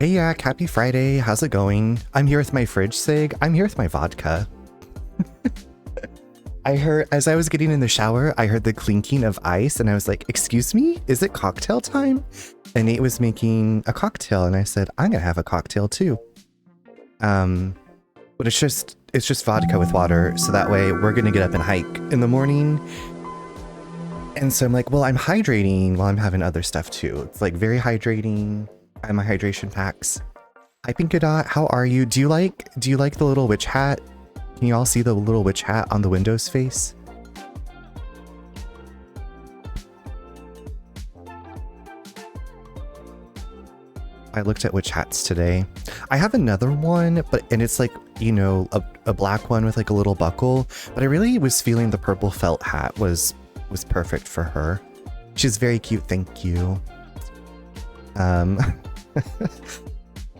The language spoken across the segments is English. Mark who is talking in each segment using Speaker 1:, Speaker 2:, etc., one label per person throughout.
Speaker 1: Hey Yak, happy Friday. How's it going? I'm here with my fridge sig. I'm here with my vodka. I heard, as I was getting in the shower, I heard the clinking of ice and I was like, excuse me, is it cocktail time? And Nate was making a cocktail and I said, I'm gonna have a cocktail too. But it's just vodka with water. So that way we're gonna get up and hike in the morning. And so I'm like, well, I'm hydrating while I'm having other stuff too. It's like very hydrating. I have my hydration packs. Hi Pinkadot, how are you? Do you like the little witch hat? Can you all see the little witch hat on the Windows face? I looked at witch hats today. I have another one, and it's like, you know, a black one with like a little buckle, but I really was feeling the purple felt hat was perfect for her. She's very cute, thank you.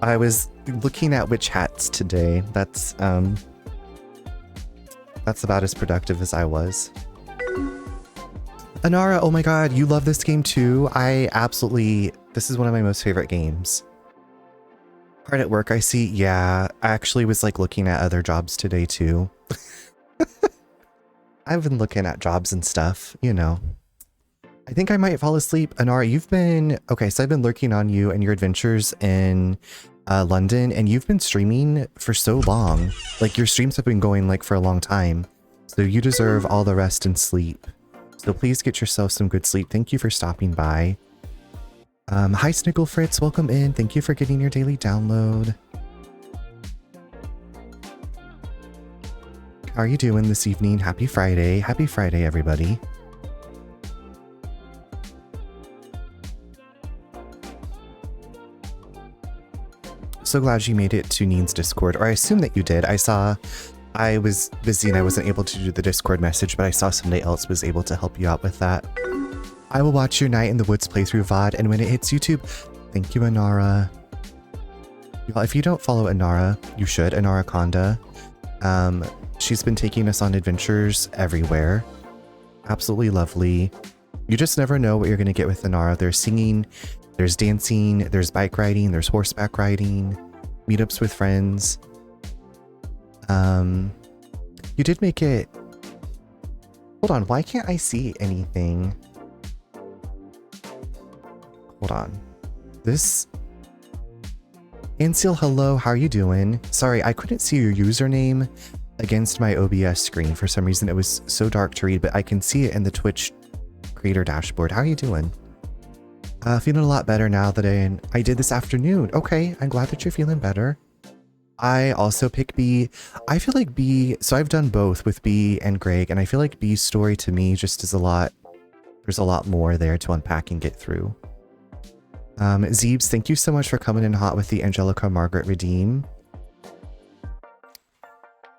Speaker 1: I was looking at witch hats today. That's about as productive as I was. Anara, oh my god, you love this game too? This is one of my most favorite games. Hard at work, I see. Yeah, I actually was like looking at other jobs today too. I've been looking at jobs and stuff, you know. I think I might fall asleep. Anara, so I've been lurking on you and your adventures in London, and you've been streaming for so long. Like, your streams have been going like for a long time. So you deserve all the rest and sleep. So please get yourself some good sleep. Thank you for stopping by. Hi Sniggle Fritz, welcome in. Thank you for getting your daily download. How are you doing this evening? Happy Friday. Happy Friday, everybody. So glad you made it to Neen's Discord, or I assume that you did. I was busy and I wasn't able to do the Discord message, but I saw somebody else was able to help you out with that. I will watch your Night in the Woods playthrough VOD, and when it hits YouTube, thank you, Anara. If you don't follow Anara, you should. Anara Konda. She's been taking us on adventures everywhere. Absolutely lovely. You just never know what you're going to get with Anara. There's singing, there's dancing, there's bike riding, there's horseback riding, meetups with friends. You did make it... Hold on, why can't I see anything? Hold on. This... Ansil, hello, how are you doing? Sorry, I couldn't see your username against my OBS screen. For some reason, it was so dark to read, but I can see it in the Twitch creator dashboard. How are you doing? Feeling a lot better now that I did this afternoon. Okay, I'm glad that you're feeling better. I also pick B. I feel like B, so I've done both with B and Greg, and I feel like B's story to me just is there's a lot more there to unpack and get through. Zeebs, thank you so much for coming in hot with the Angelica Margaret Redeem.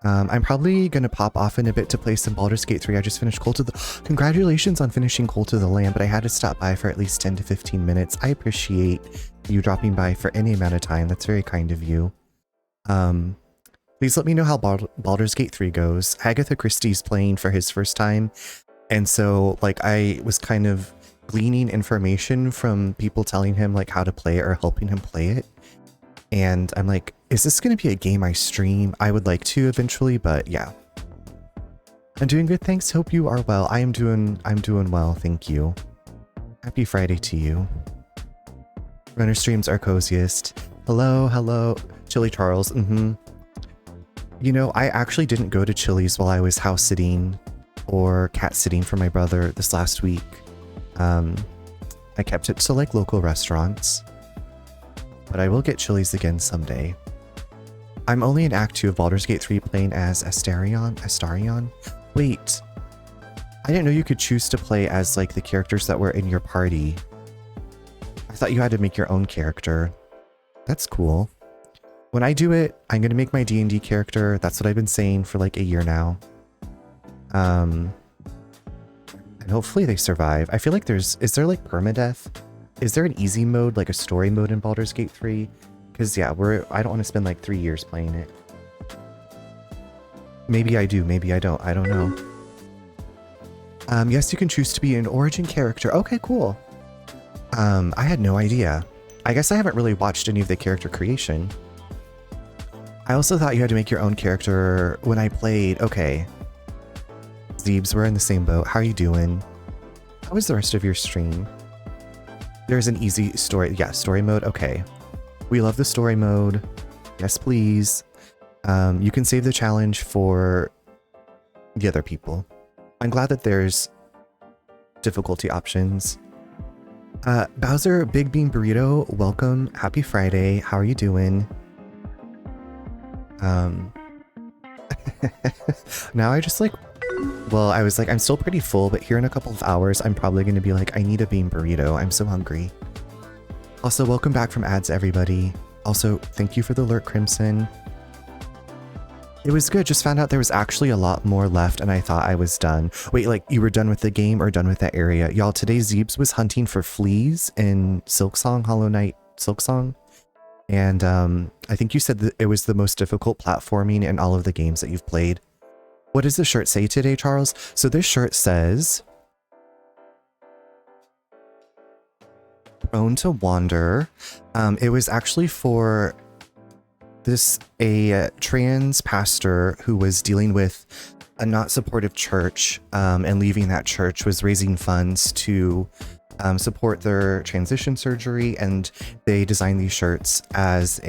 Speaker 1: I'm probably going to pop off in a bit to play some Baldur's Gate 3. I just finished Cult of the... Congratulations on finishing Cult of the Lamb, but I had to stop by for at least 10 to 15 minutes. I appreciate you dropping by for any amount of time. That's very kind of you. Please let me know how Baldur's Gate 3 goes. Agatha Christie's playing for his first time, and so like I was kind of gleaning information from people telling him like how to play it or helping him play it. And I'm like, is this going to be a game I stream? I would like to eventually, but yeah. I'm doing good, thanks. Hope you are well. I'm doing well, thank you. Happy Friday to you. Runner streams are coziest. Hello, Chili Charles. You know, I actually didn't go to Chili's while I was house sitting or cat sitting for my brother this last week. I kept it to like local restaurants. But I will get Chili's again someday. I'm only in Act 2 of Baldur's Gate 3 playing as Astarion? Wait. I didn't know you could choose to play as like the characters that were in your party. I thought you had to make your own character. That's cool. When I do it, I'm going to make my D&D character. That's what I've been saying for like a year now. And hopefully they survive. I feel like is there like permadeath? Is there an easy mode, like a story mode in Baldur's Gate 3? Because yeah, I don't want to spend like 3 years playing it. Maybe I do, maybe I don't. I don't know. Yes, you can choose to be an origin character. Okay, cool. I had no idea. I guess I haven't really watched any of the character creation. I also thought you had to make your own character when I played. Okay. Zeebs, we're in the same boat. How are you doing? How was the rest of your stream? There's an easy story. Yeah, story mode. Okay. We love the story mode. Yes, please. You can save the challenge for the other people. I'm glad that there's difficulty options. Bowser Big Bean Burrito, welcome. Happy Friday. How are you doing? Now I just like, well, I was like, I'm still pretty full, but here in a couple of hours, I'm probably going to be like, I need a bean burrito. I'm so hungry. Also, welcome back from ads, everybody. Also, thank you for the alert, Crimson. It was good. Just found out there was actually a lot more left, and I thought I was done. Wait, like you were done with the game or done with that area? Y'all, today Zeebs was hunting for fleas in Silksong, Hollow Knight Silksong. And I think you said that it was the most difficult platforming in all of the games that you've played. What does the shirt say today, Charles? So this shirt says, prone to wander. It was actually for a trans pastor who was dealing with a not supportive church, and leaving that church, was raising funds to support their transition surgery, and they designed these shirts as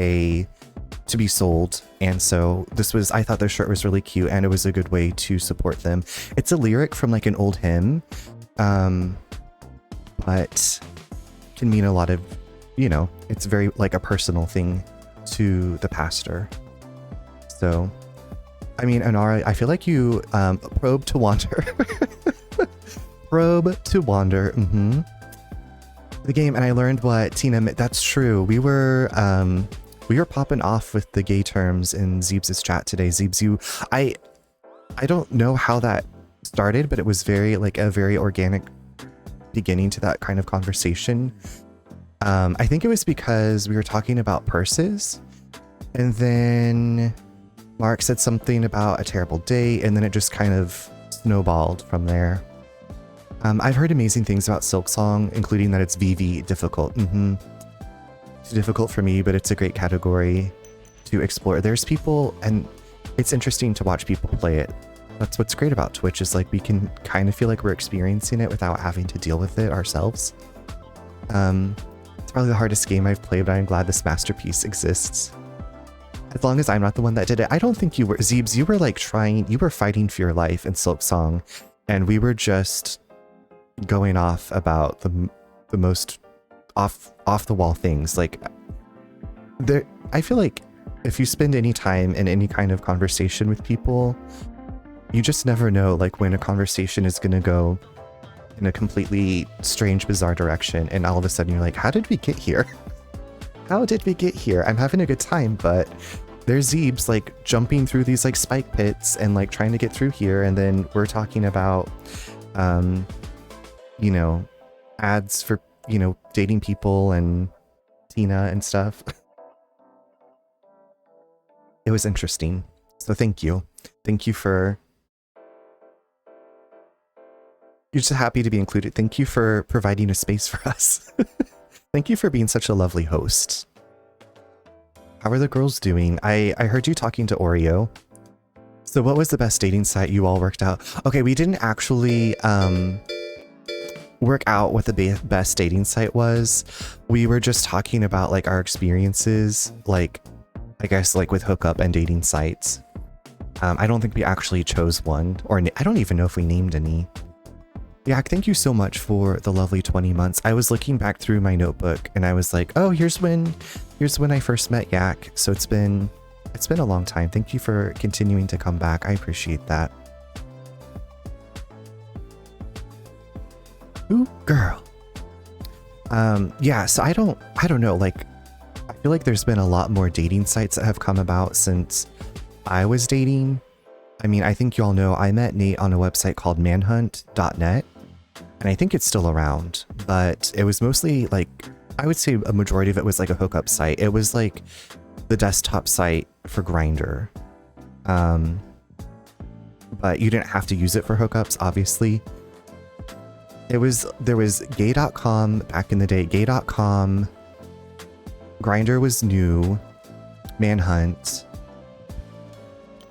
Speaker 1: to be sold. And so I thought this shirt was really cute, and it was a good way to support them. It's a lyric from like an old hymn, but can mean a lot of, it's very like a personal thing to the pastor. So, I mean, Anara, I feel like you probe to wander. Probe to wander. The game, and I learned what Tina meant. That's true. We were popping off with the gay terms in Zeebs' chat today. Zeebs, I don't know how that started, but it was very like a very organic beginning to that kind of conversation. I think it was because we were talking about purses, and then Mark said something about a terrible day, and then it just kind of snowballed from there. I've heard amazing things about Silksong, including that it's VV difficult. It's difficult for me, but it's a great category to explore. There's people, and it's interesting to watch people play it. That's what's great about Twitch, is like we can kind of feel like we're experiencing it without having to deal with it ourselves. It's probably the hardest game I've played, but I'm glad this masterpiece exists. As long as I'm not the one that did it. I don't think you were. Zeebs, you were like you were fighting for your life in Silksong, and we were just going off about the most off the wall things. Like I feel like if you spend any time in any kind of conversation with people, you just never know like when a conversation is gonna go in a completely strange, bizarre direction, and all of a sudden you're like, how did we get here? How did we get here? I'm having a good time, but there's Zeebs like jumping through these like spike pits and like trying to get through here, and then we're talking about ads for, dating people and Tina and stuff. It was interesting. So thank you. Thank you for... You're just happy to be included. Thank you for providing a space for us. Thank you for being such a lovely host. How are the girls doing? I heard you talking to Oreo. So what was the best dating site you all worked out? Okay, we didn't actually work out what the best dating site was. We were just talking about like our experiences, like I guess like with hookup and dating sites. I don't think we actually chose one, or I don't even know if we named any. Yak, thank you so much for the lovely 20 months. I was looking back through my notebook and I was like, oh, here's when I first met Yak. So it's been a long time. Thank you for continuing to come back. I appreciate that. Ooh, girl. Yeah, so I don't know, like I feel like there's been a lot more dating sites that have come about since I was dating. I mean, I think you all know I met Nate on a website called manhunt.net, and I think it's still around, but it was mostly like, I would say a majority of it was like a hookup site. It was like the desktop site for Grindr. But you didn't have to use it for hookups, obviously. There was gay.com back in the day, gay.com, Grinder was new. Manhunt.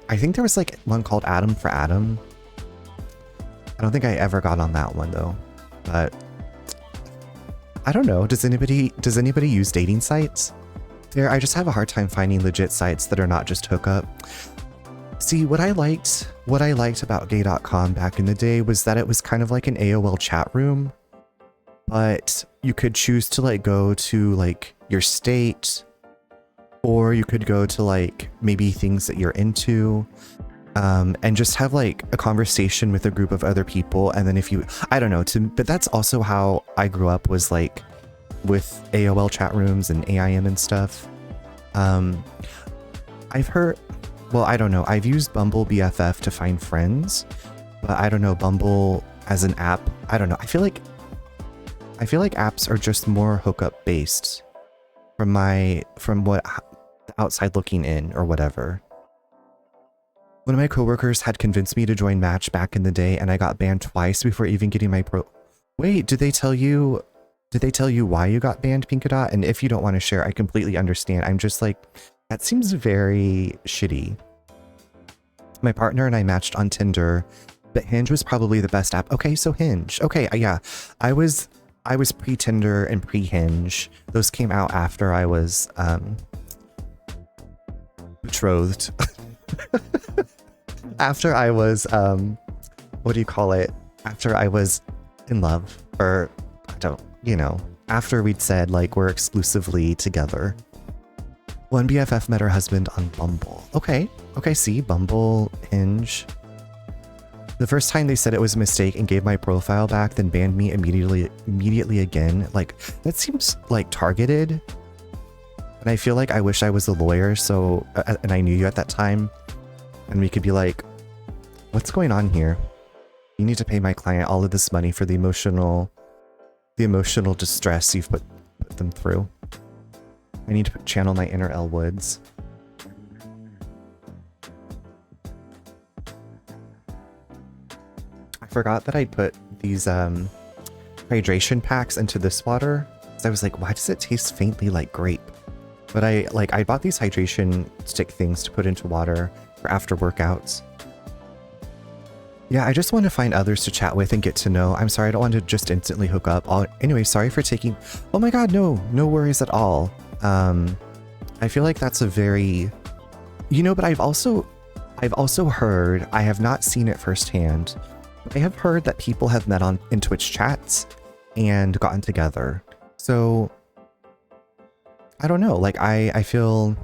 Speaker 1: I think there was like one called Adam for Adam. I don't think I ever got on that one though. But I don't know. Does anybody use dating sites? I just have a hard time finding legit sites that are not just hookup. See, what I liked about gay.com back in the day was that it was kind of like an AOL chat room, but you could choose to like go to like your state, or you could go to like maybe things that you're into, and just have like a conversation with a group of other people. And then if you, I don't know, but that's also how I grew up, was like with AOL chat rooms and AIM and stuff. I've heard, well, I don't know. I've used Bumble BFF to find friends, but I don't know, Bumble as an app, I don't know. I feel like apps are just more hookup based from what outside looking in or whatever. One of my coworkers had convinced me to join Match back in the day, and I got banned twice before even getting my Wait, did they tell you why you got banned, Pinkadot? And if you don't want to share, I completely understand. I'm just like, that seems very shitty. My partner and I matched on Tinder, but Hinge was probably the best app. Okay, so Hinge. Okay, yeah. I was pre-Tinder and pre-Hinge. Those came out after I was betrothed. After I was what do you call it? After I was in love, or I don't, you know, after we'd said like we're exclusively together. One BFF met her husband on Bumble. Okay, see, Bumble, Hinge. The first time they said it was a mistake and gave my profile back, then banned me immediately again. Like, that seems like targeted. And I feel like I wish I was a lawyer, so, and I knew you at that time, and we could be like, what's going on here? You need to pay my client all of this money for the emotional distress you've put them through. I need to channel my inner Elle Woods. I forgot that I'd put these hydration packs into this water. So I was like, why does it taste faintly like grape? But I bought these hydration stick things to put into water for after workouts. Yeah, I just want to find others to chat with and get to know. I'm sorry, I don't want to just instantly hook up. Anyway, sorry for taking... Oh my god, no worries at all. I feel like that's a very... You know, but I've also heard, I have not seen it firsthand, but I have heard that people have met in Twitch chats and gotten together. So, I don't know, like I feel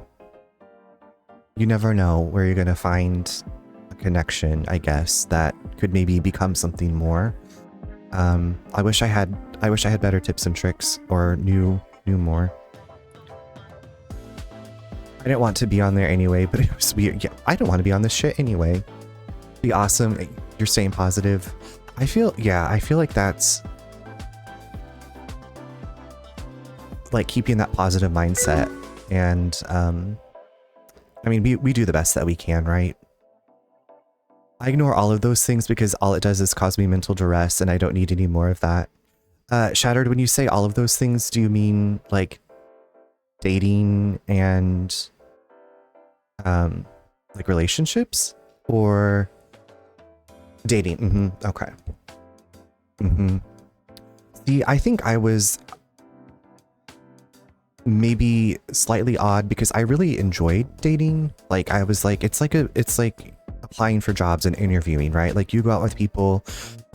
Speaker 1: you never know where you're gonna find a connection, I guess, that could maybe become something more. I wish I had better tips and tricks, or knew more. I didn't want to be on there anyway, but it was weird. Yeah, I don't want to be on this shit anyway. Be awesome. You're staying positive. I feel like that's like keeping that positive mindset. And I mean, we do the best that we can, right? I ignore all of those things because all it does is cause me mental duress, and I don't need any more of that. Shattered, when you say all of those things, do you mean like dating and like relationships, or dating? Okay. See, I think I was maybe slightly odd because I really enjoyed dating. Like, I was like, it's like applying for jobs and interviewing, right? Like, you go out with people,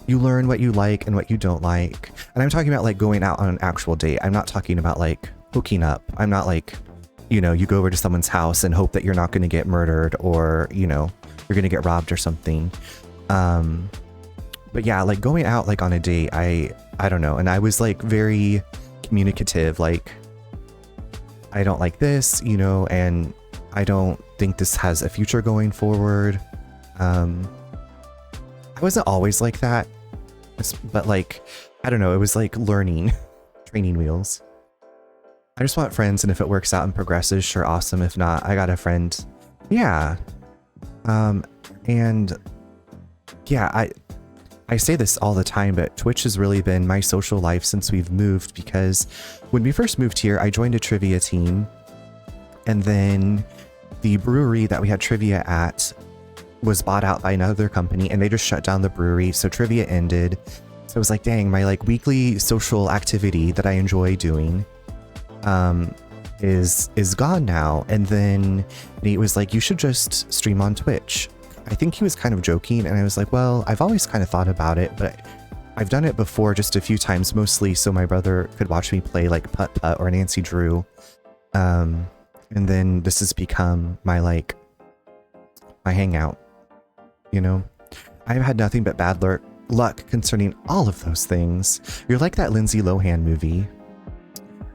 Speaker 1: you learn what you like and what you don't like. And I'm talking about like going out on an actual date. I'm not talking about like hooking up. I'm not like, you know, you go over to someone's house and hope that you're not going to get murdered, or, you know, you're going to get robbed or something. But yeah, like going out like on a date, I don't know. And I was like very communicative, like, I don't like this, you know, and I don't think this has a future going forward. I wasn't always like that, but like, I don't know, it was like learning, training wheels. I just want friends, and if it works out and progresses, sure, awesome. If not, I got a friend. Yeah. And yeah, I I say this all the time, but Twitch has really been my social life since we've moved, because when we first moved here, I joined a trivia team, and then the brewery that we had trivia at was bought out by another company, and they just shut down the brewery, so trivia ended. So I was like, dang, my like weekly social activity that I enjoy doing is gone now. And then Nate was like, you should just stream on Twitch. I think he was kind of joking, and I was like, well, I've always kind of thought about it, but I've done it before just a few times, mostly so my brother could watch me play like Putt Putt or Nancy Drew. And then this has become my hangout, you know? I've had nothing but bad luck concerning all of those things. You're like that Lindsay Lohan movie.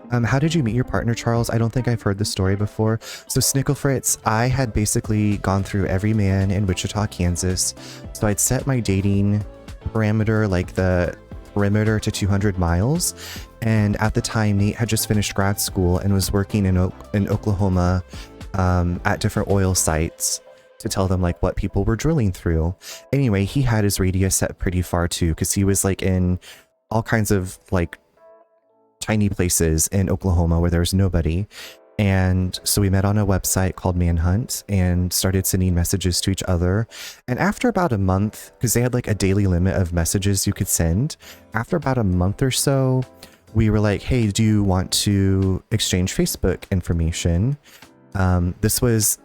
Speaker 1: How did you meet your partner, Charles? I don't think I've heard the story before. So Snickle Fritz, I had basically gone through every man in Wichita, Kansas. So I'd set my dating parameter, like the perimeter, to 200 miles. And at the time, Nate had just finished grad school and was working in Oklahoma at different oil sites to tell them like what people were drilling through. Anyway, he had his radius set pretty far too, because he was like in all kinds of like tiny places in Oklahoma where there was nobody. And so we met on a website called Manhunt and started sending messages to each other. And after about a month, because they had like a daily limit of messages you could send, after about a month or so, we were like, hey, do you want to exchange Facebook information? This was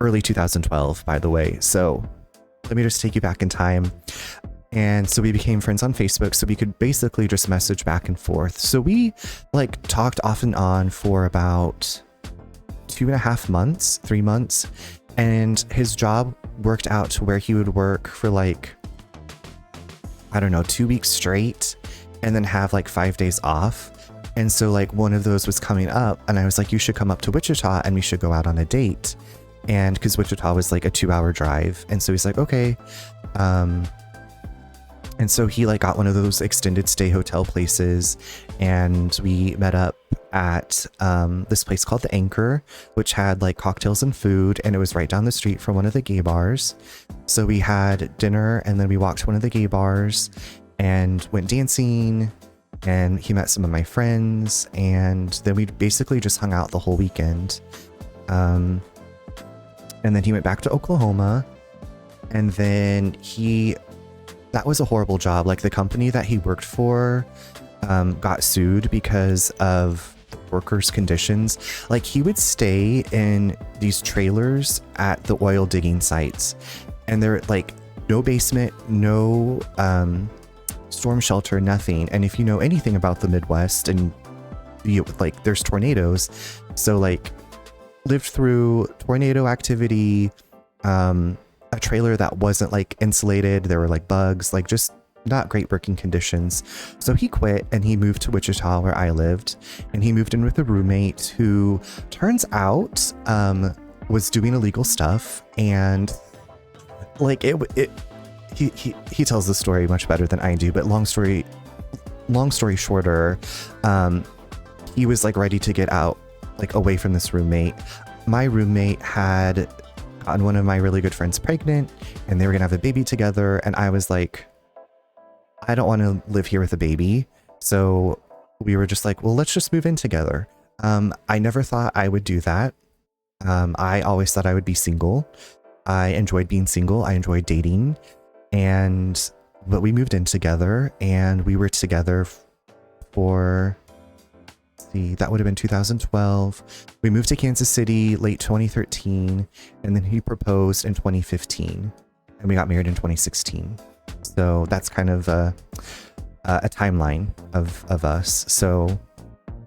Speaker 1: early 2012, by the way. So let me just take you back in time. And so we became friends on Facebook, so we could basically just message back and forth. So we like talked off and on for about 2.5 months, 3 months. And his job worked out to where he would work for like, I don't know, 2 weeks straight and then have like 5 days off. And so like one of those was coming up, and I was like, you should come up to Wichita and we should go out on a date. And because Wichita was like a 2-hour drive. And so he's like, okay. And so he like got one of those extended stay hotel places, and we met up at this place called The Anchor, which had like cocktails and food, and it was right down the street from one of the gay bars. So we had dinner, and then we walked to one of the gay bars and went dancing, and he met some of my friends, and then we basically just hung out the whole weekend. And then he went back to Oklahoma, and then that was a horrible job. Like the company that he worked for got sued because of workers' conditions. Like he would stay in these trailers at the oil digging sites, and they're like no basement, no storm shelter, nothing. And if you know anything about the Midwest, and like there's tornadoes, so like lived through tornado activity, a trailer that wasn't like insulated, there were like bugs, like just not great working conditions. So he quit and he moved to Wichita, where I lived, and he moved in with a roommate who turns out was doing illegal stuff. And like he tells the story much better than I do, but long story shorter, he was like ready to get out, like away from this roommate. My roommate had gotten one of my really good friends pregnant, and they were gonna have a baby together, and I was like, I don't want to live here with a baby. So we were just like, well, let's just move in together. I never thought I would do that. I always thought I would be single. I enjoyed being single. I enjoyed dating, but we moved in together, and we were together for, that would have been 2012. We moved to Kansas City late 2013, and then he proposed in 2015, and we got married in 2016. So that's kind of a timeline of us. So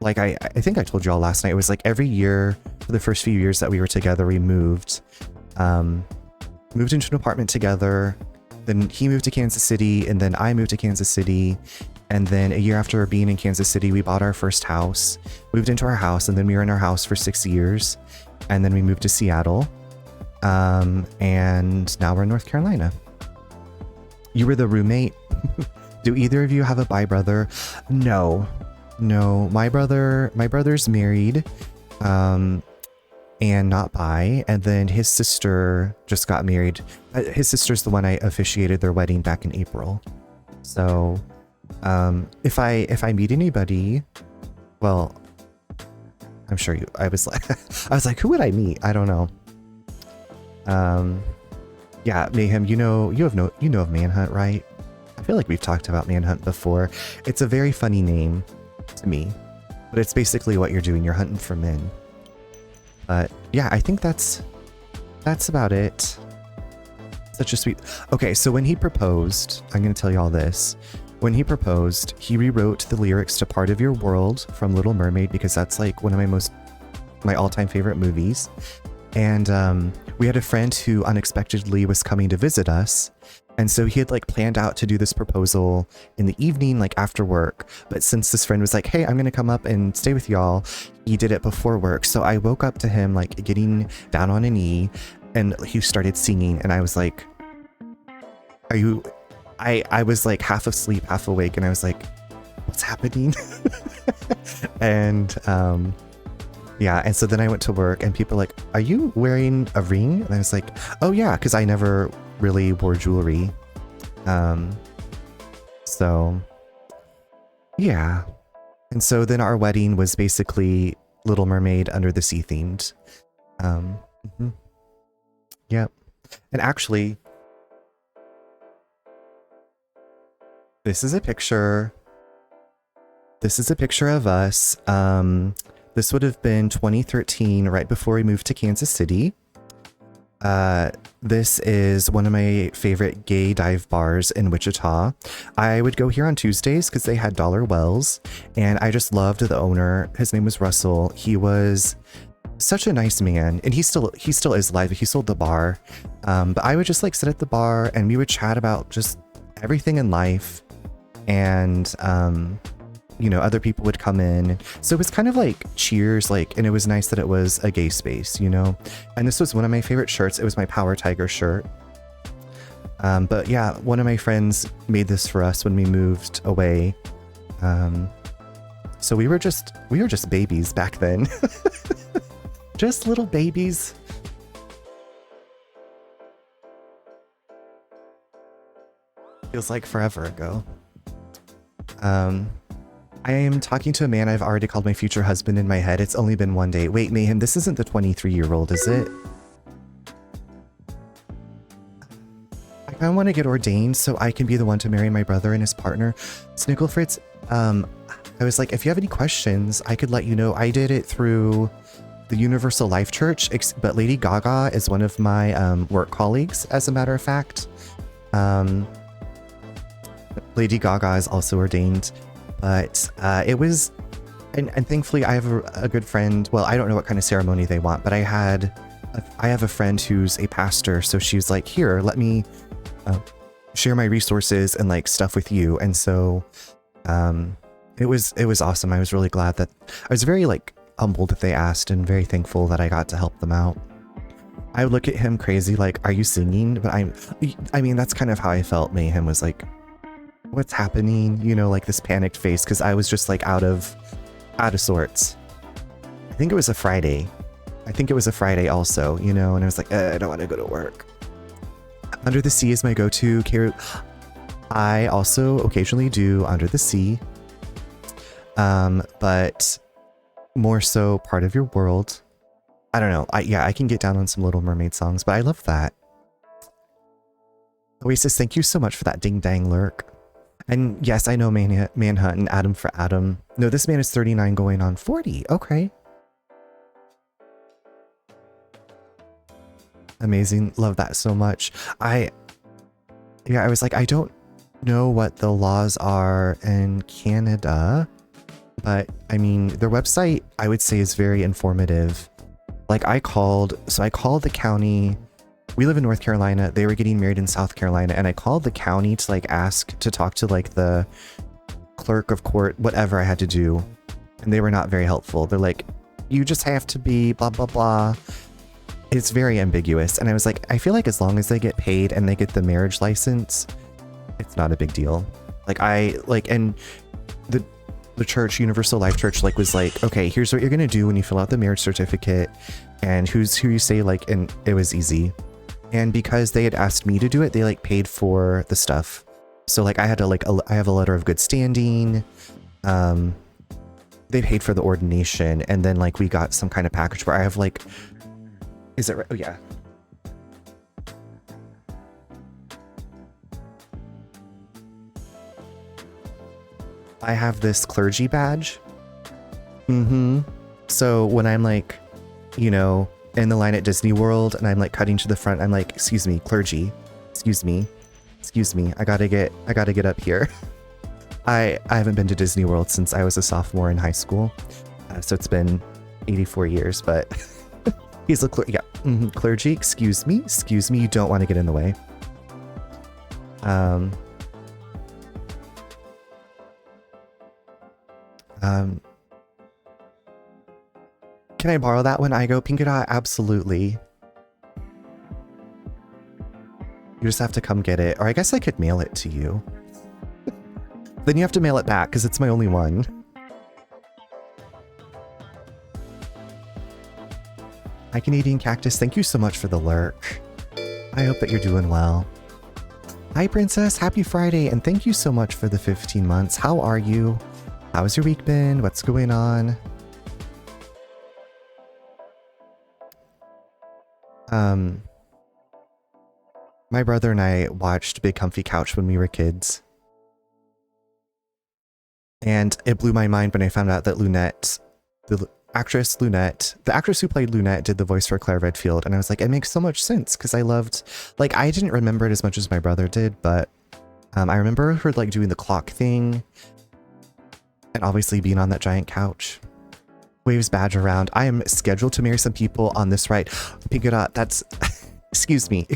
Speaker 1: like I think I told you all last night, it was like every year for the first few years that we were together, we moved into an apartment together. Then he moved to Kansas City, and then I moved to Kansas City. And then a year after being in Kansas City, we bought our first house, moved into our house, and then we were in our house for 6 years. And then we moved to Seattle. And now we're in North Carolina. You were the roommate. Do either of you have a bi brother? No. My brother's married, and not bi. And then his sister just got married. His sister's the one I officiated their wedding back in April. So if I meet anybody, well, I'm sure I was like, who would I meet? I don't know. Yeah, Mayhem, you know of Manhunt, right? I feel like we've talked about Manhunt before. It's a very funny name to me, but it's basically what you're doing. You're hunting for men. But yeah, I think that's about it. Such a sweet... Okay, so when he proposed, I'm going to tell you all this. When he proposed, he rewrote the lyrics to Part of Your World from Little Mermaid, because that's like one of my all-time favorite movies. And we had a friend who unexpectedly was coming to visit us. And so he had like planned out to do this proposal in the evening, like after work. But since this friend was like, hey, I'm going to come up and stay with y'all, he did it before work. So I woke up to him like getting down on a knee, and he started singing. And I was like, are you... I was like half asleep, half awake. And I was like, what's happening? And yeah, and so then I went to work and people were like, are you wearing a ring? And I was like, oh yeah, because I never really wore jewelry. So yeah. And so then our wedding was basically Little Mermaid Under the Sea themed. Yep. And actually, this is a picture. This is a picture of us. This would have been 2013, right before we moved to Kansas City. This is one of my favorite gay dive bars in Wichita. I would go here on Tuesdays because they had dollar wells, and I just loved the owner. His name was Russell. He was such a nice man, and he still is alive. He sold the bar, but I would just like sit at the bar and we would chat about just everything in life, and you know, other people would come in. So it was kind of like Cheers, like, and it was nice that it was a gay space, you know? And this was one of my favorite shirts. It was my Power Tiger shirt. But yeah, one of my friends made this for us when we moved away. So we were just babies back then. Just little babies. Feels like forever ago. I am talking to a man I've already called my future husband in my head. It's only been one day. Wait, Mayhem, this isn't the 23-year-old, is it? I kind of want to get ordained so I can be the one to marry my brother and his partner. Snigglefritz, I was like, if you have any questions, I could let you know. I did it through the Universal Life Church, but Lady Gaga is one of my work colleagues, as a matter of fact. Lady Gaga is also ordained. But it was, and thankfully I have a good friend. Well, I don't know what kind of ceremony they want, but I have a friend who's a pastor. So she was like, here, let me share my resources and like stuff with you. And so it was awesome. I was really glad that I was very like humbled that they asked, and very thankful that I got to help them out. I would look at him crazy, like, are you singing? But I mean, that's kind of how I felt. Mayhem was like, what's happening? You know, like this panicked face, because I was just like out of sorts. I think it was a Friday. Also, you know, and I was like, I don't want to go to work. Under the Sea is my go-to. I also occasionally do Under the Sea, but more so Part of Your World. I don't know. I can get down on some Little Mermaid songs, but I love that. Oasis, thank you so much for that ding dang lurk. And yes, I know Manhunt and Adam for Adam. No, this man is 39 going on 40. Okay. Amazing. Love that so much. I was like, I don't know what the laws are in Canada, but I mean, their website, I would say, is very informative. Like I called the county. We live in North Carolina. They were getting married in South Carolina, and I called the county to like ask to talk to like the clerk of court, whatever I had to do. And they were not very helpful. They're like, you just have to be blah, blah, blah. It's very ambiguous. And I was like, I feel like as long as they get paid and they get the marriage license, it's not a big deal. And the church, Universal Life Church, like was like, okay, here's what you're going to do when you fill out the marriage certificate and who you say, like, and it was easy. And because they had asked me to do it, they like paid for the stuff. So like I had to I have a letter of good standing. They paid for the ordination, and then like we got some kind of package where I have like, is it right? Oh yeah. I have this clergy badge. So when I'm like, you know, in the line at Disney World and I'm like cutting to the front, I'm like, excuse me, clergy, excuse me, I gotta get up here. I haven't been to Disney World since I was a sophomore in high school, so it's been 84 years. But he's a clergy. Excuse me, you don't want to get in the way. Can I borrow that when I go, Pinky Dot? Absolutely. You just have to come get it, or I guess I could mail it to you. Then you have to mail it back because it's my only one. Hi, Canadian Cactus. Thank you so much for the lurk. I hope that you're doing well. Hi, Princess. Happy Friday, and thank you so much for the 15 months. How are you? How's your week been? What's going on? My brother and I watched Big Comfy Couch when we were kids. And it blew my mind when I found out that Lunette, the actress who played Lunette, did the voice for Claire Redfield. And I was like, it makes so much sense because I loved, like, I didn't remember it as much as my brother did, but I remember her like doing the clock thing and obviously being on that giant couch. Waves badge around. I am scheduled to marry some people on this ride. Pick it up. That's... Excuse me.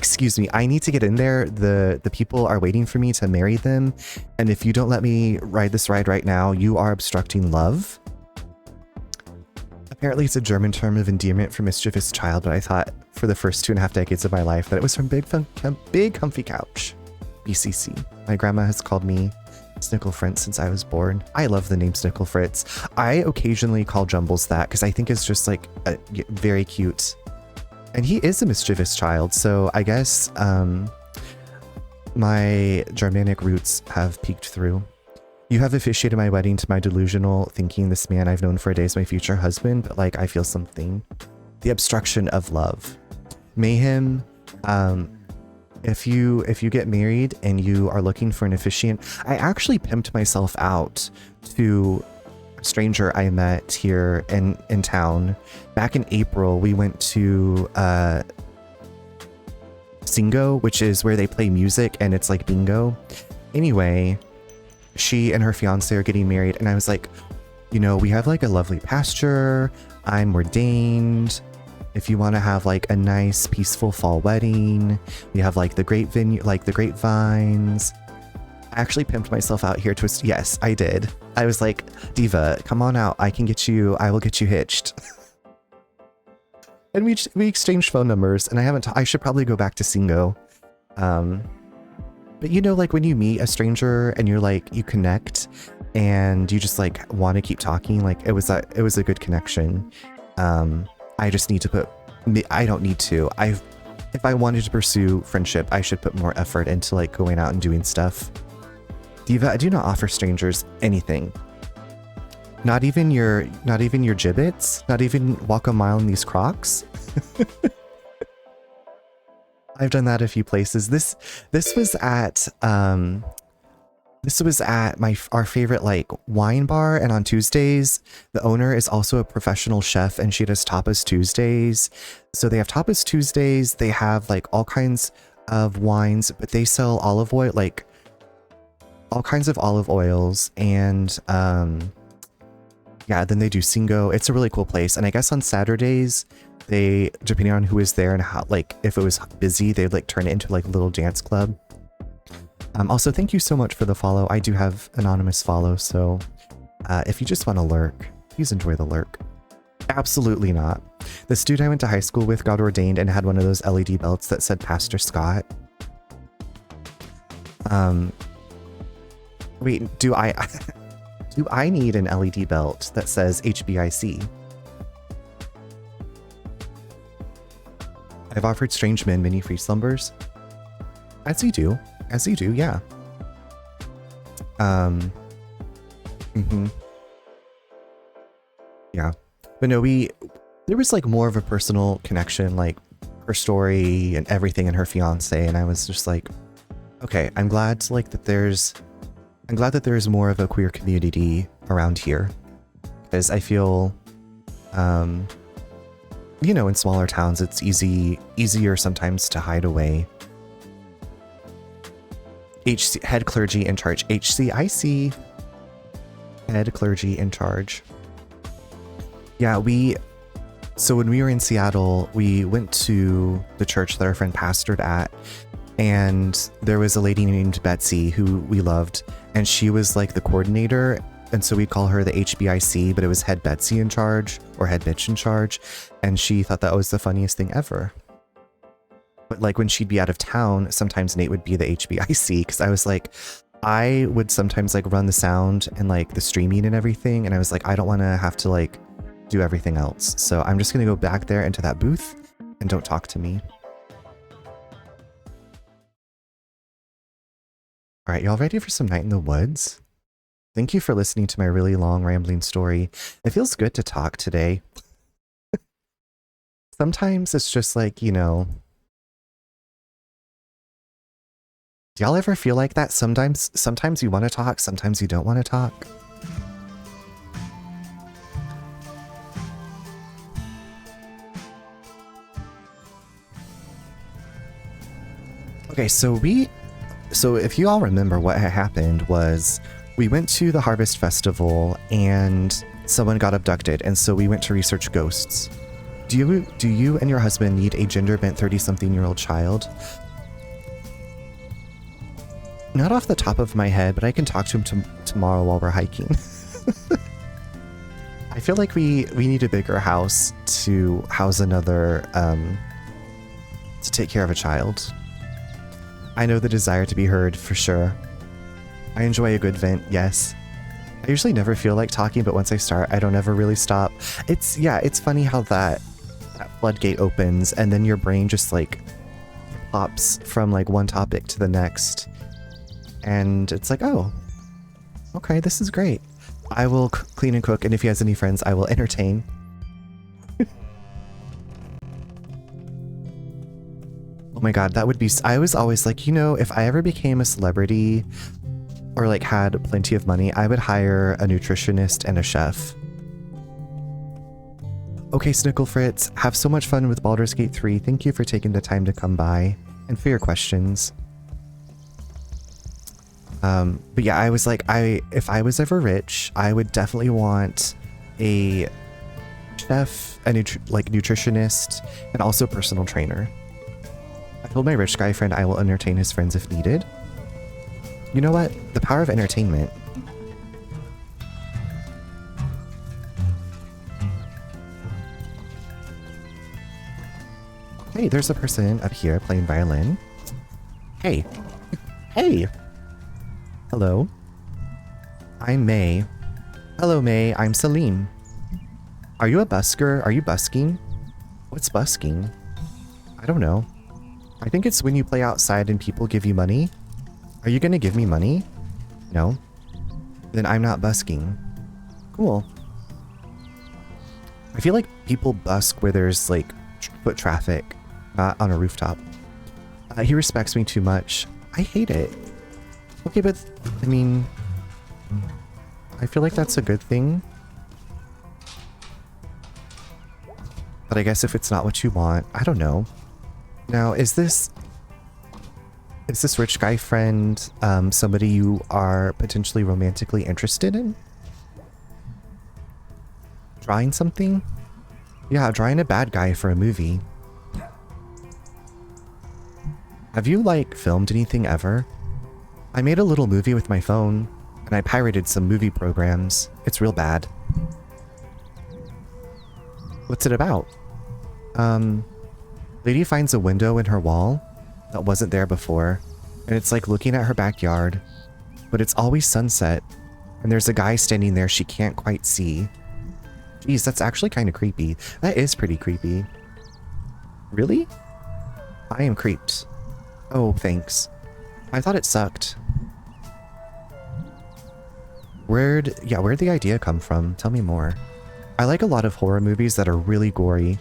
Speaker 1: I need to get in there. The people are waiting for me to marry them. And if you don't let me ride this ride right now, you are obstructing love. Apparently it's a German term of endearment for mischievous child, but I thought for the first 2.5 decades of my life that it was from Big Comfy Couch. BCC. My grandma has called me Snickle Fritz since I was born. I love the name Snickle Fritz. I occasionally call Jumbles that because I think it's just like very cute. And he is a mischievous child, so I guess my Germanic roots have peeked through. You have officiated my wedding to my delusional thinking this man I've known for a day is my future husband, but like I feel something. The obstruction of love. Mayhem, if you get married and you are looking for an officiant, I actually pimped myself out to a stranger I met here in town. Back in April, we went to Singo, which is where they play music and it's like bingo. Anyway, she and her fiance are getting married, and I was like, you know, we have like a lovely pasture. I'm ordained. If you want to have like a nice peaceful fall wedding, we have like the great venue, like the grapevines. I actually pimped myself out here to yes, I did. I was like, Diva, come on out. I will get you hitched. And we exchanged phone numbers, and I should probably go back to Singo. But you know, like when you meet a stranger and you're like, you connect and you just like want to keep talking, like it was a good connection. I just need to I don't need to. If I wanted to pursue friendship, I should put more effort into like going out and doing stuff. Diva, I do not offer strangers anything. Not even your gibbets, not even walk a mile in these Crocs. I've done that a few places. This was at our favorite like wine bar, and on Tuesdays the owner is also a professional chef and she does tapas Tuesdays. So they have tapas Tuesdays, they have like all kinds of wines, but they sell olive oil, like all kinds of olive oils, and yeah, then they do Singo. It's a really cool place. And I guess on Saturdays they, depending on who is there and how, like if it was busy, they'd like turn it into like a little dance club. Also, thank you so much for the follow. I do have anonymous follow, so if you just want to lurk, please enjoy the lurk. Absolutely not. This dude I went to high school with got ordained and had one of those LED belts that said Pastor Scott. Wait, do I need an LED belt that says HBIC? I've offered strange men many free slumbers. As you do, yeah. Mhm. Yeah. But no, there was like more of a personal connection, like her story and everything and her fiance, and I was just like, okay, I'm glad like that I'm glad that there's more of a queer community around here. Because I feel you know, in smaller towns it's easier sometimes to hide away. Head clergy in charge. HCIC. Head clergy in charge. Yeah, so when we were in Seattle, we went to the church that our friend pastored at, and there was a lady named Betsy who we loved, and she was like the coordinator, and so we call her the HBIC, but it was Head Betsy in charge, or Head Bitch in charge, and she thought that was the funniest thing ever. But like when she'd be out of town, sometimes Nate would be the HBIC, because I was like, I would sometimes like run the sound and like the streaming and everything, and I was like, I don't want to have to like do everything else. So I'm just going to go back there into that booth and don't talk to me. All right, y'all ready for some Night in the Woods? Thank you for listening to my really long rambling story. It feels good to talk today. Sometimes it's just like, you know, do y'all ever feel like that? Sometimes you want to talk, sometimes you don't want to talk. Okay, so if you all remember, what had happened was we went to the Harvest Festival and someone got abducted, and so we went to research ghosts. Do you and your husband need a gender-bent 30-something-year-old child? Not off the top of my head, but I can talk to him tomorrow while we're hiking. I feel like we need a bigger house to house another, to take care of a child. I know the desire to be heard, for sure. I enjoy a good vent, yes. I usually never feel like talking, but once I start, I don't ever really stop. It's funny how that floodgate opens, and then your brain just like pops from like one topic to the next. And it's like, oh, okay, this is great. I will clean and cook, and if he has any friends, I will entertain. Oh my god, that would be... I was always like, you know, if I ever became a celebrity or like had plenty of money, I would hire a nutritionist and a chef. Okay, Snickle Fritz, have so much fun with Baldur's Gate 3. Thank you for taking the time to come by and for your questions. But yeah, I was like, if I was ever rich, I would definitely want a chef, a nutritionist, and also personal trainer. I told my rich guy friend I will entertain his friends if needed. You know what? The power of entertainment. Hey, there's a person up here playing violin. Hey. Hey! Hello. I'm May. Hello, May. I'm Celine. Are you a busker? Are you busking? What's busking? I don't know. I think it's when you play outside and people give you money. Are you gonna give me money? No? Then I'm not busking. Cool. I feel like people busk where there's like foot traffic, not on a rooftop. He respects me too much. I hate it. Okay, but I mean, I feel like that's a good thing. But I guess if it's not what you want, I don't know. Now, is this rich guy friend somebody you are potentially romantically interested in? Drawing something? Yeah, drawing a bad guy for a movie. Have you, like, filmed anything ever? I made a little movie with my phone, and I pirated some movie programs. It's real bad. What's it about? Lady finds a window in her wall that wasn't there before, and it's like looking at her backyard, but it's always sunset, and there's a guy standing there she can't quite see. Geez, that's actually kind of creepy. That is pretty creepy. Really? I am creeped. Oh, thanks. I thought it sucked. Where'd the idea come from? Tell me more. I like a lot of horror movies that are really gory.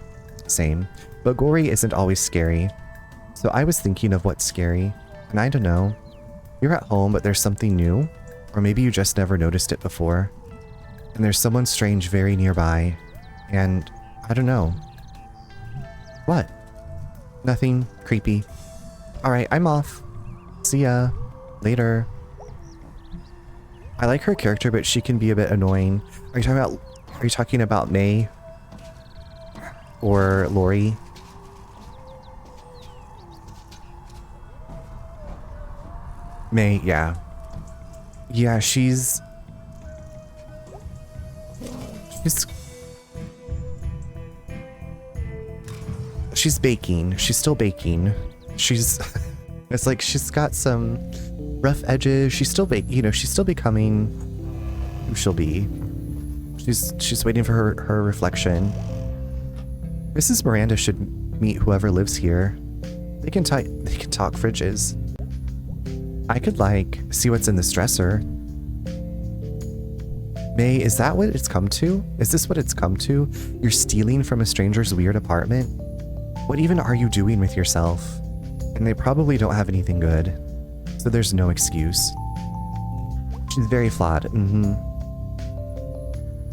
Speaker 1: Same. But gory isn't always scary. So I was thinking of what's scary. And I don't know. You're at home, but there's something new. Or maybe you just never noticed it before. And there's someone strange very nearby. And I don't know. What? Nothing creepy. Alright, I'm off. See ya. Later. I like her character, but she can be a bit annoying. Are you talking about May? Or Lori? May, yeah. Yeah, she's baking. She's still baking. It's like she's got some rough edges. She's still she's still becoming who she'll be. She's waiting for her reflection. Mrs. Miranda should meet whoever lives here. They can talk fridges. I could see what's in this dresser. May, is that what it's come to? Is this what it's come to? You're stealing from a stranger's weird apartment? What even are you doing with yourself? And they probably don't have anything good. So there's no excuse. She's very flawed.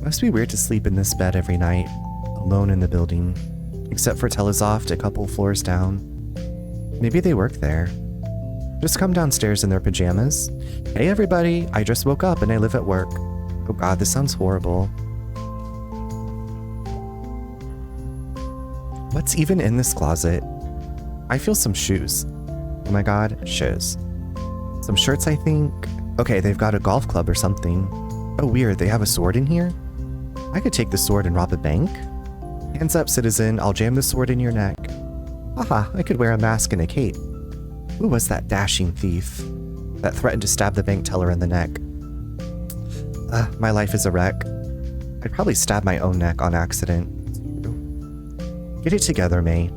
Speaker 1: Must be weird to sleep in this bed every night, alone in the building. Except for Telesoft a couple floors down. Maybe they work there. Just come downstairs in their pajamas. Hey everybody, I just woke up and I live at work. Oh god, this sounds horrible. What's even in this closet? I feel some shoes. Oh my god, shoes. Some shirts, I think. Okay, they've got a golf club or something. Oh weird, they have a sword in here? I could take the sword and rob a bank. Hands up, citizen, I'll jam the sword in your neck. Haha, I could wear a mask and a cape. Who was that dashing thief that threatened to stab the bank teller in the neck? My life is a wreck. I'd probably stab my own neck on accident. Get it together, May.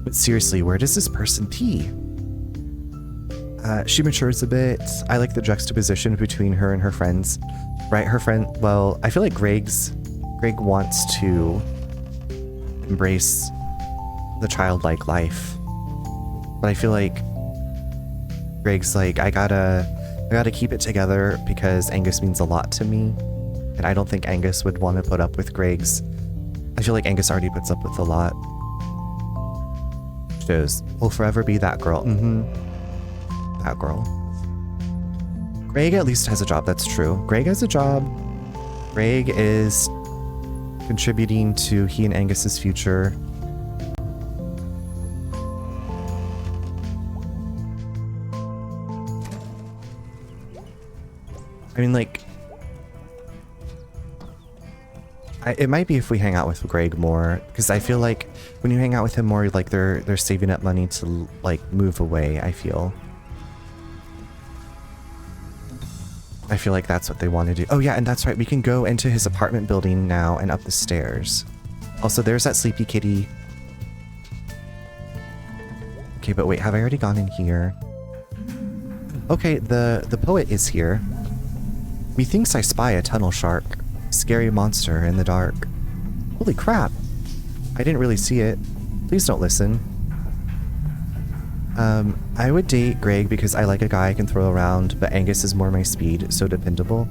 Speaker 1: But seriously, where does this person pee? She matures a bit. I like the juxtaposition between her and her friends. Right, her friend, well, I feel like Greg wants to embrace the childlike life. But I feel like Greg's like, I gotta keep it together because Angus means a lot to me. And I don't think Angus would want to put up with Greg's. I feel like Angus already puts up with a lot. Shows, will forever be that girl. That girl. Greg at least has a job, that's true. Greg has a job. Greg is contributing to he and Angus's future. I mean, like, it might be if we hang out with Greg more, because I feel like when you hang out with him more, like they're saving up money to like move away. I feel like that's what they want to do. Oh yeah, and that's right. We can go into his apartment building now and up the stairs. Also, there's that sleepy kitty. Okay, but wait, have I already gone in here? Okay, the poet is here. Methinks I spy a tunnel shark. Scary monster in the dark. Holy crap. I didn't really see it. Please don't listen. I would date Greg because I like a guy I can throw around, but Angus is more my speed, so dependable.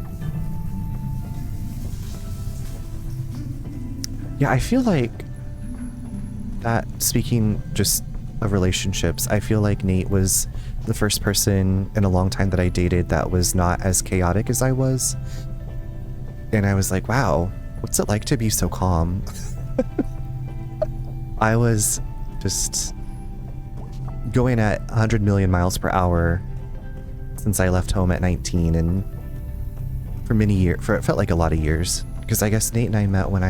Speaker 1: Yeah, I feel like that, speaking just of relationships, I feel like Nate was the first person in a long time that I dated that was not as chaotic as I was. And I was like, wow, what's it like to be so calm? I was just going at 100 million miles per hour since I left home at 19, and for many years, it felt like a lot of years, because I guess Nate and I met when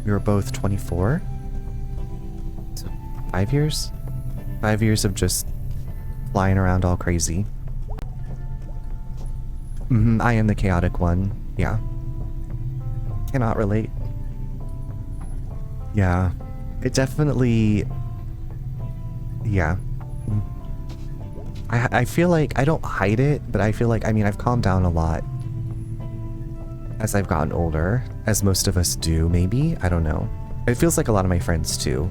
Speaker 1: we were both 24. So 5 years? 5 years of just flying around all crazy. I am the chaotic one. Yeah. Cannot relate. Yeah. It definitely... Yeah. I feel like I don't hide it, but I feel like, I mean, I've calmed down a lot as I've gotten older, as most of us do, maybe? I don't know. It feels like a lot of my friends too.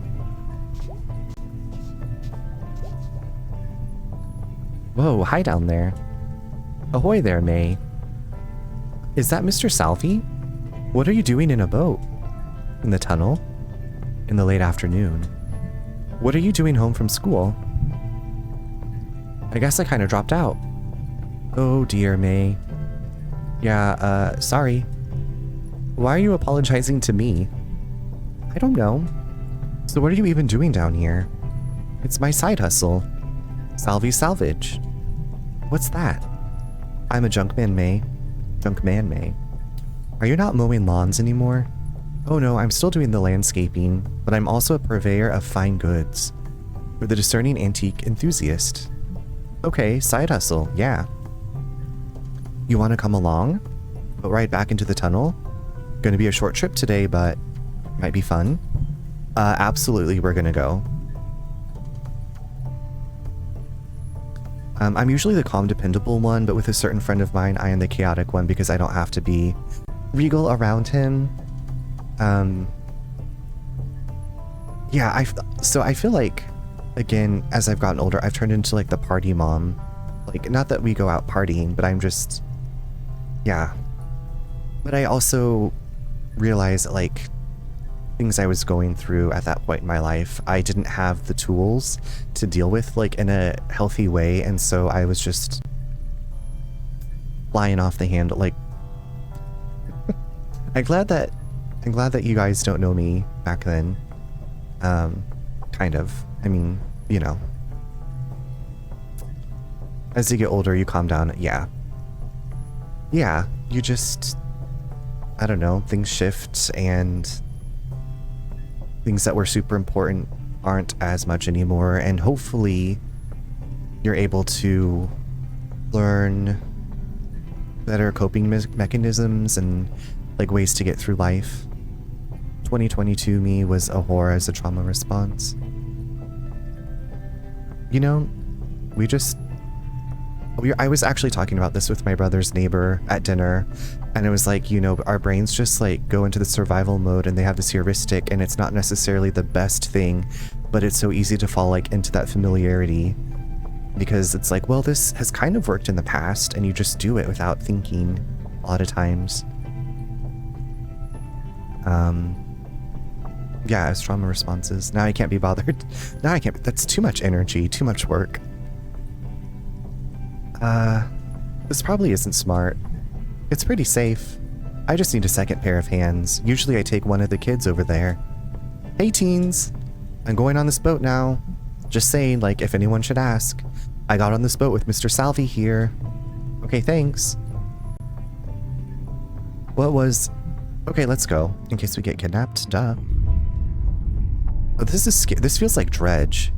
Speaker 1: Whoa, hi down there. Ahoy there, May. Is that Mr. Salvi? What are you doing in a boat? In the tunnel? In the late afternoon? What are you doing home from school? I guess I kind of dropped out. Oh dear, May. Yeah, sorry. Why are you apologizing to me? I don't know. So what are you even doing down here? It's my side hustle. Salvi Salvage. What's that? I'm a junkman, May. Junkman, May. Are you not mowing lawns anymore? Oh no, I'm still doing the landscaping, but I'm also a purveyor of fine goods. For the discerning antique enthusiast. Okay, side hustle, yeah. You want to come along? But ride back into the tunnel? Gonna be a short trip today, but might be fun. Absolutely, we're gonna go. I'm usually the calm, dependable one, but with a certain friend of mine, I am the chaotic one because I don't have to be regal around him. Yeah, so I feel like, again, as I've gotten older, I've turned into like the party mom. Like, not that we go out partying, but I'm just, yeah. But I also realize that, like, things I was going through at that point in my life, I didn't have the tools to deal with, like, in a healthy way, and so I was just flying off the handle. Like, I'm glad that you guys don't know me back then. Kind of. I mean, you know. As you get older, you calm down. Yeah. Yeah, you just, I don't know, things shift and things that were super important aren't as much anymore, and hopefully you're able to learn better coping mechanisms and like ways to get through life. 2022 me was a whore as a trauma response. You know, I was actually talking about this with my brother's neighbor at dinner, and it was like, you know, our brains just like go into the survival mode and they have this heuristic, and it's not necessarily the best thing, but it's so easy to fall like into that familiarity because it's like, well, this has kind of worked in the past, and you just do it without thinking a lot of times. Yeah, as trauma responses. Now I can't be bothered. Now I can't. That's too much energy, too much work. This probably isn't smart. It's pretty safe. I just need a second pair of hands. Usually I take one of the kids over there. Hey teens, I'm going on this boat now. Just saying, like, if anyone should ask. I got on this boat with Mr. Salvi here. Okay, thanks. What was... Okay, let's go. In case we get kidnapped, duh. Oh, this feels like Dredge.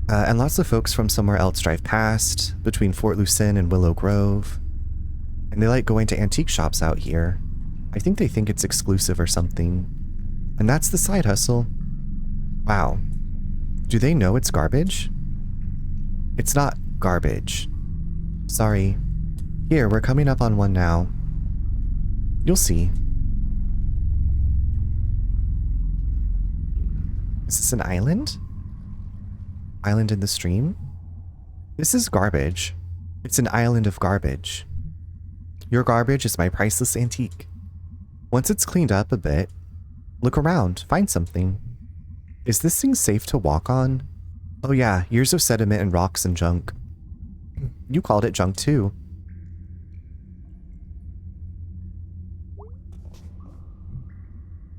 Speaker 1: And lots of folks from somewhere else drive past, between Fort Lucin and Willow Grove. And they like going to antique shops out here. I think they think it's exclusive or something. And that's the side hustle. Wow. Do they know it's garbage? It's not garbage. Sorry. Here, we're coming up on one now. You'll see. Is this an island? Island in the stream? This is garbage. It's an island of garbage. Your garbage is my priceless antique. Once it's cleaned up a bit, look around, find something. Is this thing safe to walk on? Oh yeah, years of sediment and rocks and junk. You called it junk too.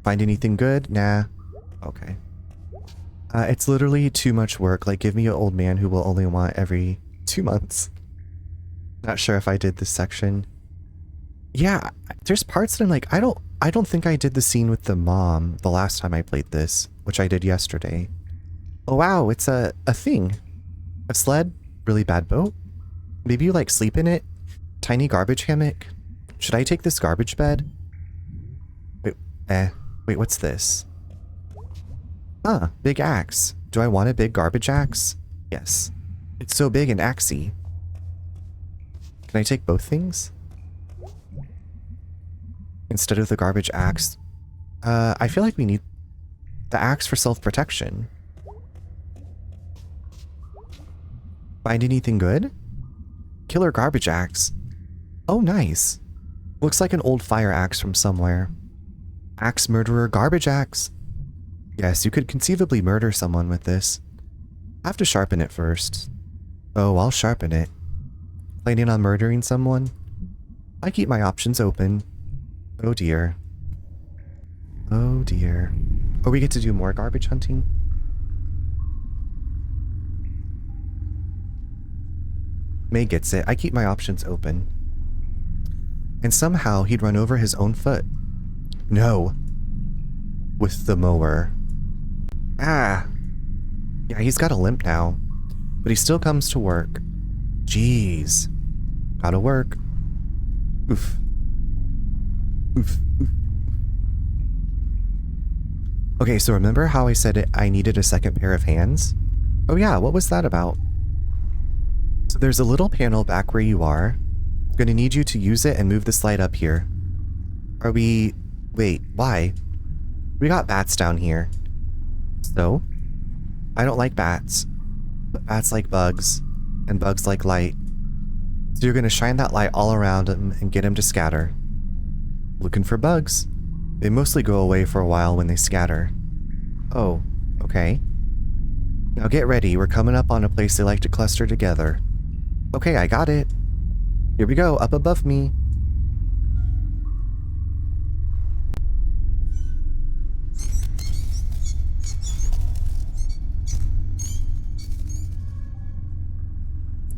Speaker 1: Find anything good? Nah. Okay. It's literally too much work. Like, give me an old man who will only want every 2 months. Not sure if I did this section. Yeah, there's parts that I'm like, I don't think I did the scene with the mom the last time I played this, which I did yesterday. Oh wow, it's a thing. A sled, really bad boat. Maybe you like sleep in it. Tiny garbage hammock. Should I take this garbage bed? Wait, what's this? Huh, big axe. Do I want a big garbage axe? Yes. It's so big and axey. Can I take both things? Instead of the garbage axe? I feel like we need the axe for self-protection. Find anything good? Killer garbage axe. Oh, nice. Looks like an old fire axe from somewhere. Axe murderer garbage axe. Yes, you could conceivably murder someone with this. I have to sharpen it first. Oh, I'll sharpen it. Planning on murdering someone? I keep my options open. Oh dear. Oh dear. Oh, we get to do more garbage hunting? May gets it. I keep my options open. And somehow he'd run over his own foot. No. With the mower. Ah. Yeah, he's got a limp now. But he still comes to work. Jeez. Gotta work. Oof. Oof. Oof. Okay, so remember how I said I needed a second pair of hands? Oh yeah, what was that about? So there's a little panel back where you are. I'm gonna need you to use it and move the slide up here. Are we... Wait, why? We got bats down here. So? I don't like bats. But bats like bugs. And bugs like light. So you're gonna shine that light all around them and get them to scatter. Looking for bugs. They mostly go away for a while when they scatter. Oh, okay. Now get ready, we're coming up on a place they like to cluster together. Okay, I got it. Here we go, up above me.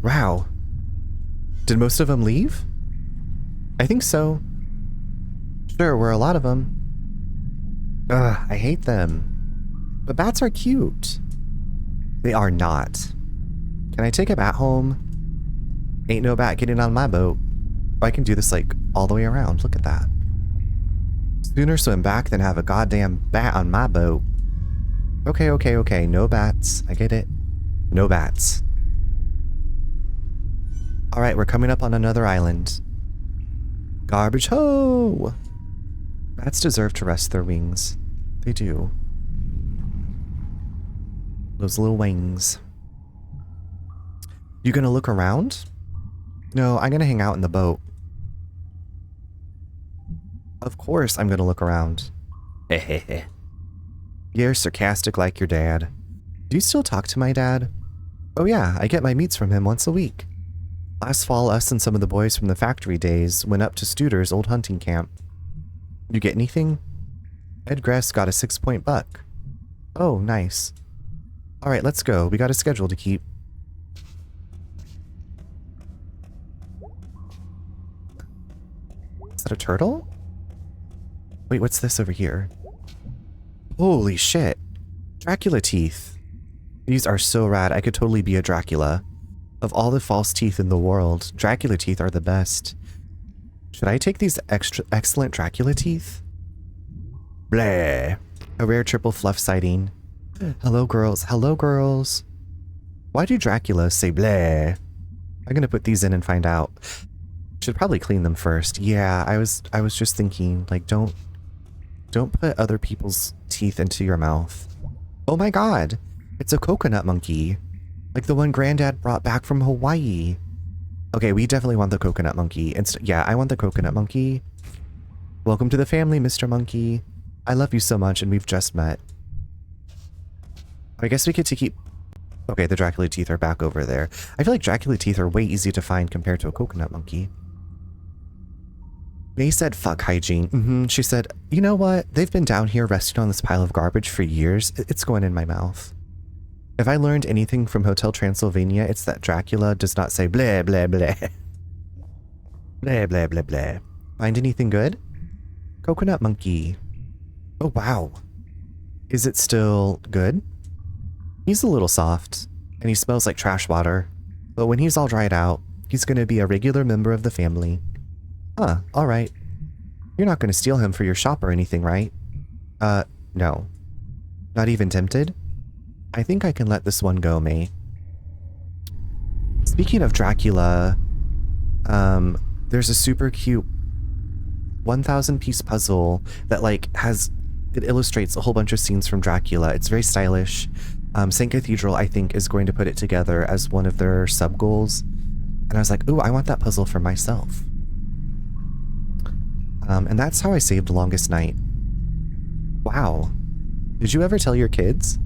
Speaker 1: Wow. Did most of them leave? I think so. Sure, were a lot of them. Ugh, I hate them. But bats are cute. They are not. Can I take a bat home? Ain't no bat getting on my boat. I can do this like all the way around. Look at that. Sooner swim back than have a goddamn bat on my boat. Okay, okay, okay. No bats. I get it. No bats. Alright, we're coming up on another island. Garbage ho! Bats deserve to rest their wings. They do. Those little wings. You gonna look around? No, I'm gonna hang out in the boat. Of course I'm gonna look around. Hehehe. You're sarcastic like your dad. Do you still talk to my dad? Oh yeah, I get my meats from him once a week. Last fall, us and some of the boys from the factory days went up to Studer's old hunting camp. You get anything? Ed Gress got a 6-point buck. Oh, nice. Alright, let's go. We got a schedule to keep. Is that a turtle? Wait, what's this over here? Holy shit. Dracula teeth. These are so rad. I could totally be a Dracula. Of all the false teeth in the world, Dracula teeth are the best. Should I take these excellent Dracula teeth? Bleh. A rare triple fluff sighting. Hello, girls. Hello, girls. Why do Draculas say bleh? I'm gonna put these in and find out. Should probably clean them first. Yeah, I was just thinking, like, don't put other people's teeth into your mouth. Oh my god. It's a coconut monkey. Like the one Granddad brought back from Hawaii. Okay, we definitely want the coconut monkey. Yeah, I want the coconut monkey. Welcome to the family, Mr. Monkey. I love you so much, and we've just met. I guess we get to keep... Okay, the Dracula teeth are back over there. I feel like Dracula teeth are way easy to find compared to a coconut monkey. May said, fuck hygiene. She said, you know what? They've been down here resting on this pile of garbage for years. It's going in my mouth. If I learned anything from Hotel Transylvania, it's that Dracula does not say bleh, bleh, bleh. Bleh, bleh, bleh, bleh. Find anything good? Coconut monkey. Oh, wow. Is it still good? He's a little soft, and he smells like trash water. But when he's all dried out, he's going to be a regular member of the family. Huh, alright. You're not going to steal him for your shop or anything, right? No. Not even tempted? I think I can let this one go, May. Speaking of Dracula, there's a super cute 1,000 piece puzzle that like it illustrates a whole bunch of scenes from Dracula. It's very stylish. St. Cathedral, I think, is going to put it together as one of their sub goals. And I was like, ooh, I want that puzzle for myself. And that's how I saved Longest Night. Wow. Did you ever tell your kids?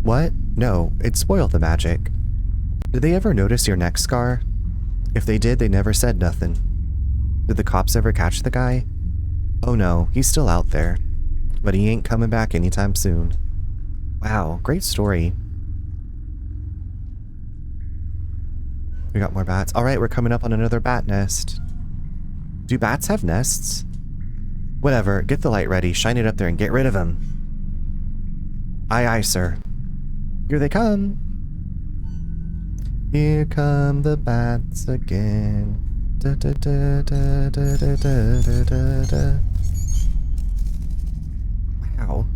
Speaker 1: What? No, it spoiled the magic. Did they ever notice your neck scar? If they did, they never said nothing. Did the cops ever catch the guy? Oh no, he's still out there. But he ain't coming back anytime soon. Wow, great story. We got more bats. Alright, we're coming up on another bat nest. Do bats have nests? Whatever, get the light ready, shine it up there and get rid of them. Aye aye, sir. Here they come. Here come the bats again. Da, da, da, da, da, da, da, da, da. Wow.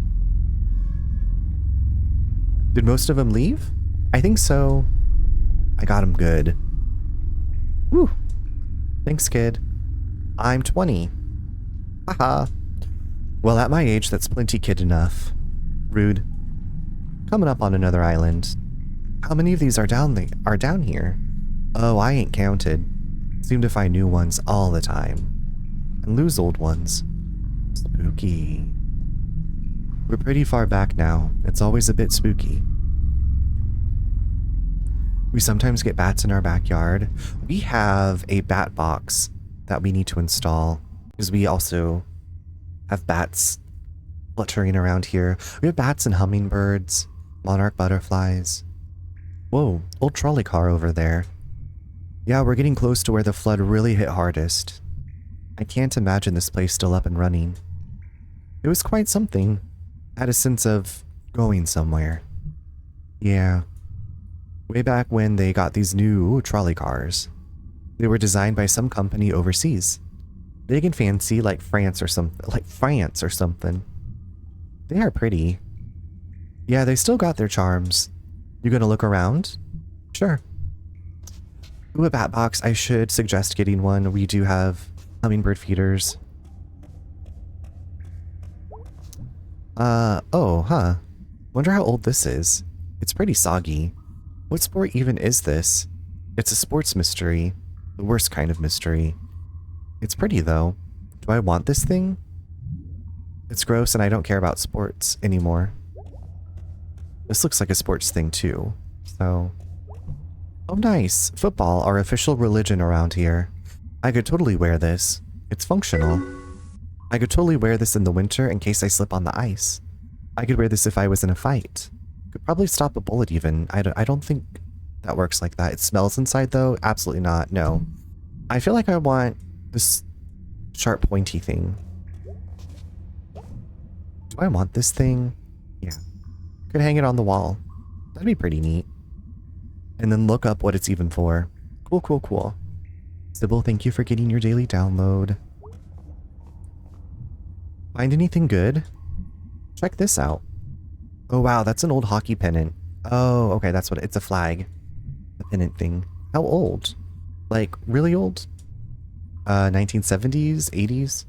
Speaker 1: Did most of them leave? I think so. I got them good. Woo. Thanks, kid. I'm 20. Haha. Well, at my age, that's plenty kid enough. Rude. Coming up on another island. How many of these are down here? Oh, I ain't counted. Seem to find new ones all the time. And lose old ones. Spooky. We're pretty far back now. It's always a bit spooky. We sometimes get bats in our backyard. We have a bat box that we need to install because we also have bats fluttering around here. We have bats and hummingbirds, monarch butterflies. Whoa, old trolley car over there. Yeah, we're getting close to where the flood really hit hardest. I can't imagine this place still up and running. It was quite something. I had a sense of going somewhere. Yeah. Way back when they got these new trolley cars. They were designed by some company overseas. Big and fancy like France or something. They are pretty. Yeah, they still got their charms. You gonna look around? Sure. Ooh, a bat box. I should suggest getting one. We do have hummingbird feeders. Oh, huh. Wonder how old this is. It's pretty soggy. What sport even is this? It's a sports mystery. The worst kind of mystery. It's pretty, though. Do I want this thing? It's gross and I don't care about sports anymore. This looks like a sports thing, too. So... Oh, nice. Football, our official religion around here. I could totally wear this. It's functional. I could totally wear this in the winter in case I slip on the ice. I could wear this if I was in a fight. Could probably stop a bullet even. I don't think that works like that. It smells inside though? Absolutely not. No. I feel like I want this sharp pointy thing. Do I want this thing? Yeah. Could hang it on the wall. That'd be pretty neat. And then look up what it's even for. Cool, cool, cool. Sybil, thank you for getting your daily download. Find anything good? Check this out. Oh wow, that's an old hockey pennant. Oh, okay, that's what it's a flag. The pennant thing. How old? Like, really old? 1970s? 80s?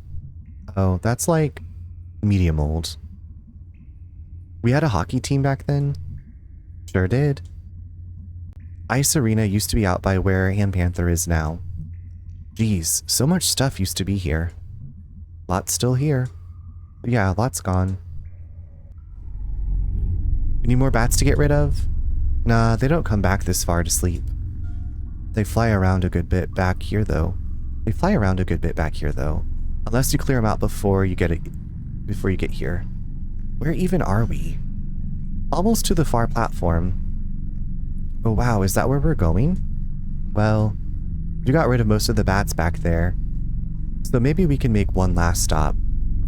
Speaker 1: Oh, that's like medium old. We had a hockey team back then? Sure did. Ice Arena used to be out by where Ham Panther is now. Geez, so much stuff used to be here. Lots still here. But yeah, lots gone. Any more bats to get rid of? Nah, they don't come back this far to sleep. They fly around a good bit back here though. Unless you clear them out before you get here. Where even are we? Almost to the far platform. Oh wow, is that where we're going? Well, you got rid of most of the bats back there. So maybe we can make one last stop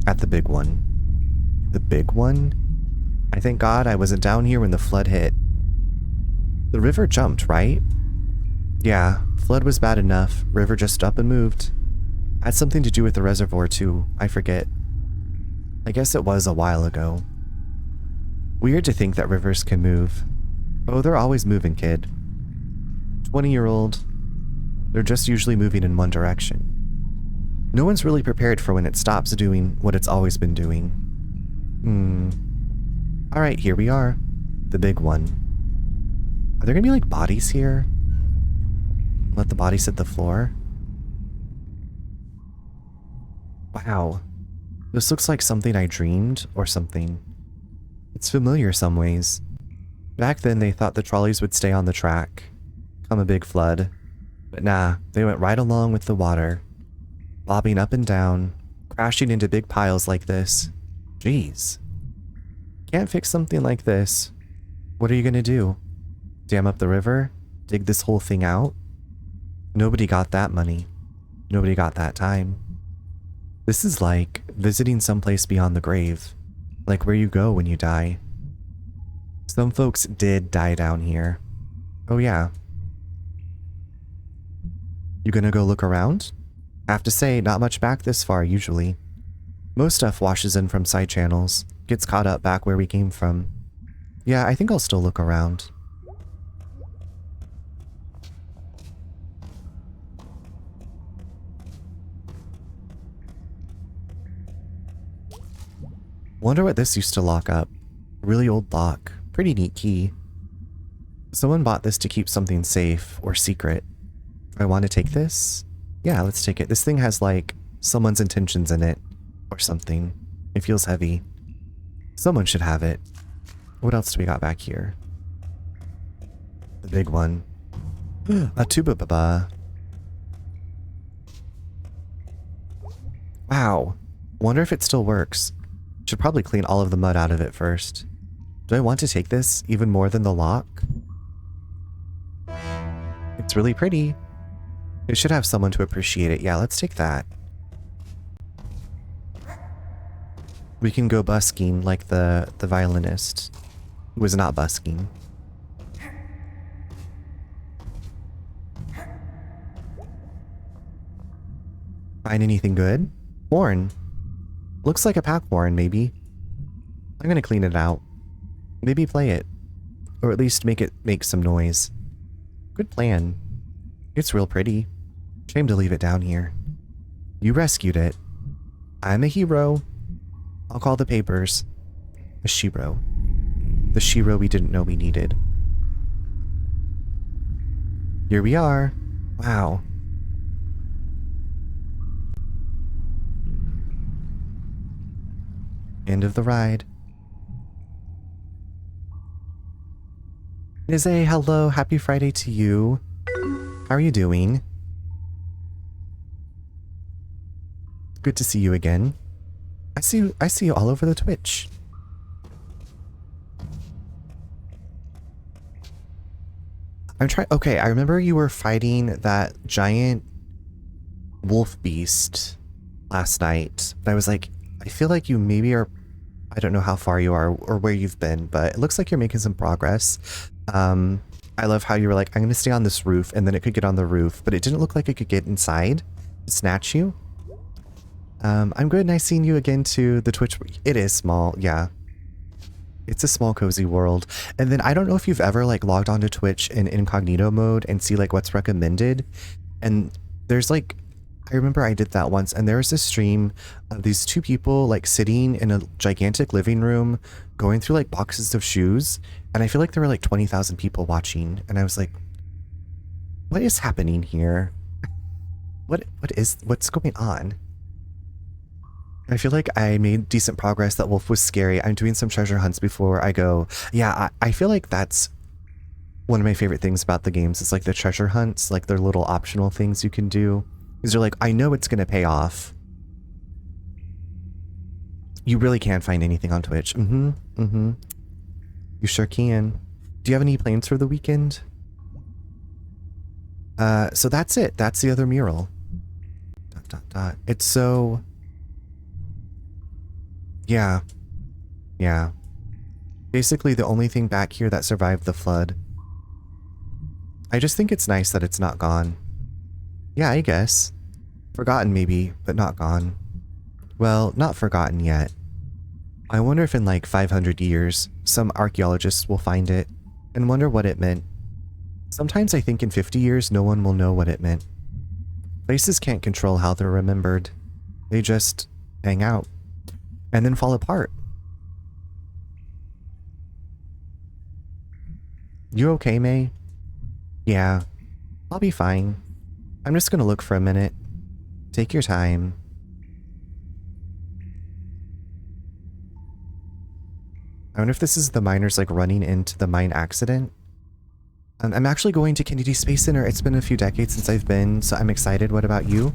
Speaker 1: at the big one. The big one? I thank God I wasn't down here when the flood hit. The river jumped, right? Yeah, flood was bad enough. River just up and moved. Had something to do with the reservoir too. I forget. I guess it was a while ago. Weird to think that rivers can move. Oh, they're always moving, kid. 20-year-old. They're just usually moving in one direction. No one's really prepared for when it stops doing what it's always been doing. Alright, here we are. The big one. Are there gonna be like bodies here? Let the bodies hit the floor? Wow. This looks like something I dreamed or something. It's familiar some ways. Back then they thought the trolleys would stay on the track. Come a big flood. But nah, they went right along with the water. Bobbing up and down, crashing into big piles like this. Jeez. Can't fix something like this. What are you gonna do? Dam up the river? Dig this whole thing out? Nobody got that money. Nobody got that time. This is like visiting someplace beyond the grave. Like where you go when you die. Some folks did die down here. Oh yeah. You gonna go look around? Have to say, not much back this far usually. Most stuff washes in from side channels, gets caught up back where we came from. Yeah, I think I'll still look around. Wonder what this used to lock up. Really old lock. Pretty neat key. Someone bought this to keep something safe or secret. Do I want to take this? Yeah, let's take it. This thing has like someone's intentions in it or something. It feels heavy. Someone should have it. What else do we got back here? The big one. A tuba-ba-ba. Wow. Wonder if it still works. Should probably clean all of the mud out of it first. Do I want to take this even more than the lock? It's really pretty. It should have someone to appreciate it. Yeah, let's take that. We can go busking like the violinist who was not busking. Find anything good? Horn. Looks like a pack horn, maybe. I'm gonna clean it out. Maybe play it. Or at least make it make some noise. Good plan. It's real pretty. Shame to leave it down here. You rescued it. I'm a hero. I'll call the papers a shiro. The shiro we didn't know we needed. Here we are. Wow. End of the ride. Nizze, hello. Happy Friday to you. How are you doing? Good to see you again. I see you all over the Twitch. Okay, I remember you were fighting that giant wolf beast last night. But I was like, I feel like you maybe are, I don't know how far you are or where you've been, but it looks like you're making some progress. I love how you were like, I'm going to stay on this roof, and then it could get on the roof, but it didn't look like it could get inside and snatch you. I'm good. Nice seeing you again to the Twitch. It is small. Yeah. It's a small, cozy world. And then I don't know if you've ever like logged onto Twitch in incognito mode and see like what's recommended. And there's like, I remember I did that once, and there was this stream of these two people like sitting in a gigantic living room going through like boxes of shoes. And I feel like there were like 20,000 people watching. And I was like, what is happening here? What's going on? I feel like I made decent progress. That wolf was scary. I'm doing some treasure hunts before I go. Yeah, I feel like that's one of my favorite things about the games is like the treasure hunts, like they're little optional things you can do. Because you're like, I know it's going to pay off. You really can find anything on Twitch. You sure can. Do you have any plans for the weekend? So that's it. That's the other mural. ... It's so... Yeah. Yeah. Basically the only thing back here that survived the flood. I just think it's nice that it's not gone. Yeah, I guess. Forgotten maybe, but not gone. Well, not forgotten yet. I wonder if in like 500 years, some archaeologists will find it and wonder what it meant. Sometimes I think in 50 years, no one will know what it meant. Places can't control how they're remembered. They just hang out and then fall apart. You okay, May? Yeah, I'll be fine. I'm just gonna look for a minute. Take your time. I wonder if this is the miners like running into the mine accident. I'm actually going to Kennedy Space Center. It's been a few decades since I've been, so I'm excited. What about you?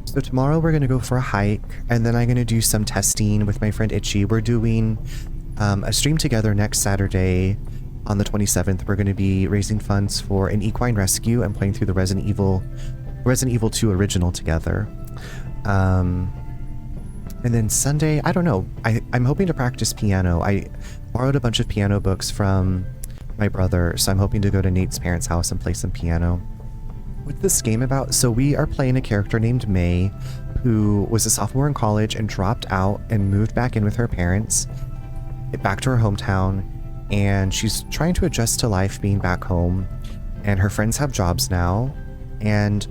Speaker 1: So tomorrow we're gonna go for a hike, and then I'm gonna do some testing with my friend Itchy. We're doing a stream together next Saturday on the 27th. We're gonna be raising funds for an equine rescue and playing through the Resident Evil 2 original together. And then Sunday, I don't know. I'm hoping to practice piano. I borrowed a bunch of piano books from my brother, so I'm hoping to go to Nate's parents' house and play some piano. What's this game about? So we are playing a character named May, who was a sophomore in college and dropped out and moved back in with her parents, back to her hometown, and she's trying to adjust to life being back home, and her friends have jobs now, and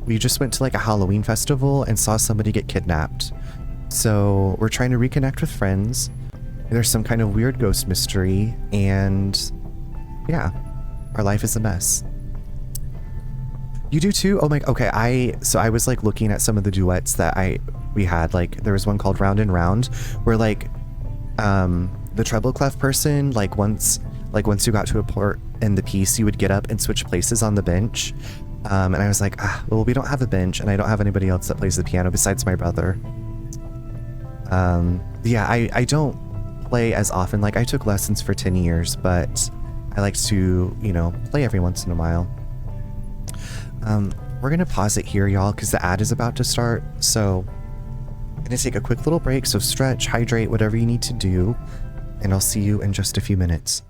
Speaker 1: we just went to like a Halloween festival and saw somebody get kidnapped. So we're trying to reconnect with friends. There's some kind of weird ghost mystery, and yeah, our life is a mess. You do too? Oh my, okay, I was like looking at some of the duets that we had. Like there was one called Round and Round where like the treble clef person, like once you got to a part in the piece, you would get up and switch places on the bench. And I was like, well, we don't have a bench and I don't have anybody else that plays the piano besides my brother. Yeah, I don't play as often. Like I took lessons for 10 years, but I like to, you know, play every once in a while. We're gonna pause it here, y'all, because the ad is about to start. So I'm gonna take a quick little break. So stretch, hydrate, whatever you need to do. And I'll see you in just a few minutes.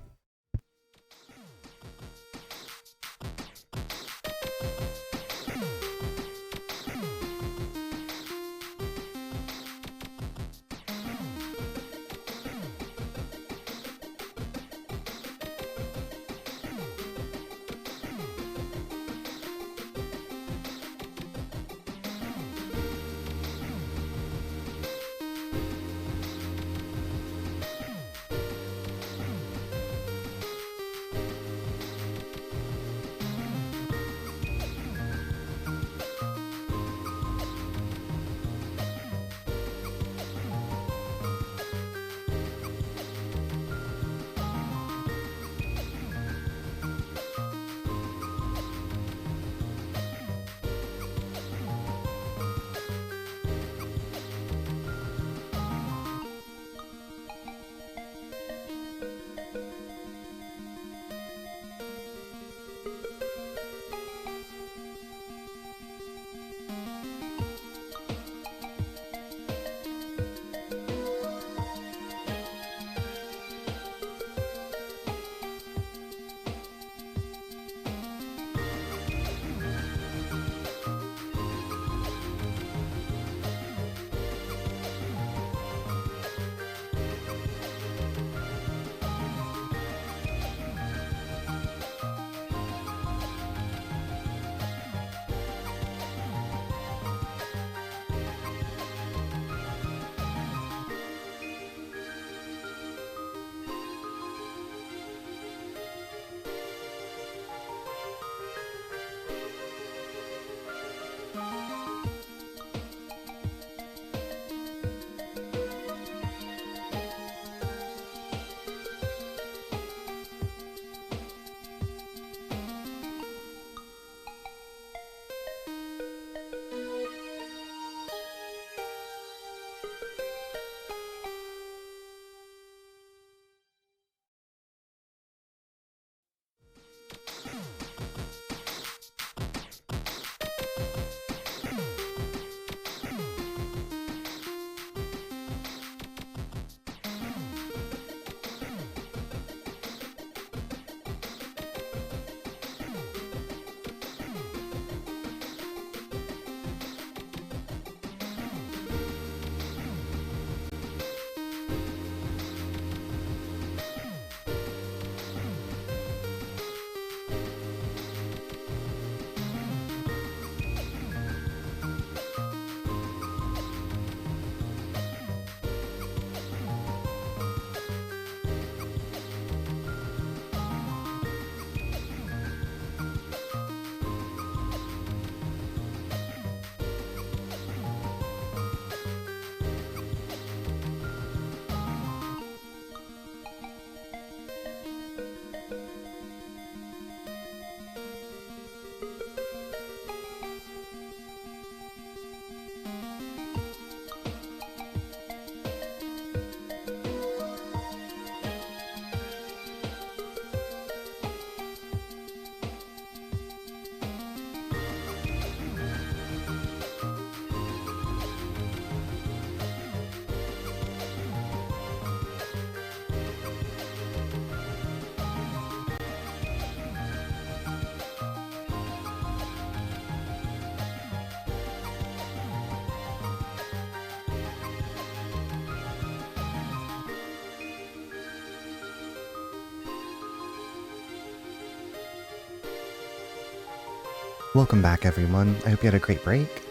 Speaker 1: Welcome back, everyone. I hope you had a great break.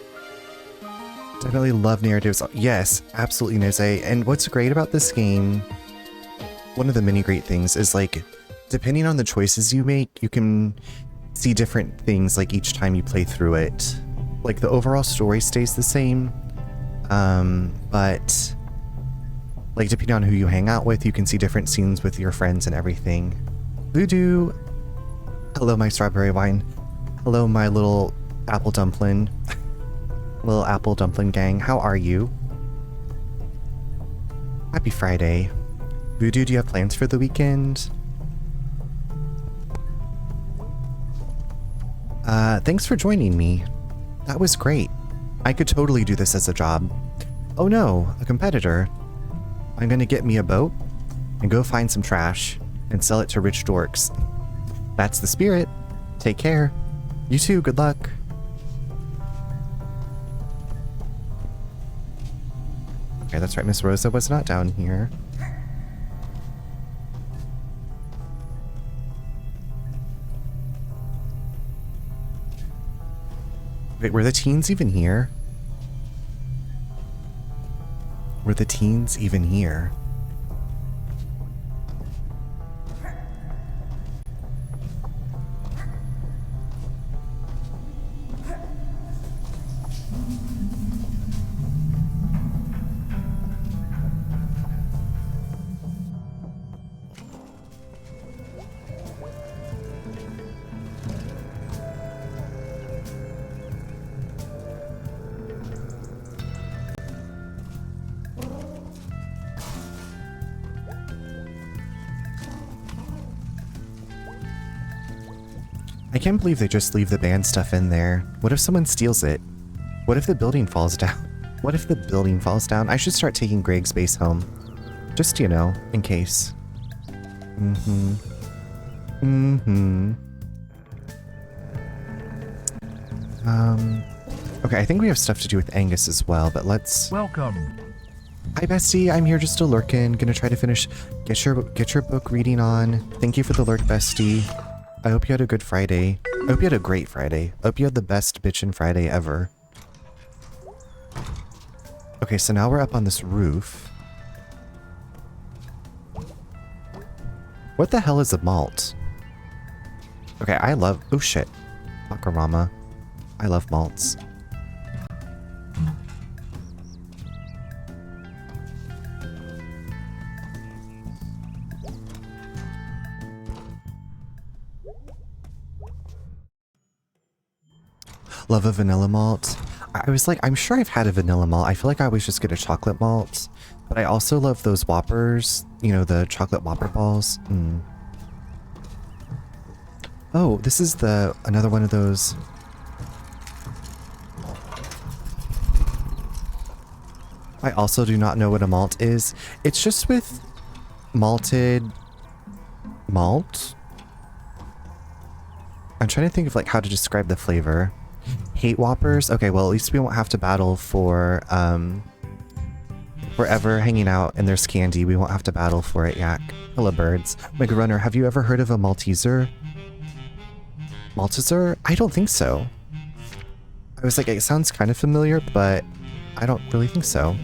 Speaker 1: Definitely love narratives. Yes, absolutely, Nose. And what's great about this game, one of the many great things is like, depending on the choices you make, you can see different things like each time you play through it. Like the overall story stays the same, but like depending on who you hang out with, you can see different scenes with your friends and everything. Voodoo. Hello, my strawberry wine. Hello, my little apple dumpling. Little apple dumpling gang. How are you? Happy Friday. Voodoo, do you have plans for the weekend? Thanks for joining me. That was great. I could totally do this as a job. Oh no, a competitor. I'm gonna get me a boat and go find some trash and sell it to rich dorks. That's the spirit. Take care. You too, good luck. Okay, that's right, Miss Rosa was not down here. Wait, were the teens even here? Were the teens even here? I can't believe they just leave the band stuff in there. What if someone steals it? What if the building falls down? What if the building falls down? I should start taking Greg's base home. Just, you know, in case. Okay, I think we have stuff to do with Angus as well, but let's...
Speaker 2: Welcome.
Speaker 1: Hi, bestie. I'm here just to lurkin'. Gonna try to finish... Get your book reading on. Thank you for the lurk, bestie. I hope you had a good Friday. I hope you had a great Friday. I hope you had the best bitchin' Friday ever. Okay, so now we're up on this roof. What the hell is a malt? Okay, I love... Oh, shit. Makarama. I love malts. Love a vanilla malt. I was like, I'm sure I've had a vanilla malt. I feel like I always just get a chocolate malt. But I also love those Whoppers. You know, the chocolate Whopper balls. Oh, this is another one of those. I also do not know what a malt is. It's just with malted malt. I'm trying to think of like how to describe the flavor. Hate Whoppers? Okay, well at least we won't have to battle for forever hanging out and there's candy. We won't have to battle for it, yak. Hello birds. Mega Runner, have you ever heard of a Malteser? Malteser? I don't think so. I was like, it sounds kind of familiar, but I don't really think so.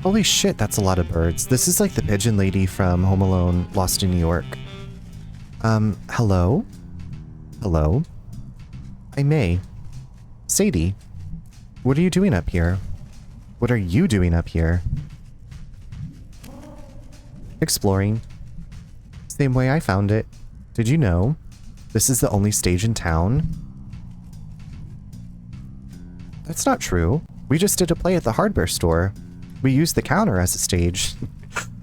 Speaker 1: Holy shit, that's a lot of birds. This is like the pigeon lady from Home Alone, Lost in New York. Hello? Hello? I'm May. Sadie. What are you doing up here? What are you doing up here? Exploring. Same way I found it. Did you know? This is the only stage in town. That's not true. We just did a play at the hardware store. We used the counter as a stage.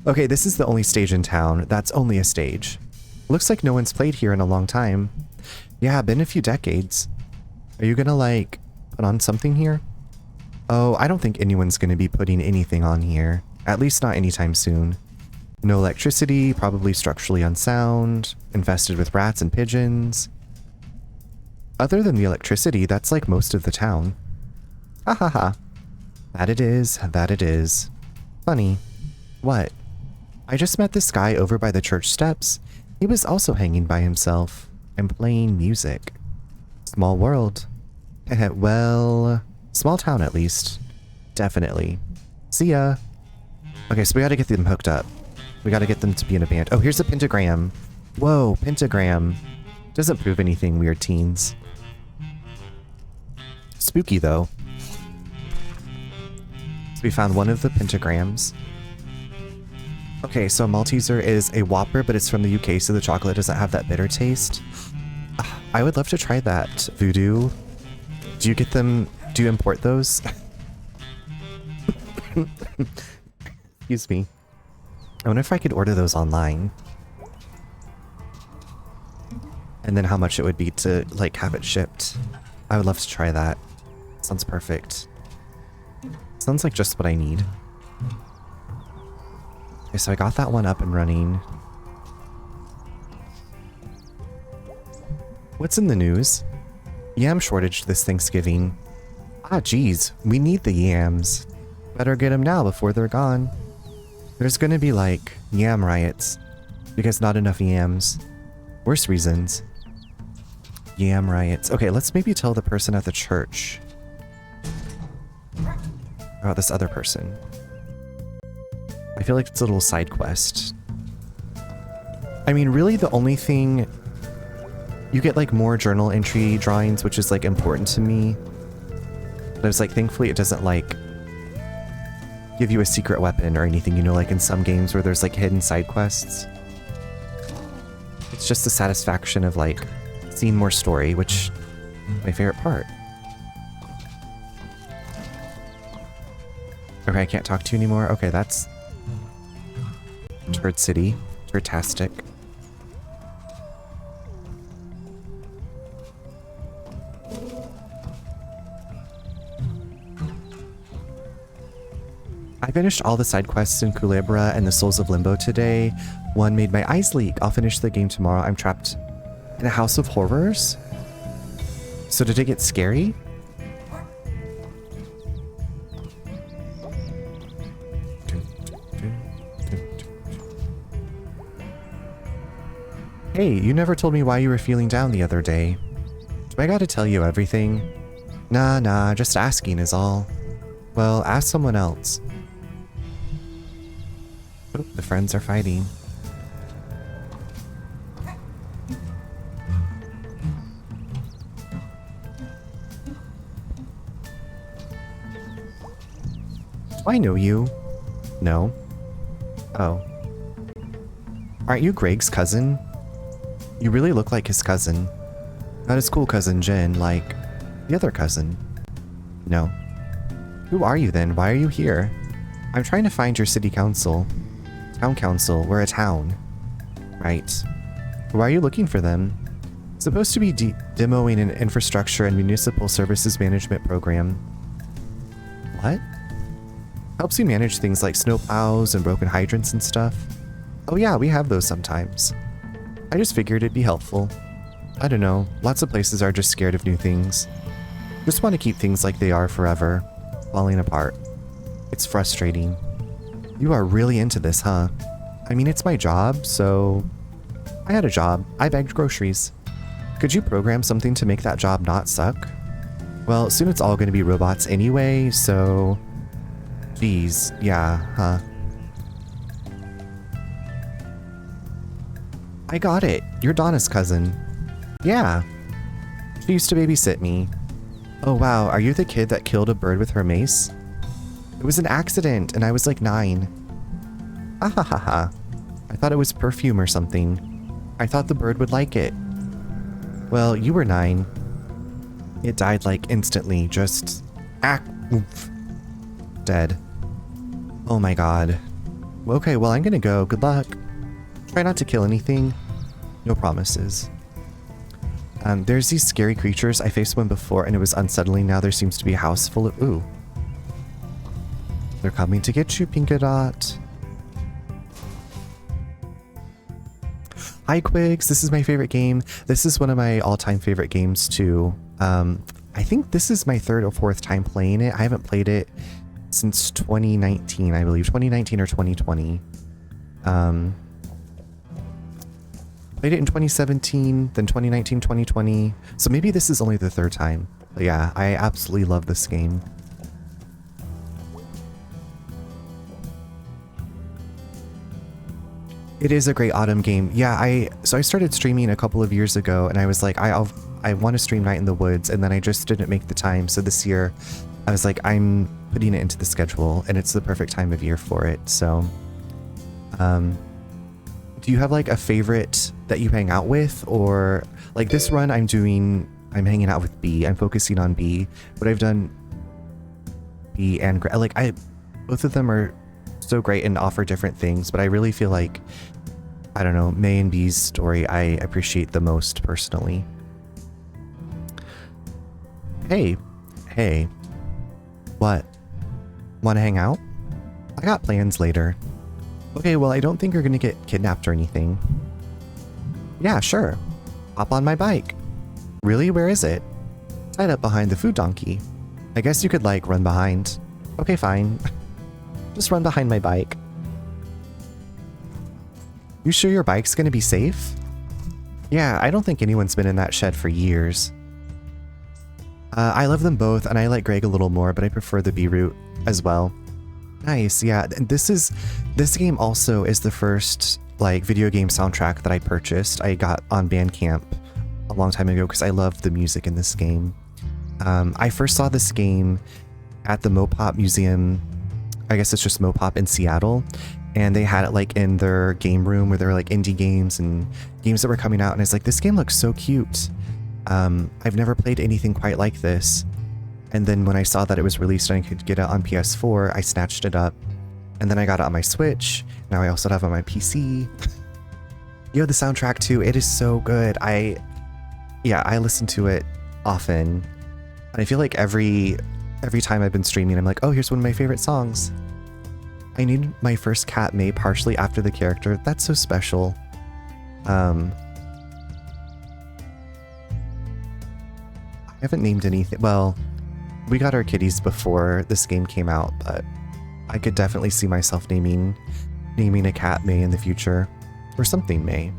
Speaker 1: Okay, this is the only stage in town. That's only a stage. Looks like no one's played here in a long time. Yeah, been a few decades. Are you gonna, like, put on something here? Oh, I don't think anyone's gonna be putting anything on here. At least not anytime soon. No electricity, probably structurally unsound, infested with rats and pigeons. Other than the electricity, that's like most of the town. Ha ha ha. That it is, that it is. Funny. What? I just met this guy over by the church steps. He was also hanging by himself and playing music. Small world. Well, small town at least. Definitely. See ya. Okay, so we gotta get them hooked up. We gotta get them to be in a band. Oh, here's a pentagram. Whoa, pentagram. Doesn't prove anything, weird teens. Spooky, though. So we found one of the pentagrams. Okay, so a Malteser is a Whopper, but it's from the UK, so the chocolate doesn't have that bitter taste. I would love to try that, Voodoo. Do you get them... Do you import those? Excuse me. I wonder if I could order those online. And then how much it would be to, like, have it shipped. I would love to try that. Sounds perfect. Sounds like just what I need. Okay, so I got that one up and running. What's in the news? Yam shortage this Thanksgiving. Ah, geez, we need the yams. Better get them now before they're gone. There's gonna be, like, yam riots. Because not enough yams. Worse reasons. Yam riots. Okay, let's maybe tell the person at the church about this other person. I feel like it's a little side quest. I mean, really the only thing... You get, like, more journal entry drawings, which is, like, important to me. But I was like, thankfully it doesn't, like, give you a secret weapon or anything, you know, like in some games where there's, like, hidden side quests. It's just the satisfaction of, like, seeing more story, which is my favorite part. Okay, I can't talk to you anymore. Okay, that's... Turd City. Turdtastic. I finished all the side quests in Culebra and the Souls of Limbo today. One made my eyes leak. I'll finish the game tomorrow. I'm trapped in a house of horrors. So did it get scary? Hey, you never told me why you were feeling down the other day. Do I gotta tell you everything? Nah, just asking is all. Well, ask someone else. Oh, the friends are fighting. Do I know you? No. Oh. Aren't you Greg's cousin? You really look like his cousin. Not his cool cousin Jen, like the other cousin. No. Who are you then? Why are you here? I'm trying to find your city council. Town council. We're a town. Right. Why are you looking for them? Supposed to be demoing an infrastructure and municipal services management program. What? Helps you manage things like snowplows and broken hydrants and stuff. Oh yeah, we have those sometimes. I just figured it'd be helpful. I don't know, lots of places are just scared of new things. Just want to keep things like they are forever, falling apart. It's frustrating. You are really into this, huh? I mean, it's my job, so... I had a job. I bagged groceries. Could you program something to make that job not suck? Well, soon it's all going to be robots anyway, so... Geez, yeah, huh? I got it. You're Donna's cousin. Yeah. She used to babysit me. Oh wow, are you the kid that killed a bird with her mace? It was an accident, and I was like 9. Ah ha ha ha. I thought it was perfume or something. I thought the bird would like it. Well, you were 9. It died like instantly, just... oof. Dead. Oh my god. Okay, well I'm gonna go. Good luck. Try not to kill anything. No promises. There's these scary creatures. I faced one before and it was unsettling. Now there seems to be a house full of... Ooh. They're coming to get you, Pinkadot. Hi, Quigs. This is my favorite game. This is one of my all-time favorite games, too. I think this is my 3rd or 4th time playing it. I haven't played it since 2019, I believe. 2019 or 2020. Played it in 2017, then 2019, 2020. So maybe this is only the third time. But yeah, I absolutely love this game. It is a great autumn game. Yeah, so I started streaming a couple of years ago, and I was like, I want to stream Night in the Woods, and then I just didn't make the time. So this year, I was like, I'm putting it into the schedule, and it's the perfect time of year for it. So, do you have like a favorite that you hang out with, or like this run I'm hanging out with B. I'm focusing on B, but I've done B and like both of them are so great and offer different things, but I really feel like, I don't know, May and B's story I appreciate the most personally. Hey, what? Want to hang out? I got plans later. Okay, well, I don't think you're gonna get kidnapped or anything. Yeah, sure. Hop on my bike. Really? Where is it? Tied up behind the food donkey. I guess you could, like, run behind. Okay, fine. Just run behind my bike. You sure your bike's gonna be safe? Yeah, I don't think anyone's been in that shed for years. I love them both, and I like Greg a little more, but I prefer the B route as well. Nice, yeah. This game also is the first like video game soundtrack that I purchased. I got on Bandcamp a long time ago because I loved the music in this game. I first saw this game at the Mopop Museum. I guess it's just Mopop in Seattle, and they had it like in their game room where there were like indie games and games that were coming out, and I was like, this game looks so cute. I've never played anything quite like this. And then when I saw that it was released and I could get it on PS4, I snatched it up. And then I got it on my Switch. Now I also have it on my PC. Yo, the soundtrack too, it is so good. I listen to it often. And I feel like every time I've been streaming, I'm like, oh, here's one of my favorite songs. I named my first cat May partially after the character. That's so special. I haven't named anything. Well, we got our kitties before this game came out, but I could definitely see myself naming a cat May in the future, or something May.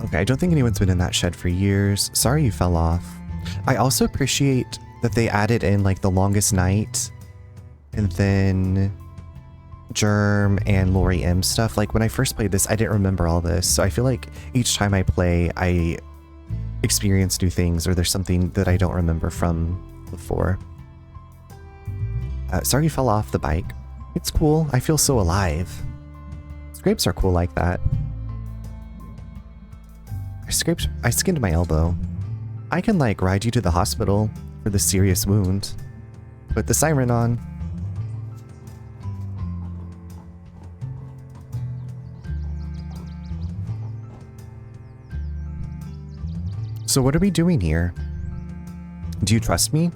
Speaker 1: Okay, I don't think anyone's been in that shed for years. Sorry you fell off. I also appreciate that they added in like the longest night, and then Germ and Lori M stuff. Like when I first played this, I didn't remember all this, so I feel like each time I play, I experience new things, or there's something that I don't remember from before. Sorry you fell off the bike. It's cool. I feel so alive. Scrapes are cool like that. I skinned my elbow. I can like ride you to the hospital for the serious wound. Put the siren on. So what are we doing here? Do you trust me?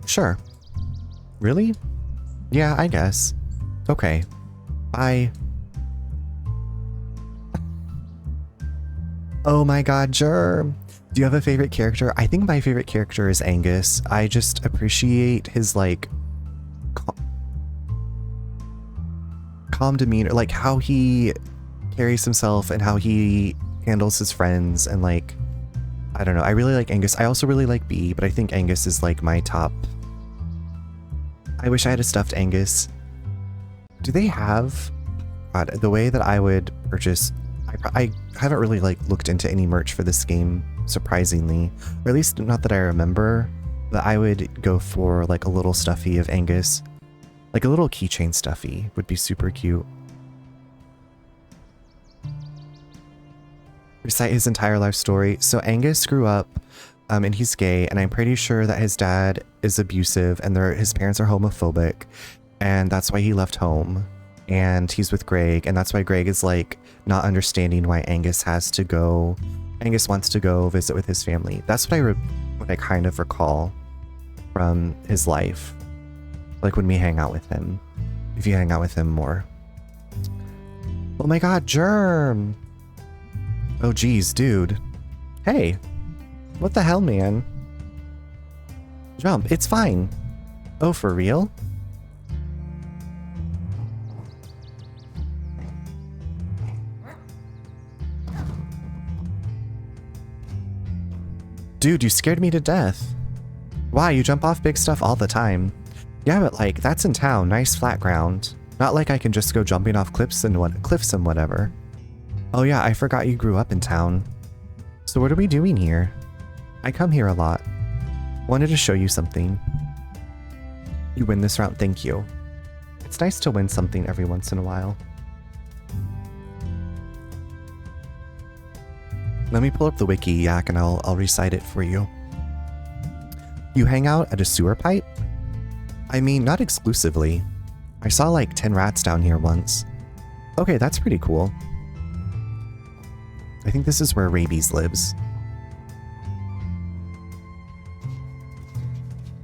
Speaker 1: Sure. Really? Yeah, I guess. Okay. Bye. Oh my god, Germ! Do you have a favorite character? I think my favorite character is Angus. I just appreciate his, like, calm demeanor, like how he carries himself and how he handles his friends, and like, I don't know, I really like Angus. I also really like Bee, but I think Angus is like my top. I wish I had a stuffed Angus. Do they have, God, the way that I would purchase, I haven't really like looked into any merch for this game, surprisingly, or at least not that I remember, but I would go for like a little stuffy of Angus, like a little keychain stuffy would be super cute. Recite his entire life story. So Angus grew up and he's gay, and I'm pretty sure that his dad is abusive and his parents are homophobic, and that's why he left home, and he's with Greg, and that's why Greg is like not understanding why Angus wants to go visit with his family. That's what I kind of recall from his life, like when we hang out with him, if you hang out with him more. Oh my god, Germ! Oh geez, dude. Hey, what the hell, man? Jump, it's fine. Oh, for real? Dude, you scared me to death. Wow, you jump off big stuff all the time. Yeah, but like, that's in town, nice flat ground. Not like I can just go jumping off cliffs and whatever. Oh yeah, I forgot you grew up in town. So what are we doing here? I come here a lot. Wanted to show you something. You win this round, thank you. It's nice to win something every once in a while. Let me pull up the wiki, Yak, and I'll recite it for you. You hang out at a sewer pipe? I mean, not exclusively. I saw like 10 rats down here once. Okay, that's pretty cool. I think this is where Rabies lives.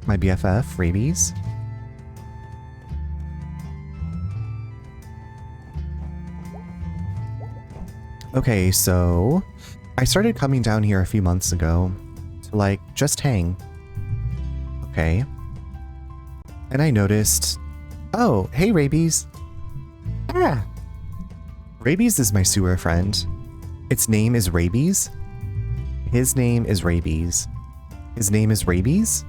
Speaker 1: My BFF, Rabies. Okay, so I started coming down here a few months ago to like just hang. Okay. And I noticed, oh, hey Rabies. Ah. Rabies is my sewer friend. Its name is Rabies. His name is Rabies. His name is Rabies?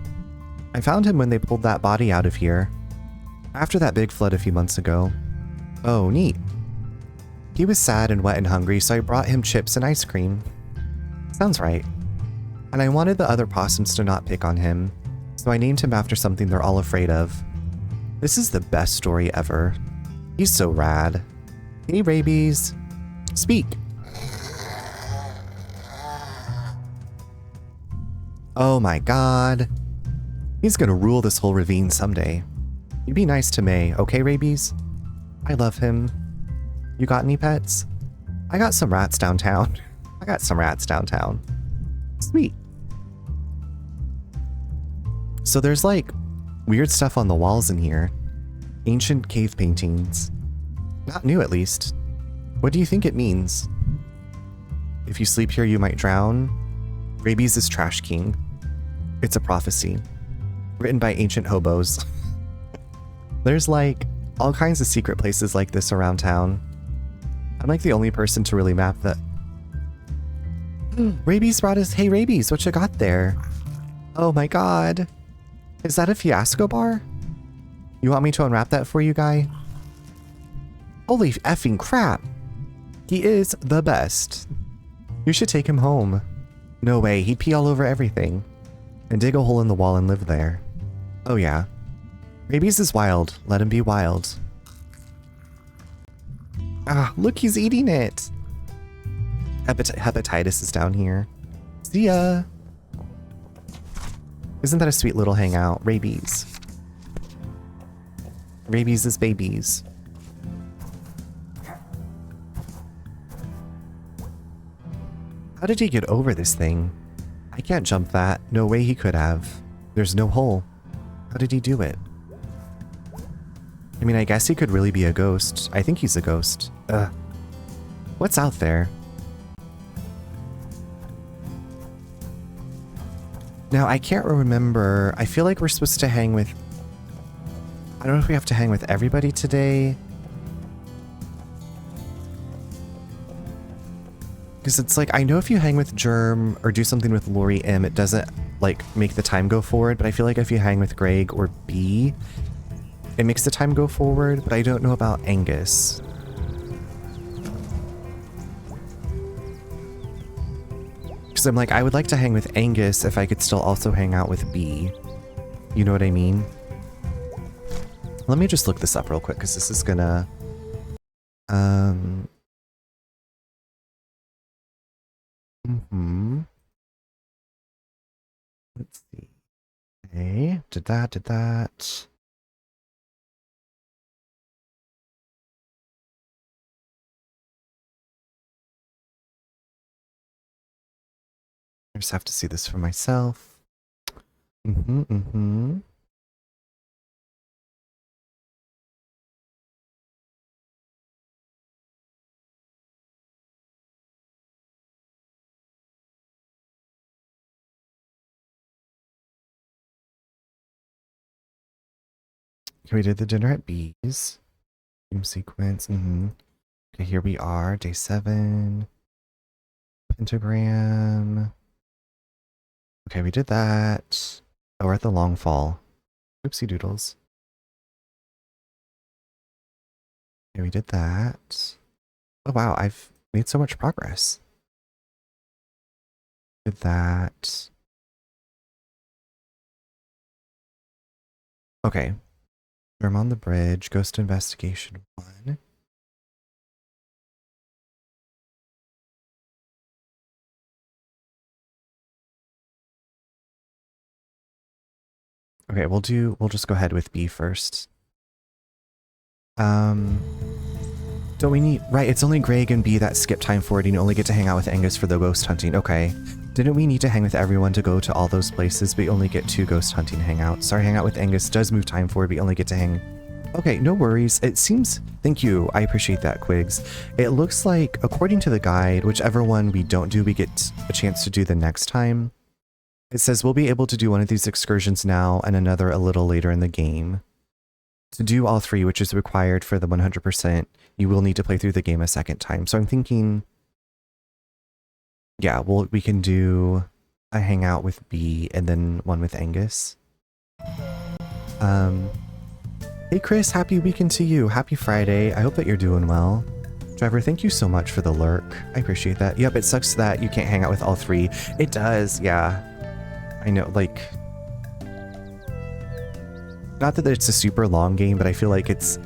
Speaker 1: I found him when they pulled that body out of here. After that big flood a few months ago. Oh, neat. He was sad and wet and hungry, so I brought him chips and ice cream. Sounds right. And I wanted the other possums to not pick on him, so I named him after something they're all afraid of. This is the best story ever. He's so rad. Hey, Rabies. Speak. Oh my god. He's gonna rule this whole ravine someday. You be nice to May, okay, Rabies? I love him. You got any pets? I got some rats downtown. Sweet. So there's like weird stuff on the walls in here. Ancient cave paintings. Not new, at least. What do you think it means? If you sleep here, you might drown. Rabies is Trash King. It's a prophecy. Written by ancient hobos. There's like all kinds of secret places like this around town. I'm like the only person to really map that. Rabies brought us. Hey Rabies, what you got there? Oh my god. Is that a fiasco bar? You want me to unwrap that for you, guy? Holy effing crap. He is the best. You should take him home. No way, he'd pee all over everything. And dig a hole in the wall and live there. Oh yeah. Rabies is wild. Let him be wild. Ah, look, he's eating it. Hepatitis is down here. See ya. Isn't that a sweet little hangout? Rabies. Rabies is babies. How did he get over this thing? I can't jump that. No way he could have. There's no hole. How did he do it? I mean, I guess he could really be a ghost. I think he's a ghost. Ugh. What's out there? Now, I can't remember. I feel like we're supposed to hang with... I don't know if we have to hang with everybody today. Because it's like, I know if you hang with Germ or do something with Lori M, it doesn't, like, make the time go forward. But I feel like if you hang with Greg or B, it makes the time go forward. But I don't know about Angus. Because I'm like, I would like to hang with Angus if I could still also hang out with B. You know what I mean? Let me just look this up real quick, because this is gonna... Let's see. Okay, did that. I just have to see this for myself. Okay, we did the dinner at B's. Dream sequence. Okay, here we are, day 7. Pentagram. Okay, we did that. Oh, we're at the long fall. Oopsie doodles. Okay, we did that. Oh wow, I've made so much progress. Did that. Okay. I'm on the bridge. Ghost investigation 1. Okay, we'll just go ahead with B first. Don't we need, right, it's only Greg and B that skip time forward and you only get to hang out with Angus for the ghost hunting. Okay. Didn't we need to hang with everyone to go to all those places? We only get 2 ghost hunting hangouts. Sorry, hang out with Angus does move time forward, we only get to hang. Okay, no worries. It seems, thank you. I appreciate that, Quigs. It looks like, according to the guide, whichever one we don't do, we get a chance to do the next time. It says we'll be able to do one of these excursions now and another a little later in the game. To do all 3, which is required for the 100%, you will need to play through the game a second time. So I'm thinking, yeah, we can do a hangout with B and then one with Angus. Hey Chris, happy weekend to you. Happy Friday. I hope that you're doing well. Trevor, thank you so much for the lurk. I appreciate that. Yep, it sucks that you can't hang out with all 3. It does, yeah. I know, like, not that it's a super long game, but I feel like it's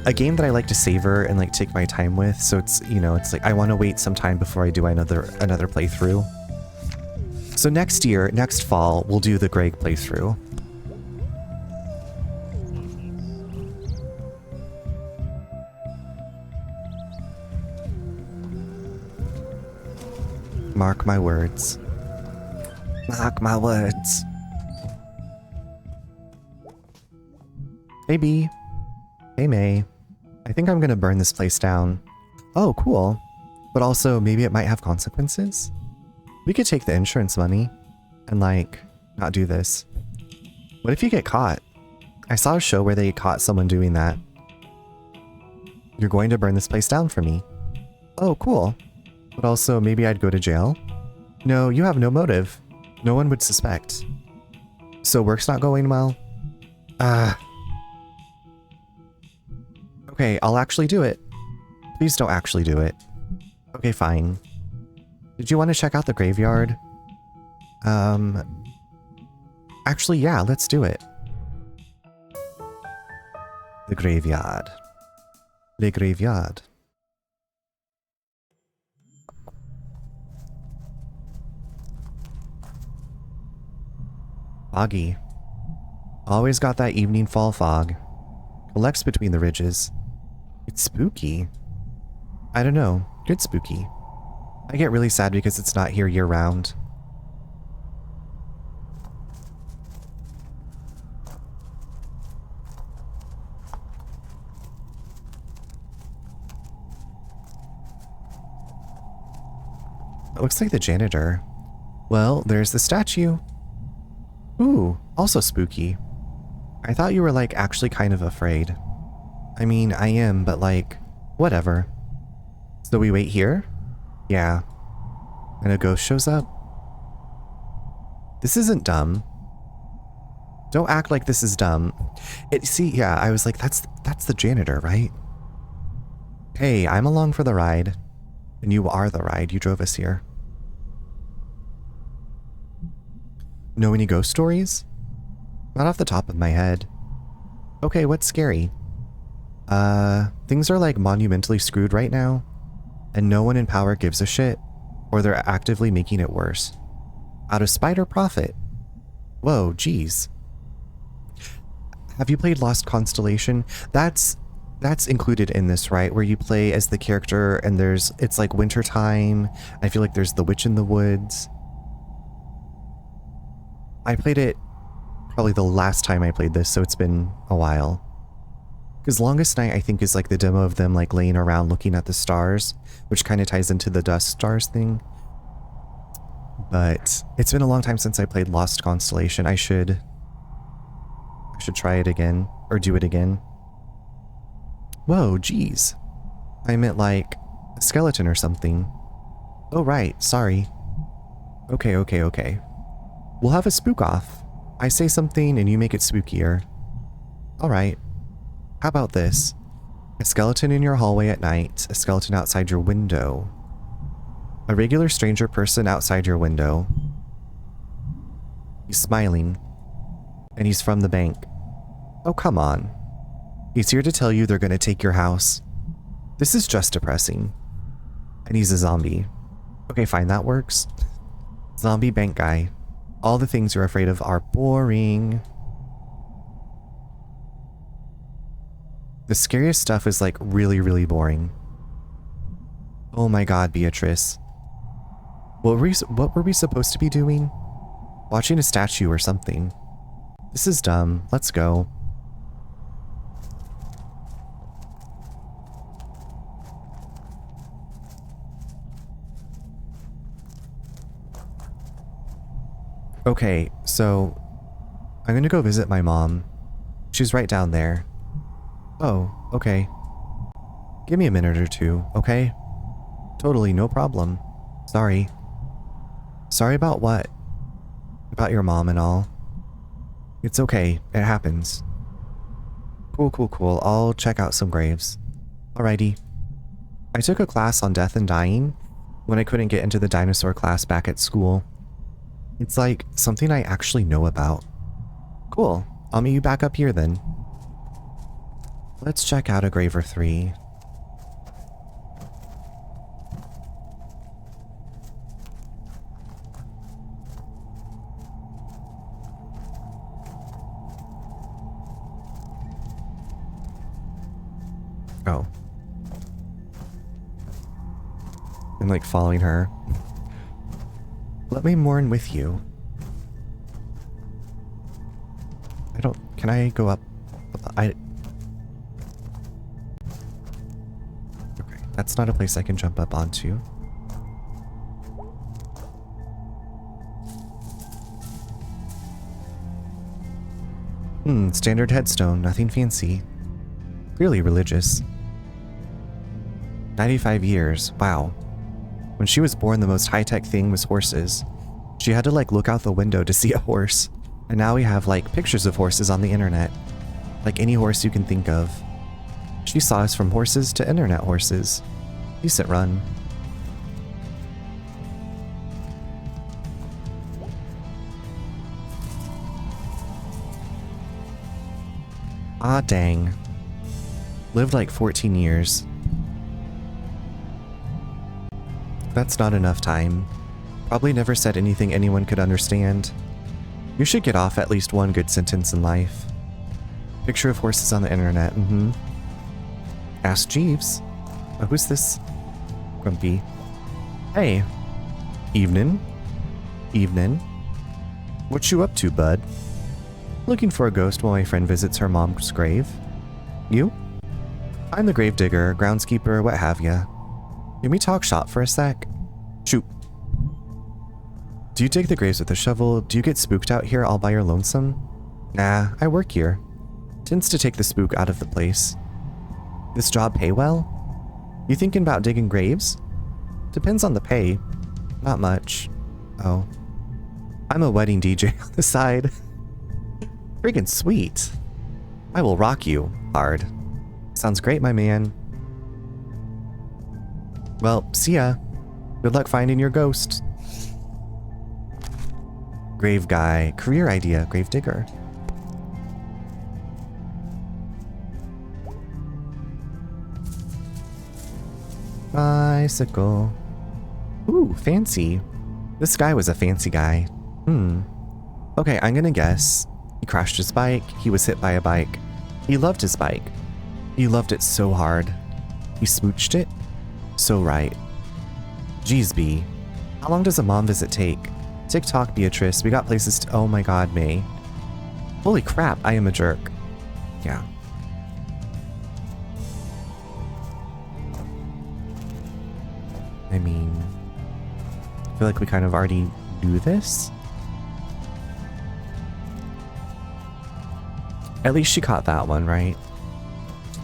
Speaker 1: a game that I like to savor and like take my time with. So it's, you know, it's like I want to wait some time before I do another playthrough. So next year, next fall, we'll do the Greg playthrough. Mark my words. Mark my words. Hey B. Hey May. I think I'm gonna burn this place down. Oh, cool. But also, maybe it might have consequences? We could take the insurance money and, like, not do this. What if you get caught? I saw a show where they caught someone doing that. You're going to burn this place down for me. Oh, cool. But also, maybe I'd go to jail? No, you have no motive. No one would suspect. So work's not going well? Okay, I'll actually do it. Please don't actually do it. Okay, fine. Did you want to check out the graveyard? Actually, yeah, let's do it. The graveyard. Le graveyard. Foggy. Always got that evening fall fog. Collects between the ridges. It's spooky. I don't know. Good spooky. I get really sad because it's not here year-round. It looks like the janitor. Well, there's the statue. Ooh, also spooky. I thought you were, like, actually kind of afraid. I mean, I am, but, like, whatever. So we wait here? Yeah. And a ghost shows up? This isn't dumb. Don't act like this is dumb. See, yeah, I was like, that's the janitor, right? Hey, I'm along for the ride. And you are the ride. You drove us here. Know any ghost stories? Not off the top of my head. Okay, what's scary? Things are like monumentally screwed right now, and no one in power gives a shit, or they're actively making it worse. Out of spite or profit? Whoa, geez. Have you played Lost Constellation? That's included in this, right? Where you play as the character and it's like winter time. I feel like there's the witch in the woods. I played it probably the last time I played this, so it's been a while. Because Longest Night, I think, is like the demo of them like laying around looking at the stars, which kind of ties into the dust stars thing. But it's been a long time since I played Lost Constellation. I should try it again, or do it again. Whoa, geez. I meant like a skeleton or something. Oh right, sorry. Okay, okay, okay. We'll have a spook off. I say something and you make it spookier. Alright. How about this? A skeleton in your hallway at night, a skeleton outside your window. A regular stranger person outside your window. He's smiling. And he's from the bank. Oh, come on. He's here to tell you they're gonna take your house. This is just depressing. And he's a zombie. Okay, fine, that works. Zombie bank guy. All the things you're afraid of are boring. The scariest stuff is like really, really boring. Oh my god, Beatrice. What were we supposed to be doing? Watching a statue or something. This is dumb. Let's go. Okay, so I'm gonna go visit my mom. She's right down there. Oh, okay. Give me a minute or two, okay? Totally, no problem. Sorry. Sorry about what? About your mom and all. It's okay, it happens. Cool, cool, cool. I'll check out some graves. Alrighty. I took a class on death and dying when I couldn't get into the dinosaur class back at school. It's like something I actually know about. Cool. I'll meet you back up here then. Let's check out a grave or three. Oh. I'm like following her. Let me mourn with you. Can I go up? Okay, that's not a place I can jump up onto. Standard headstone, nothing fancy. Clearly religious. 95 years, wow. When she was born, the most high-tech thing was horses. She had to like look out the window to see a horse. And now we have like pictures of horses on the internet. Like any horse you can think of. She saw us from horses to internet horses. Decent run. Ah, dang. Lived like 14 years. That's not enough time. Probably never said anything anyone could understand. You should get off at least one good sentence in life. Picture of horses on the internet, Ask Jeeves. Oh, who's this? Grumpy. Hey. Evening. Evening. What you up to, bud? Looking for a ghost while my friend visits her mom's grave. You? I'm the gravedigger, groundskeeper, what have ya. Can we talk shop for a sec? Shoot. Do you dig the graves with a shovel? Do you get spooked out here all by your lonesome? Nah, I work here. Tends to take the spook out of the place. This job pay well? You thinking about digging graves? Depends on the pay. Not much. Oh. I'm a wedding DJ on the side. Friggin' sweet. I will rock you hard. Sounds great, my man. Well, see ya. Good luck finding your ghost. Grave guy. Career idea. Grave digger. Bicycle. Ooh, fancy. This guy was a fancy guy. Okay, I'm gonna guess. He crashed his bike. He was hit by a bike. He loved his bike. He loved it so hard. He smooched it? So right. Geez, B. How long does a mom visit take? TikTok, Beatrice. We got places to— oh my god, May. Holy crap, I am a jerk. Yeah. I mean, I feel like we kind of already knew this. At least she caught that one, right?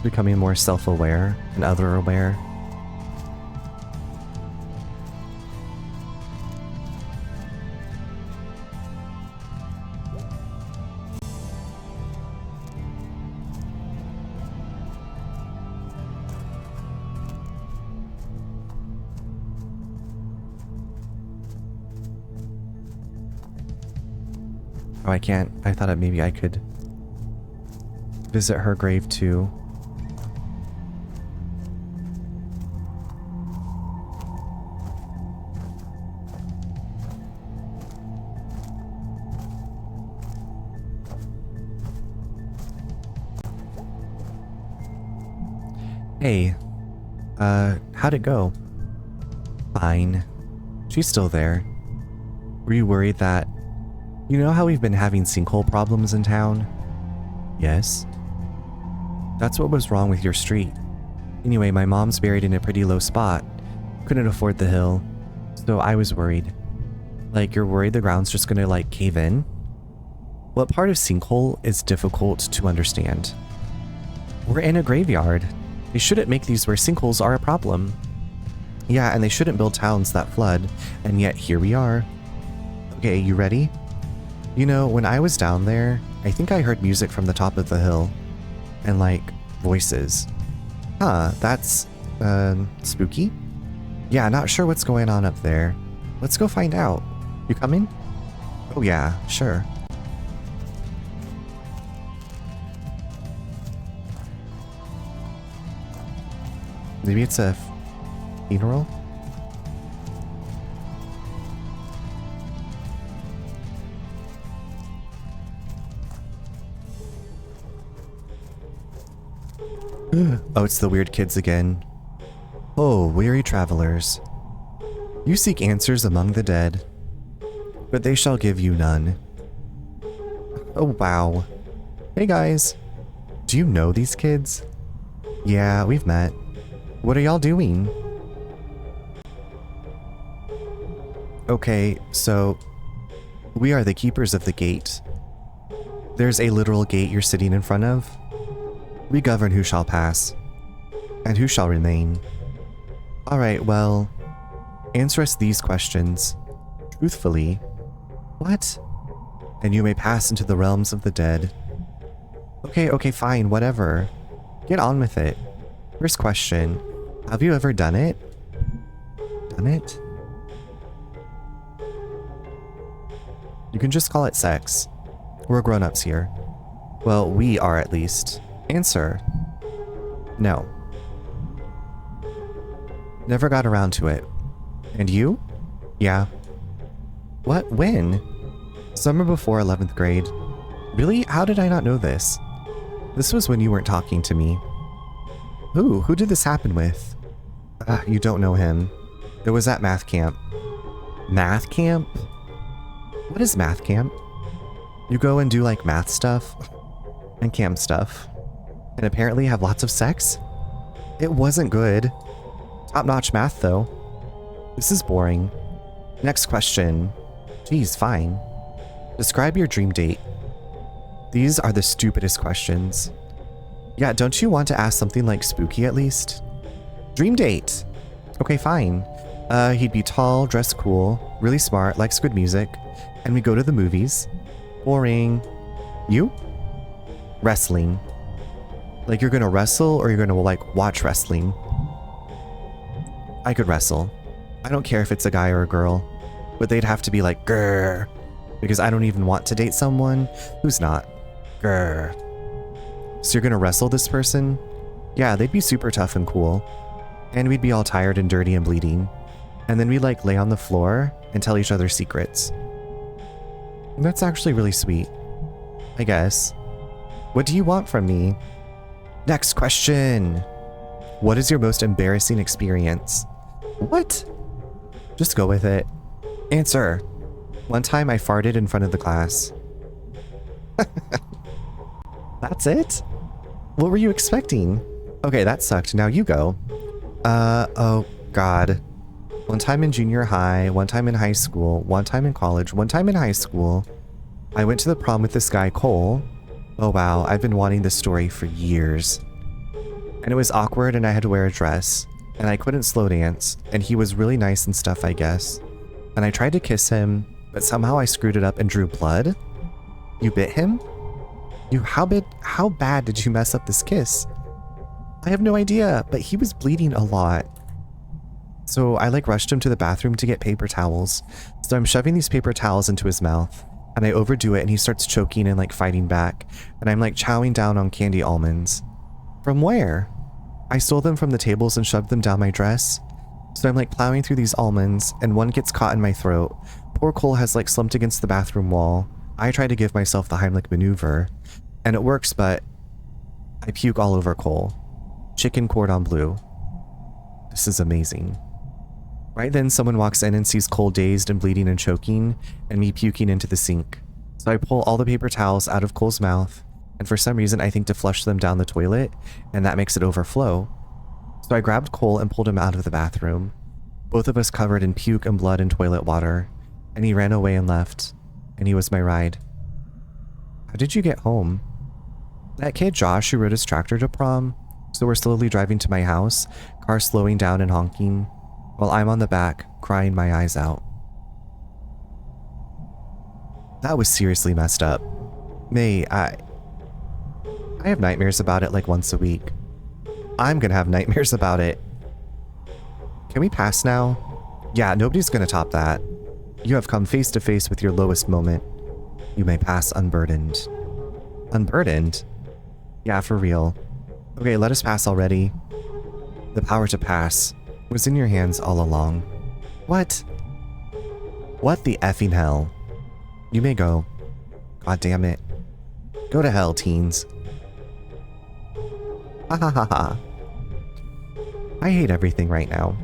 Speaker 1: Becoming more self-aware and other-aware. I can't. I thought maybe I could visit her grave too. Hey, how'd it go? Fine. She's still there. Were you worried that... You know how we've been having sinkhole problems in town? Yes. That's what was wrong with your street. Anyway, my mom's buried in a pretty low spot. Couldn't afford the hill. So I was worried. Like, you're worried the ground's just gonna, like, cave in? What part of sinkhole is difficult to understand? We're in a graveyard. They shouldn't make these where sinkholes are a problem. Yeah, and they shouldn't build towns that flood, and yet here we are. Okay, you ready? You know, when I was down there, I think I heard music from the top of the hill. And like, voices. Huh, that's, spooky? Yeah, not sure what's going on up there. Let's go find out. You coming? Oh yeah, sure. Maybe it's a funeral? Oh, it's the weird kids again. Oh, weary travelers. You seek answers among the dead, but they shall give you none. Oh, wow. Hey guys. Do you know these kids? Yeah, we've met. What are y'all doing? Okay, so we are the keepers of the gate. There's a literal gate you're sitting in front of. We govern who shall pass and who shall remain. Alright, well, answer us these questions truthfully. What? And you may pass into the realms of the dead. Okay, fine, whatever. Get on with it. First question. Have you ever done it? Done it? You can just call it sex. We're grown-ups here. Well, we are at least. Answer. No. Never got around to it. And you? Yeah. What? When? Summer before 11th grade. Really? How did I not know this? This was when you weren't talking to me. Who did this happen with? You don't know him. It was at math camp. Math camp? What is math camp? You go and do like math stuff and camp stuff and apparently have lots of sex? It wasn't good. Top-notch math though. This is boring. Next question. Geez, fine. Describe your dream date. These are the stupidest questions. Yeah, don't you want to ask something like spooky at least? Dream date. Okay, fine. He'd be tall, dressed cool, really smart, likes good music, and we go to the movies. Boring. You? Wrestling. Like you're gonna wrestle or you're gonna like watch wrestling? I could wrestle. I don't care if it's a guy or a girl, but they'd have to be like grrr, because I don't even want to date someone who's not. Grrr. So you're gonna wrestle this person? Yeah, they'd be super tough and cool. And we'd be all tired and dirty and bleeding. And then we'd like lay on the floor and tell each other secrets. That's actually really sweet. I guess. What do you want from me? Next question. What is your most embarrassing experience? What? Just go with it. Answer. One time I farted in front of the class. That's it? What were you expecting? Okay, that sucked. Now you go. Oh God. One time in junior high, one time in high school, one time in college, one time in high school. I went to the prom with this guy, Cole. Oh wow, I've been wanting this story for years. And it was awkward and I had to wear a dress. And I couldn't slow dance. And he was really nice and stuff, I guess. And I tried to kiss him, but somehow I screwed it up and drew blood. You bit him? How bad did you mess up this kiss? I have no idea, but he was bleeding a lot. So I like rushed him to the bathroom to get paper towels. So I'm shoving these paper towels into his mouth. And I overdo it and he starts choking and like fighting back. And I'm like chowing down on candy almonds. From where? I stole them from the tables and shoved them down my dress. So I'm like plowing through these almonds and one gets caught in my throat. Poor Cole has like slumped against the bathroom wall. I try to give myself the Heimlich maneuver. And it works, but I puke all over Cole. Chicken cordon bleu. This is amazing. Right then, someone walks in and sees Cole dazed and bleeding and choking, and me puking into the sink. So I pull all the paper towels out of Cole's mouth, and for some reason I think to flush them down the toilet, and that makes it overflow. So I grabbed Cole and pulled him out of the bathroom, both of us covered in puke and blood and toilet water, and he ran away and left, and he was my ride. How did you get home? That kid Josh who rode his tractor to prom, so we're slowly driving to my house, car slowing down and honking, while I'm on the back, crying my eyes out. That was seriously messed up. May, I have nightmares about it like once a week. I'm gonna have nightmares about it. Can we pass now? Yeah, nobody's gonna top that. You have come face to face with your lowest moment. You may pass unburdened. Unburdened? Yeah, for real. Okay, let us pass already. The power to pass was in your hands all along. What? What the effing hell? You may go. God damn it. Go to hell, teens. Ha ha ha ha. I hate everything right now.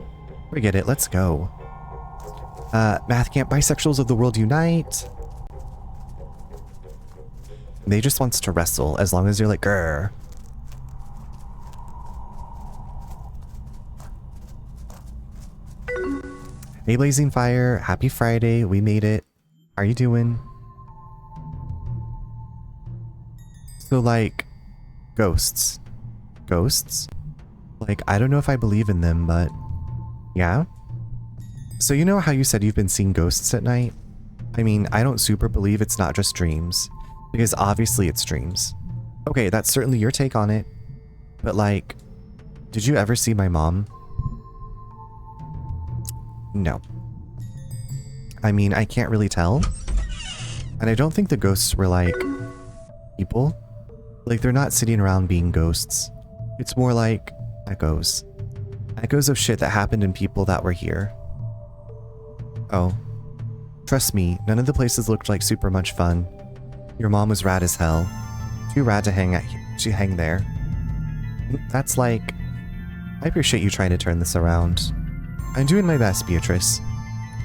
Speaker 1: Forget it, let's go. Math camp bisexuals of the world unite. They just wants to wrestle as long as you're like, grr. Hey Blazing Fire, happy Friday, we made it. How are you doing? So like, ghosts. Ghosts? Like, I don't know if I believe in them, but yeah. So you know how you said you've been seeing ghosts at night? I mean, I don't super believe it's not just dreams, because obviously it's dreams. Okay, that's certainly your take on it, but like, did you ever see my mom? No. I mean, I can't really tell. And I don't think the ghosts were like people. Like, they're not sitting around being ghosts. It's more like echoes. Echoes of shit that happened in people that were here. Oh. Trust me, none of the places looked like super much fun. Your mom was rad as hell. Too rad to hang there. That's like... I appreciate you trying to turn this around. I'm doing my best, Beatrice.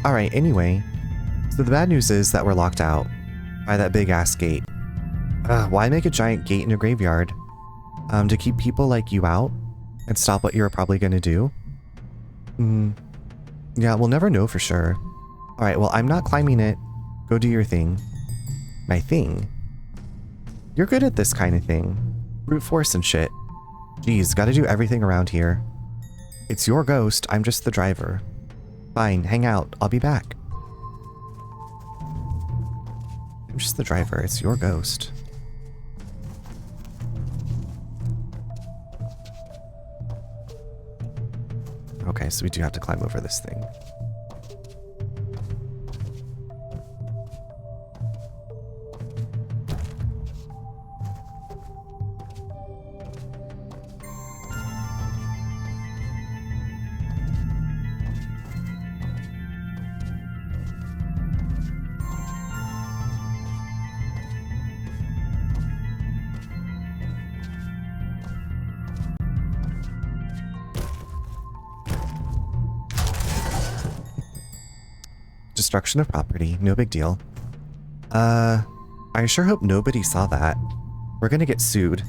Speaker 1: Alright, anyway. So the bad news is that we're locked out by that big ass gate. Why make a giant gate in a graveyard? To keep people like you out and stop what you're probably gonna do? Yeah, we'll never know for sure. Alright, well, I'm not climbing it. Go do your thing. My thing? You're good at this kind of thing. Brute force and shit. Geez, gotta do everything around here. It's your ghost, I'm just the driver. Fine, hang out, I'll be back. I'm just the driver, it's your ghost. Okay, so we do have to climb over this thing. Destruction of property, no big deal. I sure hope nobody saw that. We're gonna get sued.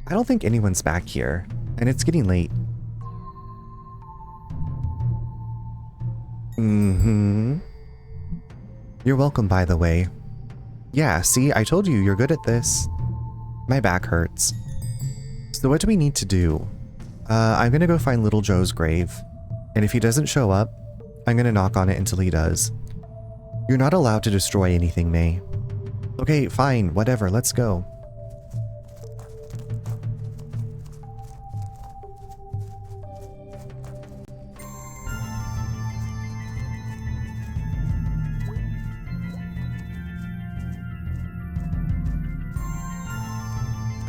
Speaker 1: I don't think anyone's back here, and it's getting late. You're welcome, by the way. Yeah, see, I told you, you're good at this. My back hurts. So what do we need to do? I'm gonna go find Little Joe's grave, and if he doesn't show up, I'm gonna knock on it until he does. You're not allowed to destroy anything, May. Okay, fine, whatever, let's go.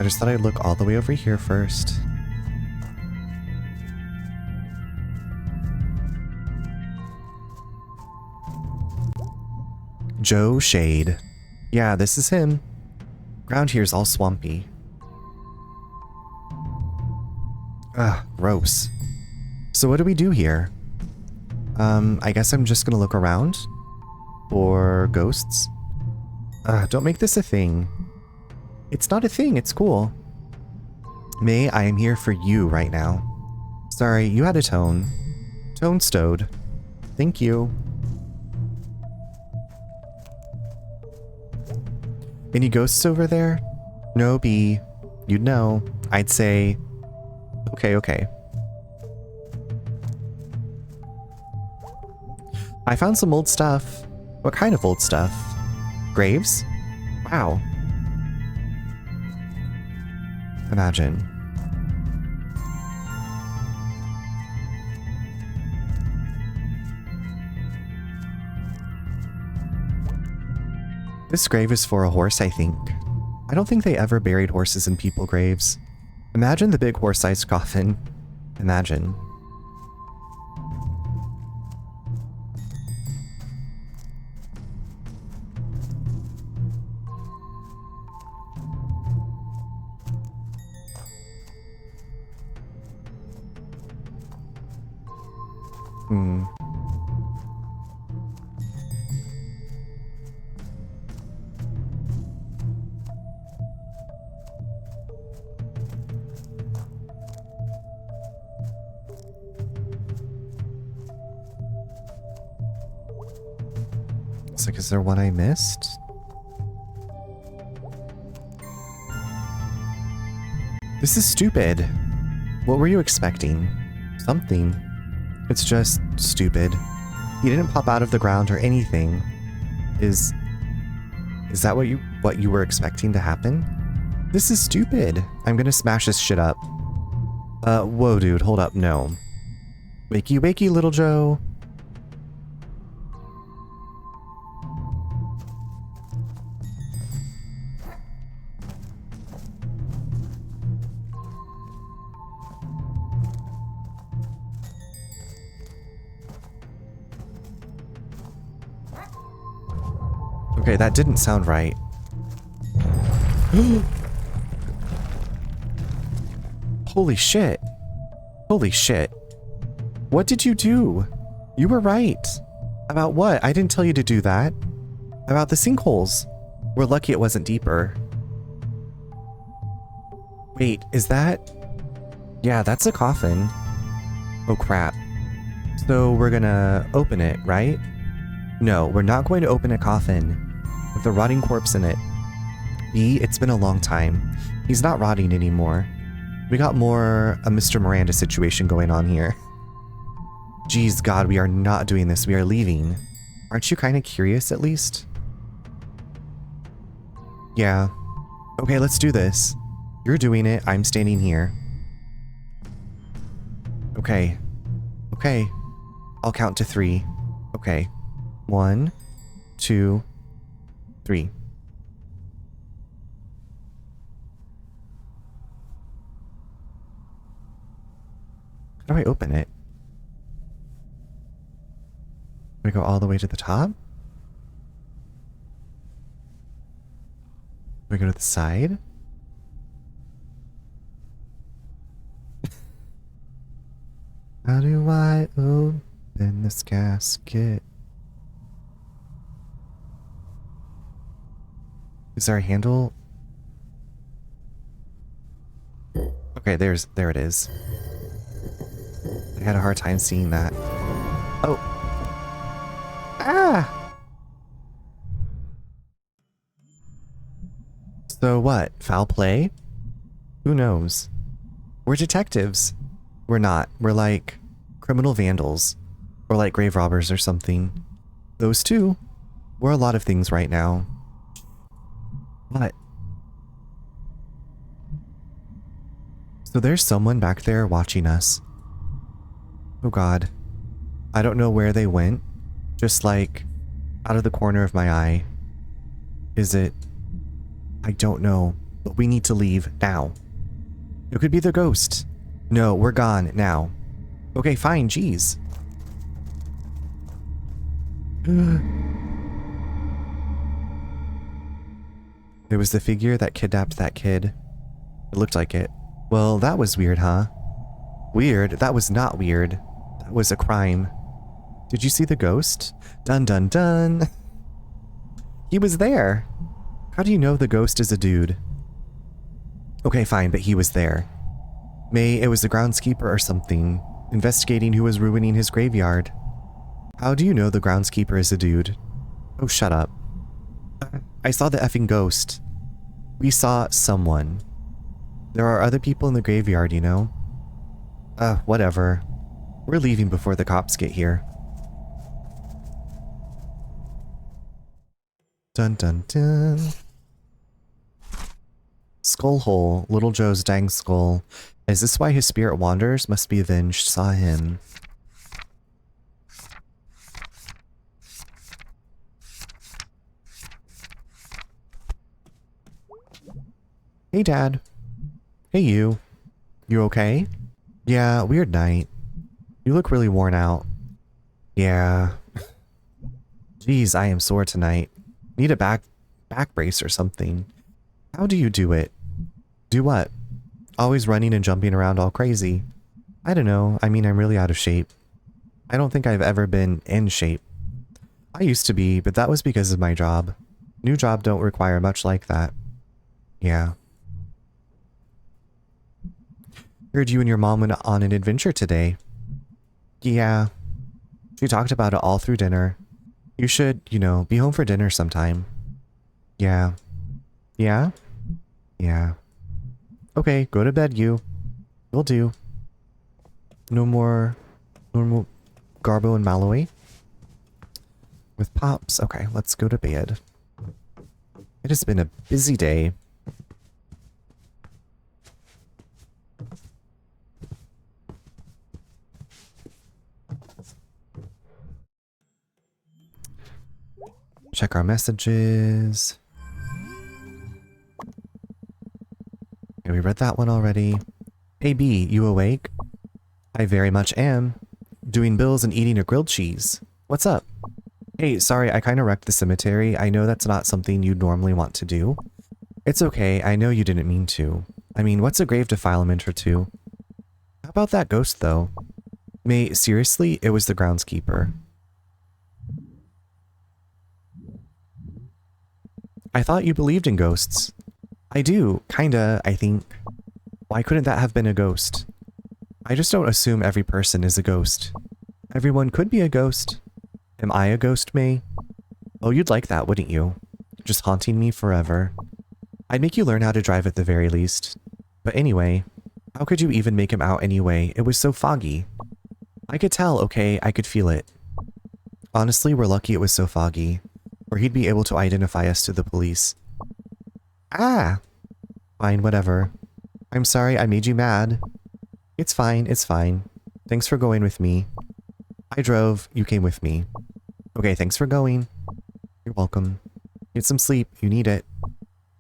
Speaker 1: I just thought I'd look all the way over here first. Joe Shade. Yeah, this is him. Ground here's all swampy. Ugh, gross. So what do we do here? I guess I'm just gonna look around for ghosts. Don't make this a thing. It's not a thing, it's cool. May, I am here for you right now. Sorry, you had a tone. Tone stowed. Thank you. Any ghosts over there? No, B. You'd know. I'd say... Okay. I found some old stuff. What kind of old stuff? Graves? Wow. Imagine. This grave is for a horse, I think. I don't think they ever buried horses in people graves. Imagine the big horse-sized coffin. Imagine. It's like, is there one I missed? This is stupid. What were you expecting? Something. It's just stupid. He didn't pop out of the ground or anything. Is that what you were expecting to happen? This is stupid. I'm gonna smash this shit up. Whoa, dude, hold up, no. Wakey, wakey, little Joe. Okay, that didn't sound right. Holy shit. Holy shit. What did you do? You were right. About what? I didn't tell you to do that. About the sinkholes. We're lucky it wasn't deeper. Wait, is that... Yeah, that's a coffin. Oh crap. So we're gonna open it, right? No, we're not going to open a coffin with a rotting corpse in it. B, it's been a long time. He's not rotting anymore. We got more a Mr. Miranda situation going on here. Jeez, God, we are not doing this. We are leaving. Aren't you kind of curious, at least? Yeah. Okay, let's do this. You're doing it. I'm standing here. Okay. Okay. I'll count to 3. Okay. 1, 2, 3. How do I open it? Do we go all the way to the top? Do we go to the side? How do I open this casket? Is there a handle? Okay, there it is. I had a hard time seeing that. Oh. Ah! So what? Foul play? Who knows? We're detectives. We're not. We're like criminal vandals. Or like grave robbers or something. Those two. We're a lot of things right now. What? So there's someone back there watching us. Oh God. I don't know where they went. Just like out of the corner of my eye. Is it? I don't know. But we need to leave now. It could be the ghost. No, we're gone now. Okay, fine, jeez. There was the figure that kidnapped that kid. It looked like it. Well, that was weird, huh? Weird? That was not weird. That was a crime. Did you see the ghost? Dun dun dun. He was there. How do you know the ghost is a dude? Okay, fine, but he was there. May, it was the groundskeeper or something, investigating who was ruining his graveyard. How do you know the groundskeeper is a dude? Oh, shut up. I saw the effing ghost. We saw someone. There are other people in the graveyard, you know? Whatever. We're leaving before the cops get here. Dun dun dun. Skull hole, Little Joe's dang skull. Is this why his spirit wanders? Must be avenged. Saw him. Hey, Dad. Hey, you. You okay? Yeah, weird night. You look really worn out. Yeah. Geez, I am sore tonight. Need a back brace or something. How do you do it? Do what? Always running and jumping around all crazy. I don't know. I mean, I'm really out of shape. I don't think I've ever been in shape. I used to be, but that was because of my job. New job don't require much like that. Yeah. Heard you and your mom went on an adventure today. Yeah. She talked about it all through dinner. You should, you know, be home for dinner sometime. Yeah. Yeah? Yeah. Okay, go to bed, you. Will do. No more normal Garbo and Malloy. With Pops. Okay, let's go to bed. It has been a busy day. Check our messages. Okay, we read that one already. Hey B, you awake? I very much am. Doing bills and eating a grilled cheese. What's up? Hey, sorry, I kind of wrecked the cemetery. I know that's not something you'd normally want to do. It's okay, I know you didn't mean to. I mean, what's a grave defilement or two? How about that ghost, though? May, seriously, it was the groundskeeper. I thought you believed in ghosts. I do, kinda, I think. Why couldn't that have been a ghost? I just don't assume every person is a ghost. Everyone could be a ghost. Am I a ghost, May? Oh, you'd like that, wouldn't you? Just haunting me forever. I'd make you learn how to drive at the very least. But anyway, how could you even make him out anyway? It was so foggy. I could tell, okay, I could feel it. Honestly, we're lucky it was so foggy, or he'd be able to identify us to the police. Ah! Fine, whatever. I'm sorry I made you mad. It's fine, it's fine. Thanks for going with me. I drove, you came with me. Okay, thanks for going. You're welcome. Get some sleep, you need it.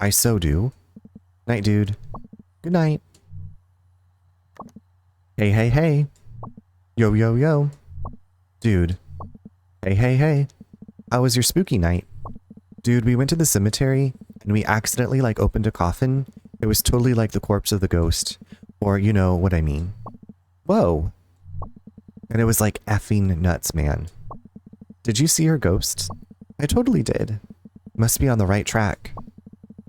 Speaker 1: I so do. Night, dude. Good night. Hey, hey, hey. Yo, yo, yo. Dude. Hey, hey, hey. How was your spooky night? Dude, we went to the cemetery, and we accidentally, like, opened a coffin. It was totally like the corpse of the ghost. Or, you know what I mean. Whoa. And it was like effing nuts, man. Did you see her ghost? I totally did. Must be on the right track.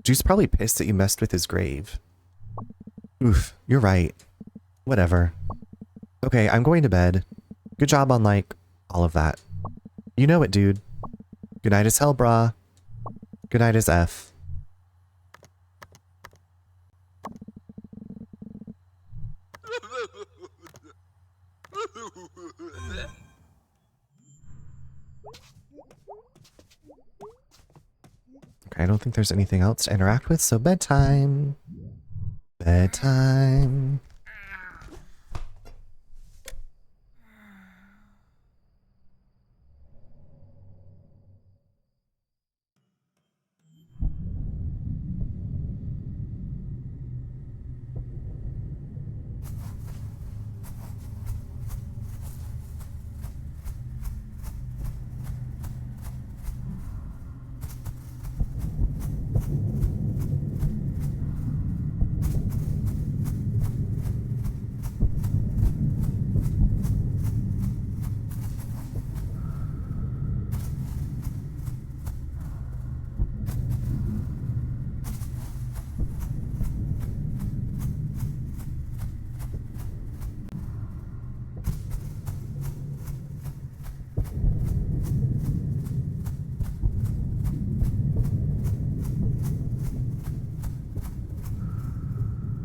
Speaker 1: Dude's probably pissed that you messed with his grave. Oof, you're right. Whatever. Okay, I'm going to bed. Good job on, like, all of that. You know it, dude. Good night as hell, brah. Good night as F. Okay, I don't think there's anything else to interact with, so bedtime. Bedtime.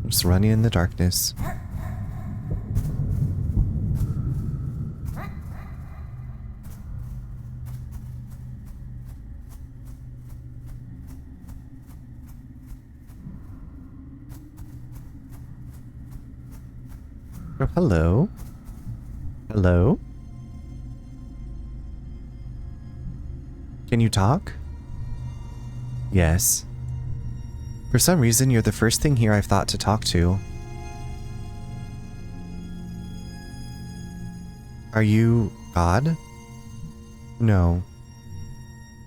Speaker 1: Just running in the darkness. Oh, hello. Hello? Can you talk? Yes. For some reason, you're the first thing here I've thought to talk to. Are you God? No.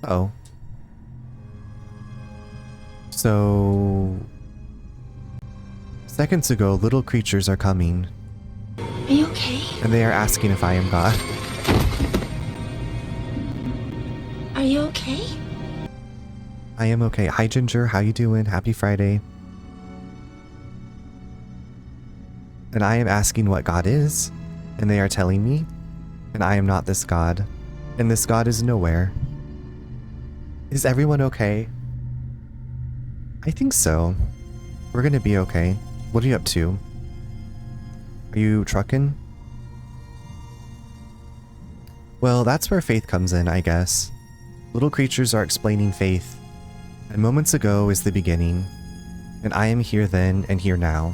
Speaker 1: Oh. So... Seconds ago, little creatures are coming.
Speaker 2: Are you okay?
Speaker 1: And they are asking if I am God.
Speaker 2: Are you okay?
Speaker 1: I am okay. Hi, Ginger. How you doing? Happy Friday. And I am asking what God is. And they are telling me. And I am not this God. And this God is nowhere. Is everyone okay? I think so. We're gonna be okay. What are you up to? Are you trucking? Well, that's where faith comes in, I guess. Little creatures are explaining faith. And moments ago is the beginning. And I am here then and here now.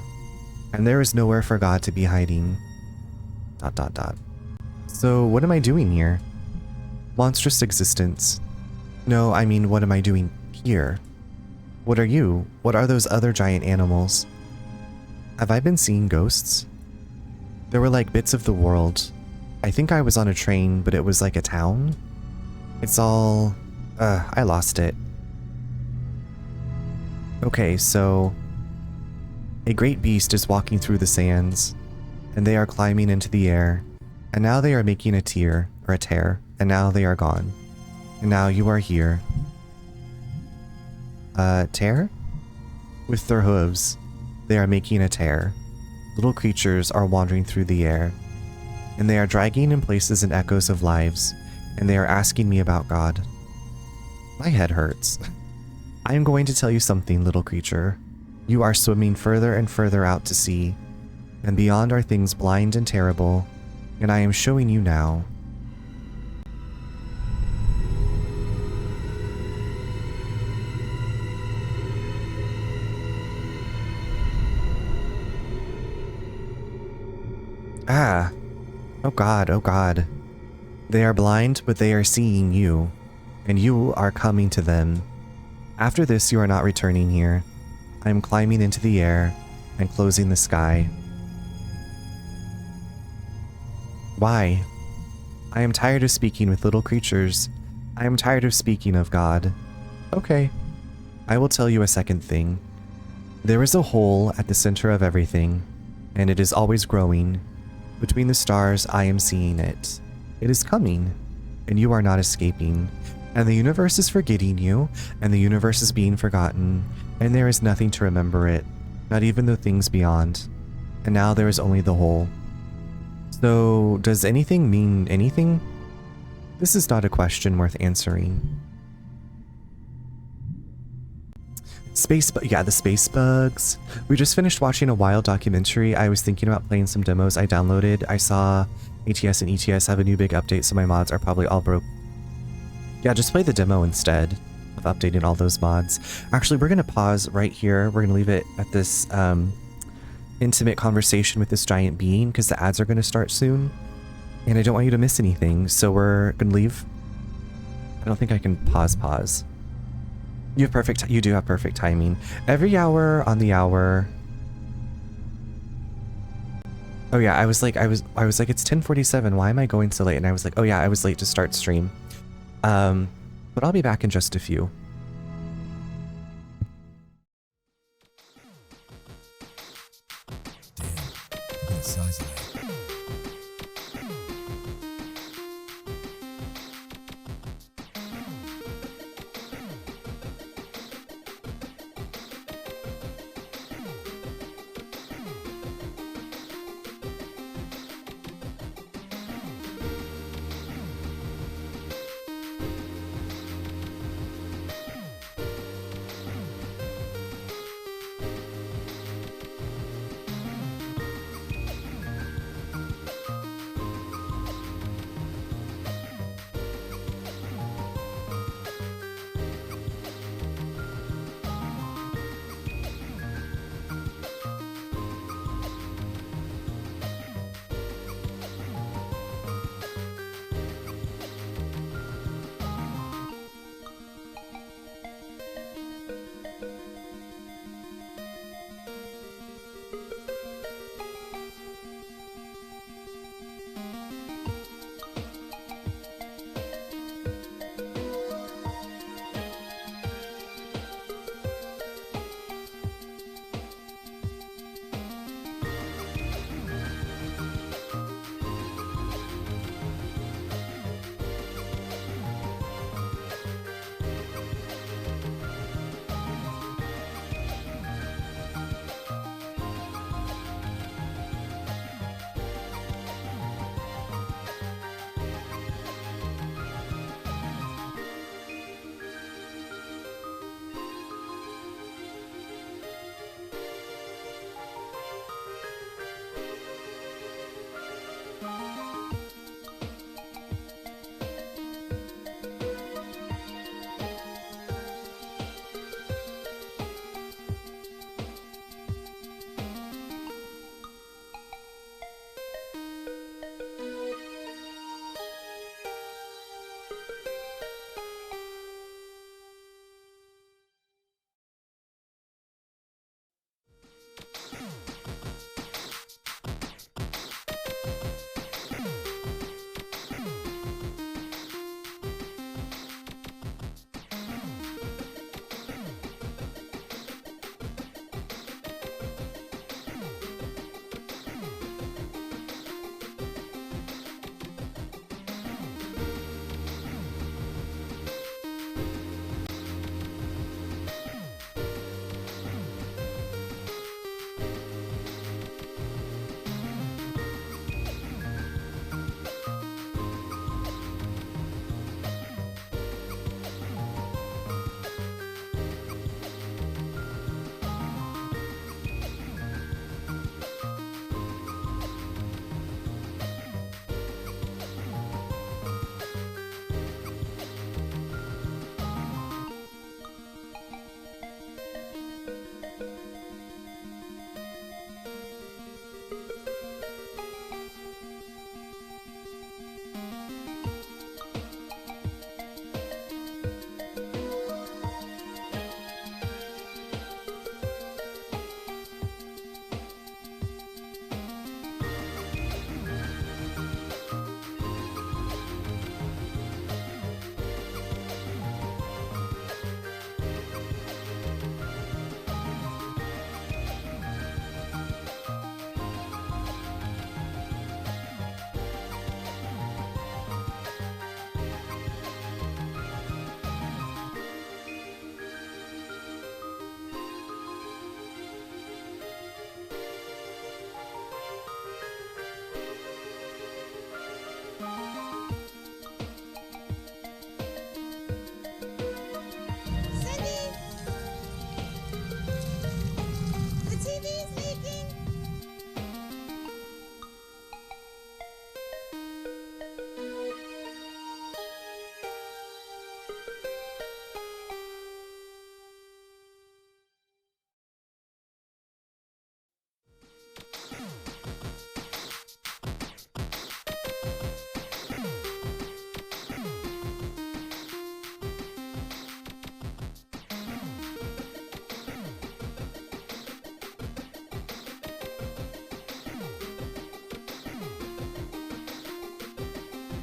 Speaker 1: And there is nowhere for God to be hiding. ... So what am I doing here? Monstrous existence. No, I mean, what am I doing here? What are you? What are those other giant animals? Have I been seeing ghosts? There were like bits of the world. I think I was on a train, but it was like a town. It's all... I lost it. Okay, so... A great beast is walking through the sands, and they are climbing into the air, and now they are making a tear, or a tear, and now they are gone. And now you are here. Tear? With their hooves, they are making a tear. Little creatures are wandering through the air, and they are dragging in places and echoes of lives, and they are asking me about God. My head hurts. I am going to tell you something, little creature. You are swimming further and further out to sea, and beyond are things blind and terrible, and I am showing you now. Ah. Oh God, oh God. They are blind, but they are seeing you, and you are coming to them. After this, you are not returning here. I am climbing into the air and closing the sky. Why? I am tired of speaking with little creatures. I am tired of speaking of God. Okay. I will tell you a second thing. There is a hole at the center of everything, and it is always growing. Between the stars, I am seeing it. It is coming, and you are not escaping. And the universe is forgetting you, and the universe is being forgotten, and there is nothing to remember it, not even the things beyond. And now there is only the hole. So, does anything mean anything? This is not a question worth answering. The space bugs. We just finished watching a wild documentary. I was thinking about playing some demos I downloaded. I saw ATS and ETS have a new big update, so my mods are probably all broke. Yeah, just play the demo instead of updating all those mods. Actually, we're going to pause right here. We're going to leave it at this intimate conversation with this giant being because the ads are going to start soon. And I don't want you to miss anything, so we're going to leave. I don't think I can pause. You do have perfect timing. Every hour on the hour. Oh yeah, I was like, it's 10:47. Why am I going so late? And I was like, oh yeah, I was late to start stream. But I'll be back in just a few.
Speaker 3: Damn, look at the size of that.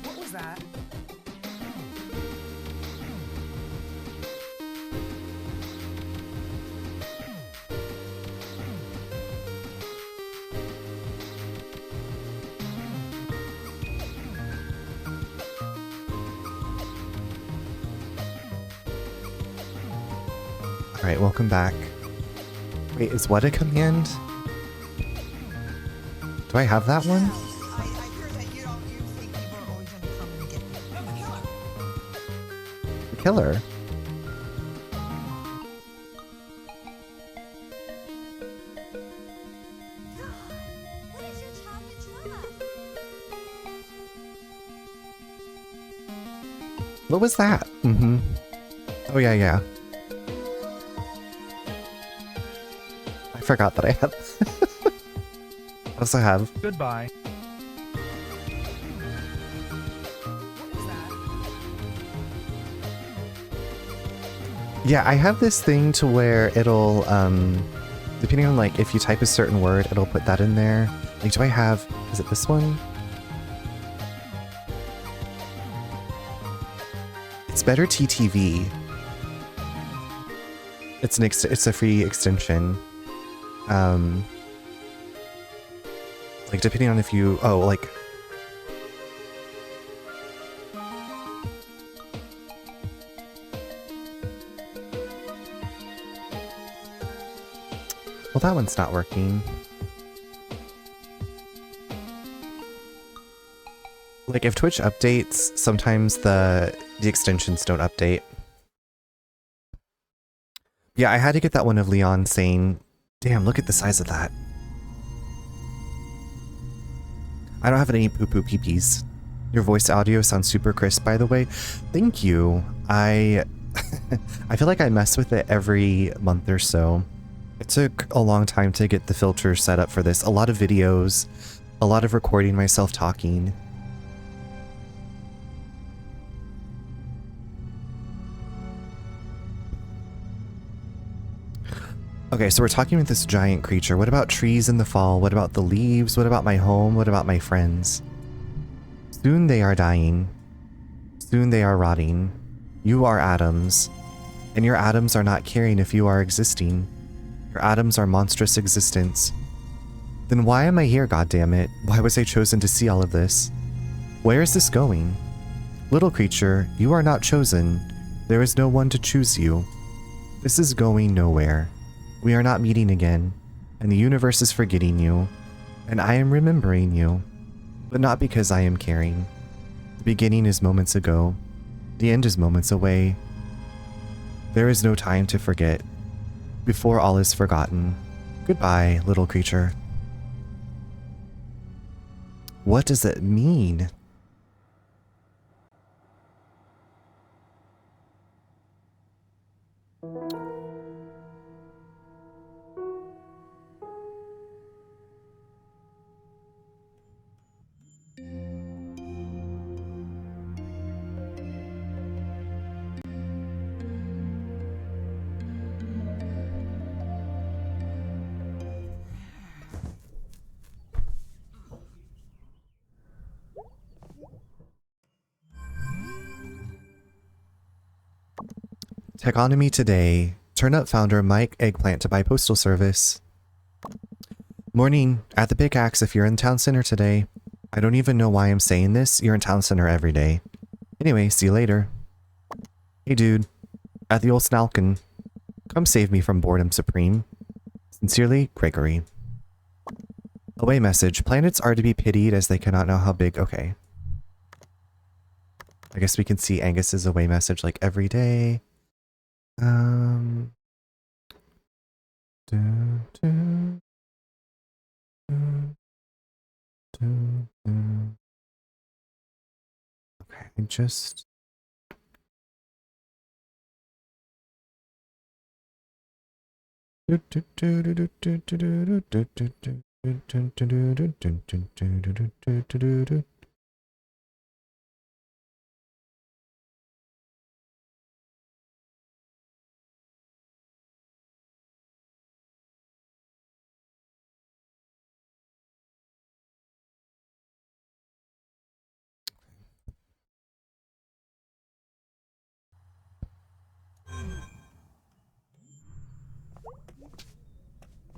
Speaker 4: What was that?
Speaker 1: Alright, welcome back. Wait, is what a command? Do I have that one?
Speaker 4: I heard that you think people are always gonna come and get you. I'm the killer.
Speaker 1: The killer?
Speaker 5: What is your childhood trauma?
Speaker 1: What was that? Mm-hmm. Oh yeah, yeah. I forgot that I had. I also have.
Speaker 6: Goodbye.
Speaker 4: What was that?
Speaker 1: Yeah, I have this thing to where it'll, depending on like if you type a certain word, it'll put that in there. Like, do I have, is it this one? It's better TTV. It's an it's a free extension. Like depending on if you, oh, like, well, that one's not working. Like if Twitch updates, sometimes the extensions don't update. Yeah, I had to get that one of Leon saying, damn, look at the size of that. I don't have any poo-poo pee-pees. Your voice audio sounds super crisp, by the way. Thank you. I feel like I mess with it every month or so. It took a long time to get the filter set up for this. A lot of videos, a lot of recording myself talking. Okay, so we're talking with this giant creature. What about trees in the fall? What about the leaves? What about my home? What about my friends? Soon they are dying. Soon they are rotting. You are atoms. And your atoms are not caring if you are existing. Your atoms are monstrous existence. Then why am I here, goddammit? Why was I chosen to see all of this? Where is this going? Little creature, you are not chosen. There is no one to choose you. This is going nowhere. We are not meeting again, and the universe is forgetting you, and I am remembering you, but not because I am caring. The beginning is moments ago. The end is moments away. There is no time to forget. Before all is forgotten. Goodbye, little creature. What does it mean? Techonomy today. Turnip founder Mike Eggplant to buy postal service. Morning. At the pickaxe if you're in town center today. I don't even know why I'm saying this. You're in town center every day. Anyway, see you later. Hey dude. At the old Snalkin. Come save me from boredom supreme. Sincerely, Gregory. Away message. Planets are to be pitied as they cannot know how big. Okay. I guess we can see Angus's away message like every day. Okay, I just...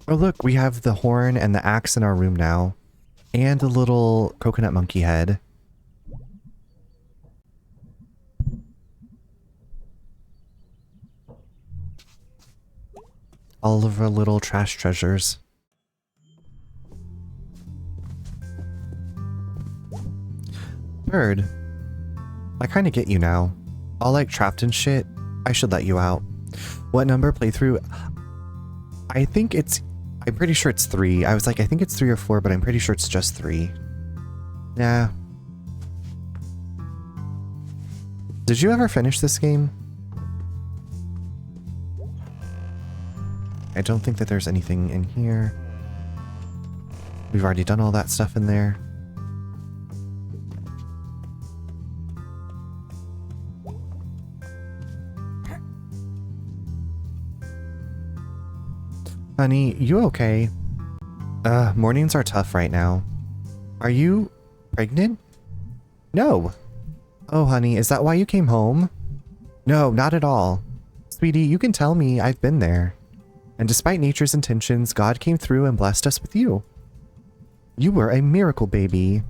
Speaker 1: Oh look, we have the horn and the axe in our room now. And a little coconut monkey head. All of our little trash treasures. Bird, I kinda get you now. All like trapped and shit, I should let you out. What number playthrough? I'm pretty sure it's 3. I was like, I think it's 3 or 4, but I'm pretty sure it's just 3. Nah. Did you ever finish this game? I don't think that there's anything in here. We've already done all that stuff in there. Honey, you okay? Mornings are tough right now. Are you pregnant? No. Oh, honey, is that why you came home? No, not at all. Sweetie, you can tell me, I've been there. And despite nature's intentions, God came through and blessed us with you. You were a miracle baby.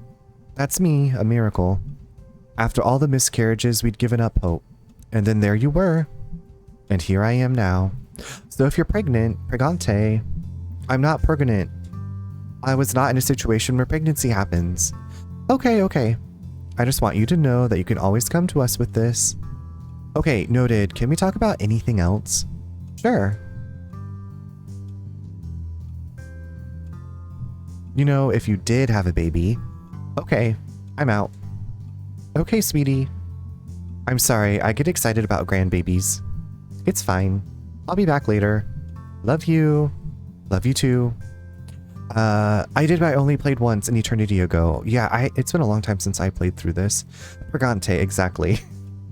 Speaker 1: That's me, a miracle. After all the miscarriages, we'd given up hope. And then there you were. And here I am now. So if you're pregnant, pregante. I'm not pregnant. I was not in a situation where pregnancy happens. Okay. I just want you to know that you can always come to us with this. Okay, noted. Can we talk about anything else? Sure. You know, if you did have a baby. Okay, I'm out. Okay, sweetie. I'm sorry, I get excited about grandbabies. It's fine. I'll be back later. Love you. Love you too. I only played once an eternity ago. Yeah, it's been a long time since I played through this. Pregante, exactly.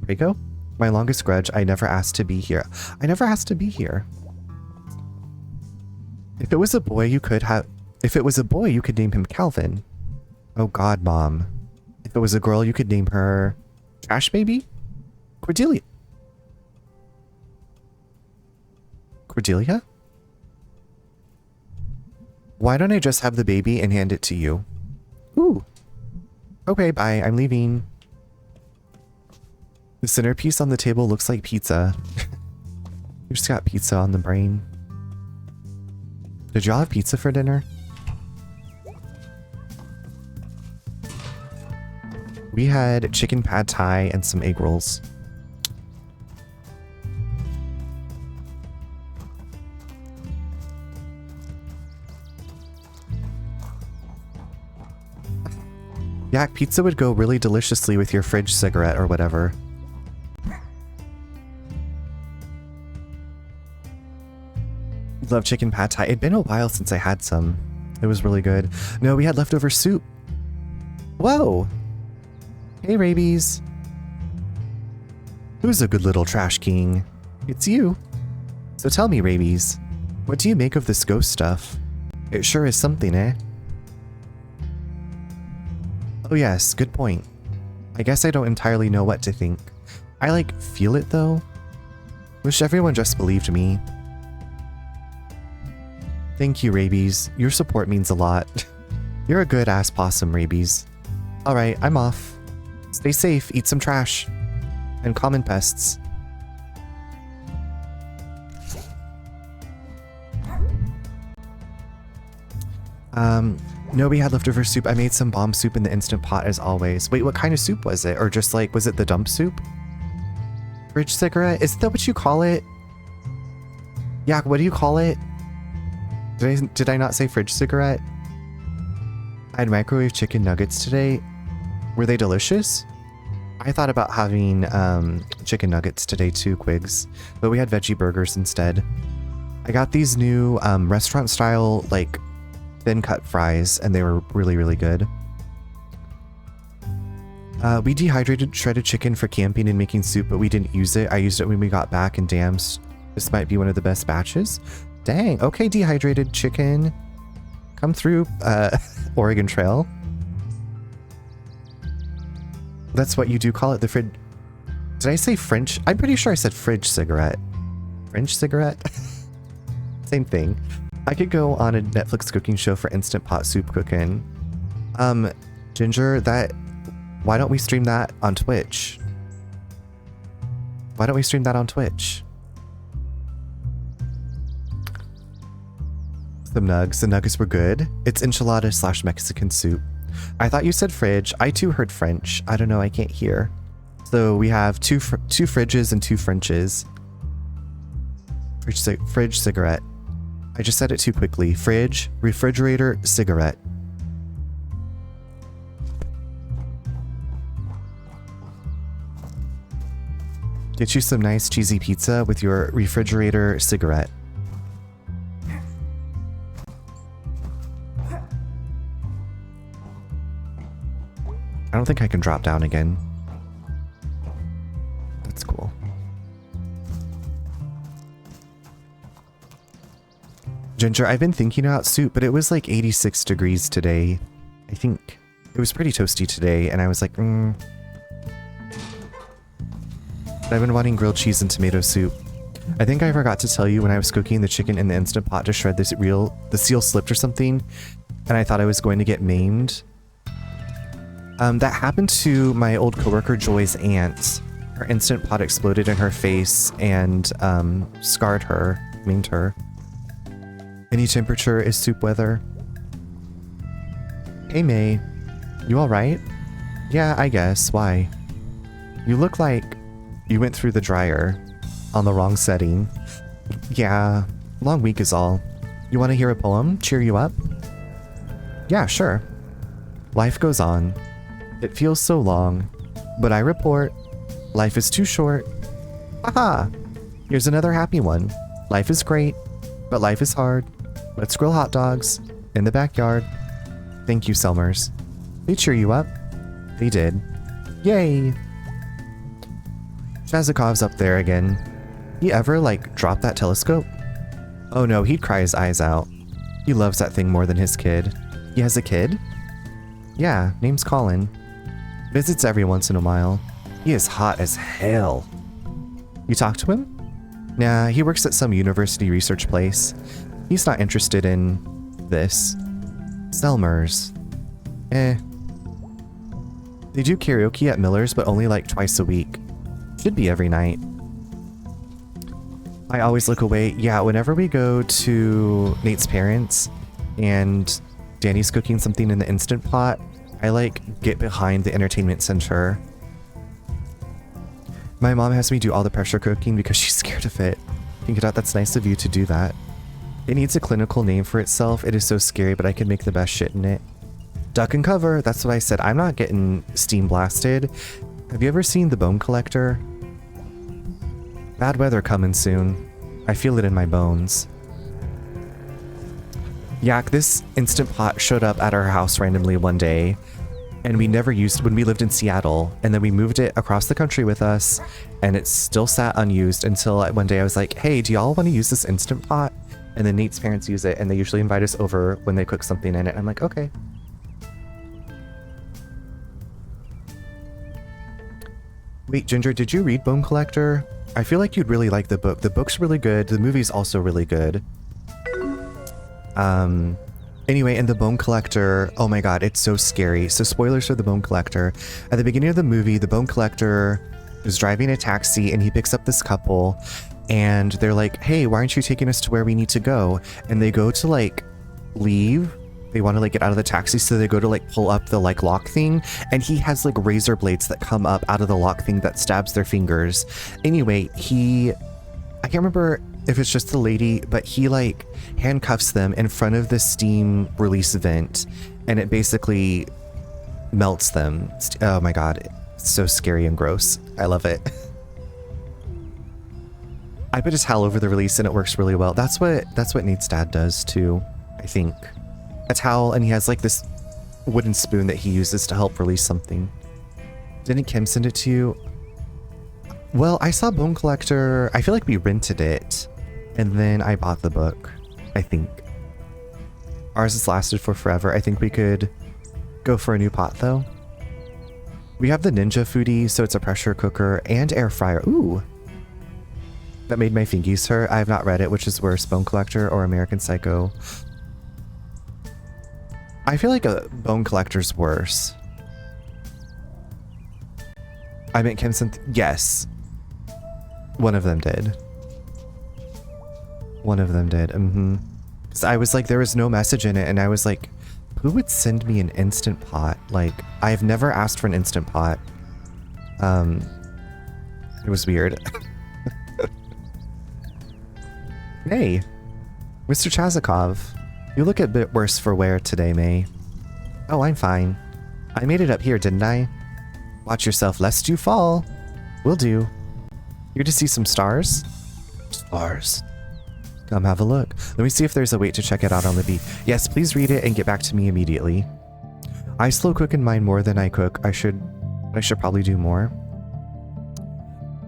Speaker 1: Prego? My longest grudge, I never asked to be here. I never asked to be here. If it was a boy, you could name him Calvin. Oh god, Mom. If it was a girl, you could name her Trash Baby? Cordelia? Why don't I just have the baby and hand it to you? Ooh. Okay, bye. I'm leaving. The centerpiece on the table looks like pizza. You just got pizza on the brain. Did y'all have pizza for dinner? We had chicken pad thai and some egg rolls. Yeah, pizza would go really deliciously with your fridge cigarette or whatever. Love chicken pad thai. It'd been a while since I had some. It was really good. No, we had leftover soup. Whoa! Hey, Rabies. Who's a good little trash king? It's you. So tell me, Rabies, what do you make of this ghost stuff? It sure is something, eh? Oh yes, good point. I guess I don't entirely know what to think. I feel it though. Wish everyone just believed me. Thank you, Rabies. Your support means a lot. You're a good ass possum, Rabies. Alright, I'm off. Stay safe, eat some trash. And common pests. No, we had leftover soup. I made some bomb soup in the Instant Pot as always. Wait, what kind of soup was it? Or just was it the dump soup? Fridge cigarette? Is that what you call it? Yak, what do you call it? Did I not say fridge cigarette? I had microwave chicken nuggets today. Were they delicious? I thought about having chicken nuggets today too, Quigs, but we had veggie burgers instead. I got these new restaurant style like thin cut fries and they were really, really good. We dehydrated shredded chicken for camping and making soup, but we didn't use it. I used it when we got back, and damn, this might be one of the best batches. Dang, okay, dehydrated chicken. Come through, Oregon Trail. That's what you do call it, the fridge. Did I say French? I'm pretty sure I said fridge cigarette. French cigarette? Same thing. I could go on a Netflix cooking show for Instant Pot soup cooking. Ginger, why don't we stream that on Twitch? Why don't we stream that on Twitch? Some nugs. The nuggets were good. It's enchilada / Mexican soup. I thought you said fridge. I too heard French. I don't know. I can't hear. So we have two fridges and 2 Frenches. Fridge cigarette. I just said it too quickly. Fridge, refrigerator, cigarette. Get you some nice cheesy pizza with your refrigerator cigarette. I don't think I can drop down again. That's cool. Ginger, I've been thinking about soup, but it was like 86 degrees today. I think it was pretty toasty today, and I was like, I've been wanting grilled cheese and tomato soup. I think I forgot to tell you when I was cooking the chicken in the Instant Pot to shred the seal slipped or something, and I thought I was going to get maimed. That happened to my old coworker Joy's aunt. Her Instant Pot exploded in her face and scarred her, maimed her. Any temperature is soup weather. Hey May, you alright? Yeah, I guess. Why? You look like you went through the dryer on the wrong setting. Yeah, long week is all. You want to hear a poem? Cheer you up? Yeah, sure. Life goes on. It feels so long, but I report, life is too short. Haha! Here's another happy one. Life is great, but life is hard. Let's grill hot dogs in the backyard. Thank you, Selmers. They cheer you up. They did. Yay! Shazakov's up there again. He ever, like, drop that telescope? Oh no, he'd cry his eyes out. He loves that thing more than his kid. He has a kid? Yeah, name's Colin. Visits every once in a while. He is hot as hell. You talk to him? Nah, he works at some university research place. He's not interested in this. Selmers. Eh. They do karaoke at Miller's, but only like twice a week. Should be every night. I always look away. Yeah, whenever we go to Nate's parents and Danny's cooking something in the Instant Pot, I like get behind the entertainment center. My mom has me do all the pressure cooking because she's scared of it. Think it out, that's nice of you to do that. It needs a clinical name for itself. It is so scary, but I can make the best shit in it. Duck and cover, that's what I said. I'm not getting steam blasted. Have you ever seen The Bone Collector? Bad weather coming soon. I feel it in my bones. Yak, this Instant Pot showed up at our house randomly one day, and we never used it when we lived in Seattle, and then we moved it across the country with us, and it still sat unused until one day I was like, hey, do y'all want to use this Instant Pot? And then Nate's parents use it, and they usually invite us over when they cook something in it. I'm like, okay. Wait, Ginger, did you read Bone Collector? I feel like you'd really like the book. The book's really good. The movie's also really good. Anyway, in The Bone Collector, oh my god, it's so scary. So spoilers for The Bone Collector. At the beginning of the movie, the Bone Collector is driving a taxi and he picks up this couple and they're like, hey, why aren't you taking us to where we need to go? And they go to like leave. They want to like get out of the taxi, so they go to like pull up the like lock thing, and he has like razor blades that come up out of the lock thing that stabs their fingers. Anyway, I can't remember if it's just the lady, but he like handcuffs them in front of the steam release vent, and it basically melts them. Oh my god, it's so scary and gross. I love it. I put a towel over the release and it works really well. That's what Nate's dad does too, I think. A towel, and he has like this wooden spoon that he uses to help release something. Didn't Kim send it to you? Well, I saw Bone Collector. I feel like we rented it and then I bought the book, I think. Ours has lasted for forever. I think we could go for a new pot though. We have the Ninja Foodie, so it's a pressure cooker and air fryer. Ooh. That made my fingies hurt. I have not read it, which is worse, Bone Collector or American Psycho. I feel like a Bone Collector's worse. I meant Kim sent... Yes. One of them did. One of them did. Because I was like, there was no message in it, and I was like, who would send me an Instant Pot? Like, I've never asked for an Instant Pot. It was weird. Hey, Mr. Chazakov. You look a bit worse for wear today, May. Oh, I'm fine. I made it up here, didn't I? Watch yourself lest you fall. Will do. Here to see some stars? Stars. Come have a look. Let me see if there's a way to check it out on Libby. Yes, please read it and get back to me immediately. I slow cook in mine more than I cook. I should probably do more.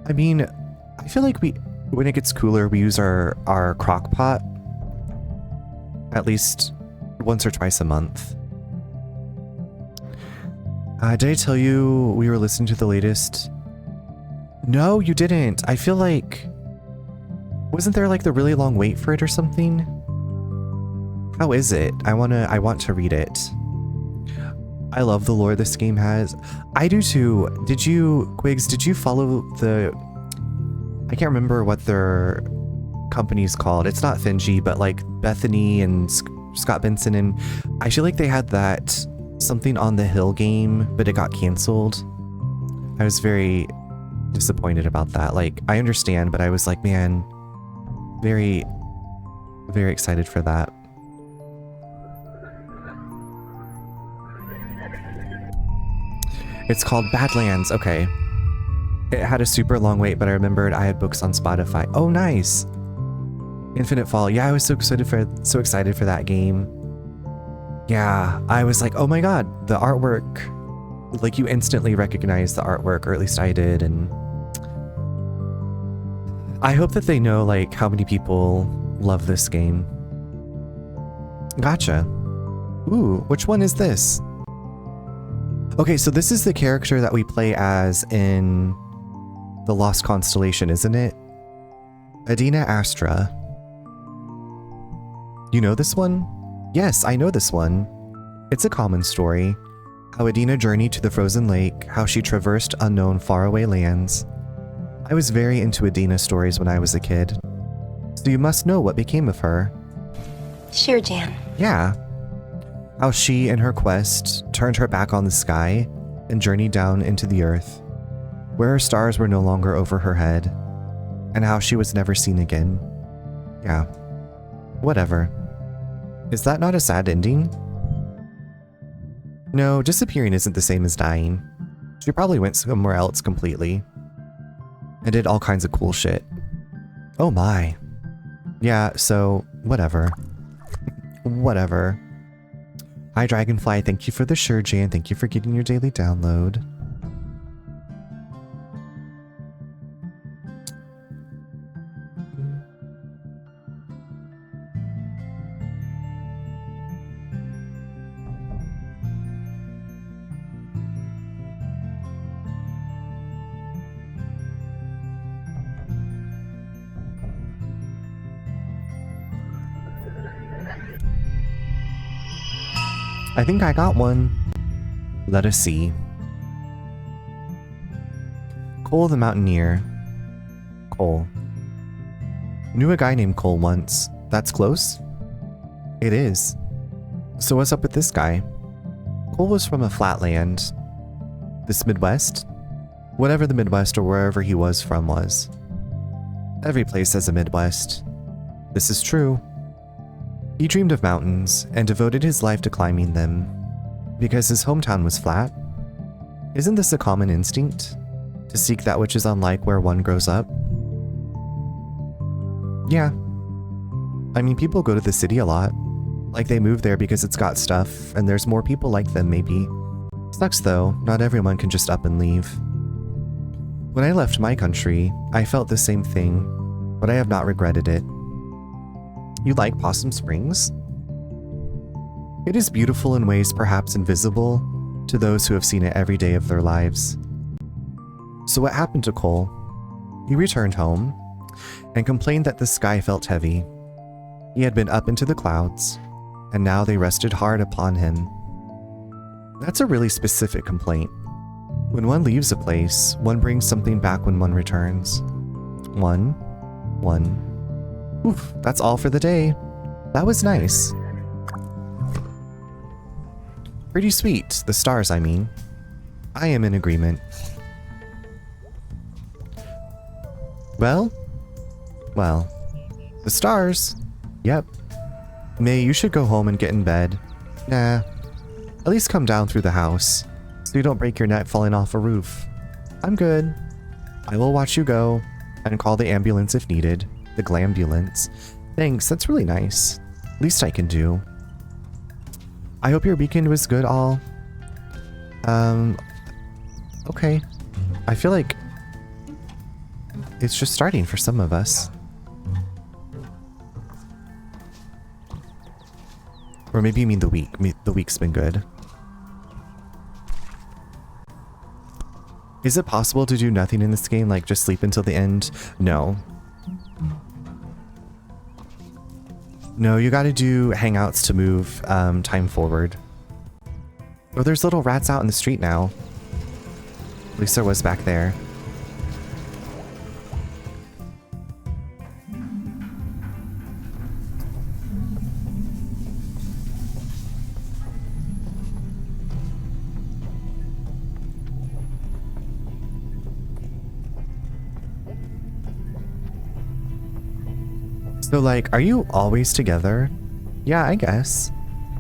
Speaker 1: I mean, I feel like when it gets cooler, we use our crock pot at least once or twice a month. Did I tell you we were listening to the latest? No, you didn't. I feel like... Wasn't there like the really long wait for it or something? How is it? I want to read it. I love the lore this game has. I do too. Quigs, did you follow the... I can't remember what their company's called. It's not Finji, but like Bethany and Scott Benson, and I feel like they had that Something on the Hill game, but it got canceled. I was very disappointed about that. Like, I understand, but I was like, man, very, very excited for that. It's called Badlands. Okay. It had a super long wait, but I remembered I had books on Spotify. Oh, nice. Infinite Fall. Yeah, I was so excited for that game. Yeah, I was like, oh my god, the artwork. Like, you instantly recognize the artwork, or at least I did, and I hope that they know like how many people love this game. Gotcha. Ooh, which one is this? Okay, so this is the character that we play as in The Lost Constellation, isn't it? Adina Astra. You know this one? Yes, I know this one. It's a common story. How Adina journeyed to the frozen lake, how she traversed unknown faraway lands. I was very into Adina stories when I was a kid. So you must know what became of her.
Speaker 2: Sure, Jan.
Speaker 1: Yeah. How she and her quest turned her back on the sky and journeyed down into the earth, where her stars were no longer over her head, and how she was never seen again. Yeah. Whatever. Is that not a sad ending? No, disappearing isn't the same as dying. She probably went somewhere else completely. And did all kinds of cool shit. Oh my. Yeah, so, whatever. Whatever. Hi Dragonfly, thank you for the shirt, Jan. Thank you for getting your daily download. I think I got one. Let us see. Cole the Mountaineer. Cole. Knew a guy named Cole once. That's close? It is. So what's up with this guy? Cole was from a flatland. This Midwest? Whatever the Midwest or wherever he was from was. Every place has a Midwest. This is true. He dreamed of mountains and devoted his life to climbing them. because his hometown was flat. Isn't this a common instinct? To seek that which is unlike where one grows up? Yeah. I mean, people go to the city a lot. Like they move there because it's got stuff, and there's more people like them maybe. Sucks though, not everyone can just up and leave. When I left my country, I felt the same thing, but I have not regretted it. You like Possum Springs? It is beautiful in ways perhaps invisible to those who have seen it every day of their lives. So what happened to Cole? He returned home and complained that the sky felt heavy. He had been up into the clouds, and now they rested hard upon him. That's a really specific complaint. When one leaves a place, one brings something back when one returns. One. Oof, that's all for the day. That was nice. Pretty sweet, the stars I mean. I am in agreement. Well, the stars. Yep. May, you should go home and get in bed. Nah, at least come down through the house, so you don't break your neck falling off a roof. I'm good. I will watch you go, and call the ambulance if needed. The glambulance. Thanks, that's really nice. Least I can do. I hope your weekend was good, all. Okay. I feel like it's just starting for some of us. Or maybe you mean the week. The week's been good. Is it possible to do nothing in this game, like just sleep until the end? No. No, you gotta do hangouts to move time forward. Oh, there's little rats out in the street now. At least there was back there. So like, are you always together? Yeah, I guess.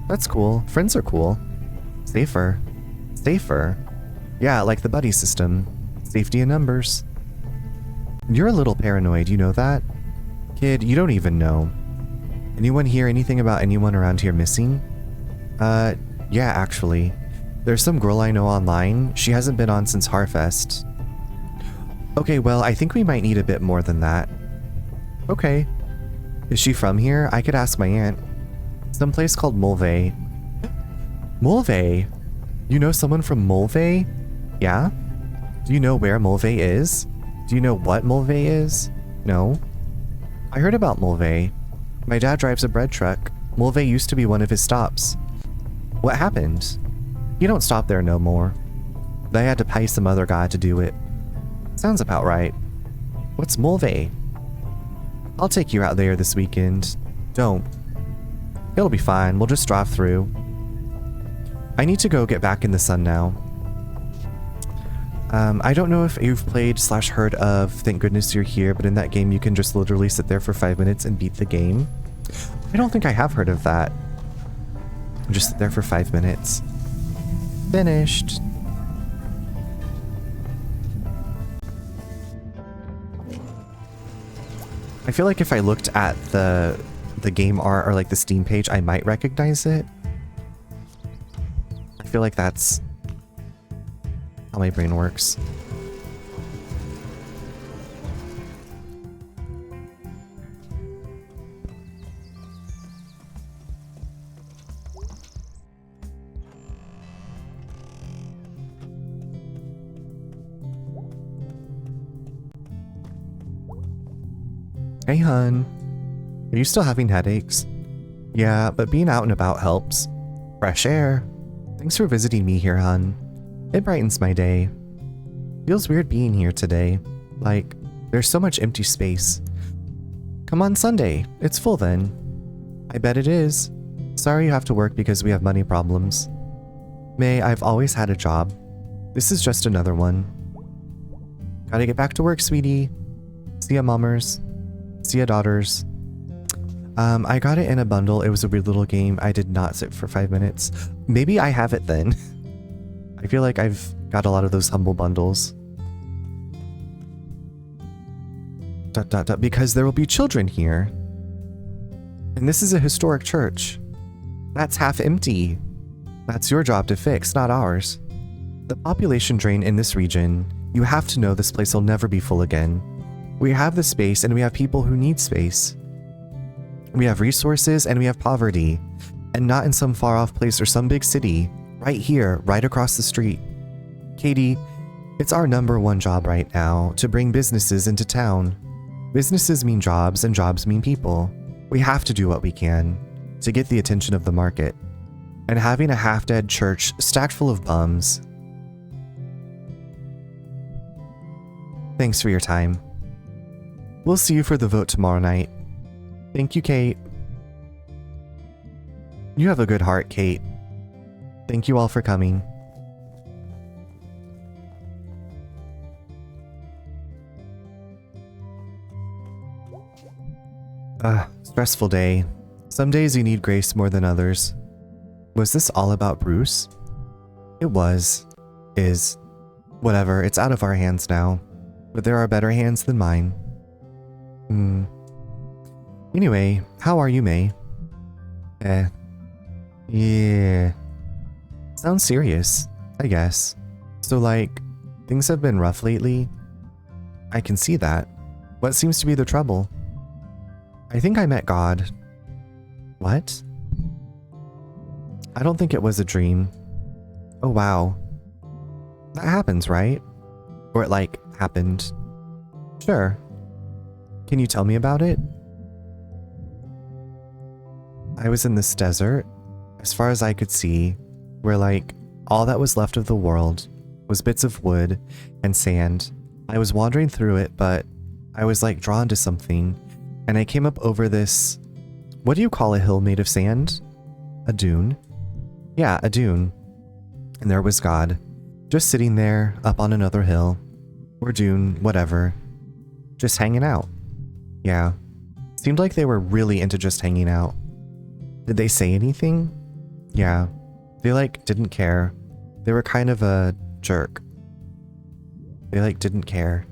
Speaker 1: That's cool. Friends are cool. Safer. Yeah, like the buddy system. Safety in numbers. You're a little paranoid, you know that? Kid, you don't even know. Anyone hear anything about anyone around here missing? Yeah, actually. There's some girl I know online. She hasn't been on since Harfest. Okay, well, I think we might need a bit more than that. Okay. Is she from here? I could ask my aunt. Someplace called Mulvey. Mulvey? You know someone from Mulvey? Yeah? Do you know where Mulvey is? Do you know what Mulvey is? No? I heard about Mulvey. My dad drives a bread truck. Mulvey used to be one of his stops. What happened? He don't stop there no more. They had to pay some other guy to do it. Sounds about right. What's Mulvey? I'll take you out there this weekend. Don't. It'll be fine. We'll just drive through. I need to go get back in the sun now. I don't know if you've played / heard of Thank Goodness You're Here, but in that game you can just literally sit there for 5 minutes and beat the game. I don't think I have heard of that. Just sit there for 5 minutes. Finished. I feel like if I looked at the game art or like the Steam page, I might recognize it. I feel like that's how my brain works. Hey, hun. Are you still having headaches? Yeah, but being out and about helps. Fresh air. Thanks for visiting me here, hun. It brightens my day. Feels weird being here today. Like, there's so much empty space. Come on Sunday. It's full then. I bet it is. Sorry you have to work because we have money problems. May, I've always had a job. This is just another one. Gotta get back to work, sweetie. See ya, mommers. See ya, daughters. I got it in a bundle. It was a weird little game. I did not sit for 5 minutes. Maybe I have it then. I feel like I've got a lot of those humble bundles. Because there will be children here. And this is a historic church. That's half empty. That's your job to fix, not ours. The population drain in this region, you have to know this place will never be full again. We have the space and we have people who need space. We have resources and we have poverty. And not in some far off place or some big city. Right here, right across the street. Katie, it's our #1 job right now to bring businesses into town. Businesses mean jobs and jobs mean people. We have to do what we can to get the attention of the market. And having a half-dead church stacked full of bums. Thanks for your time. We'll see you for the vote tomorrow night. Thank you, Kate. You have a good heart, Kate. Thank you all for coming. Stressful day. Some days you need grace more than others. Was this all about Bruce? It was. Is. Whatever, it's out of our hands now. But there are better hands than mine. Anyway, how are you, May? Yeah. Sounds serious, I guess. So like, things have been rough lately? I can see that. What seems to be the trouble? I think I met God. What? I don't think it was a dream. Oh wow. That happens, right? Or it like, happened. Sure. Can you tell me about it? I was in this desert, as far as I could see, where like, all that was left of the world was bits of wood and sand. I was wandering through it, but I was like drawn to something, and I came up over this, what do you call a hill made of sand? A dune? Yeah, a dune. And there was God, just sitting there, up on another hill, or dune, whatever, just hanging out. Yeah, seemed like they were really into just hanging out. Did they say anything? Yeah, they like didn't care. They were kind of a jerk. They like didn't care.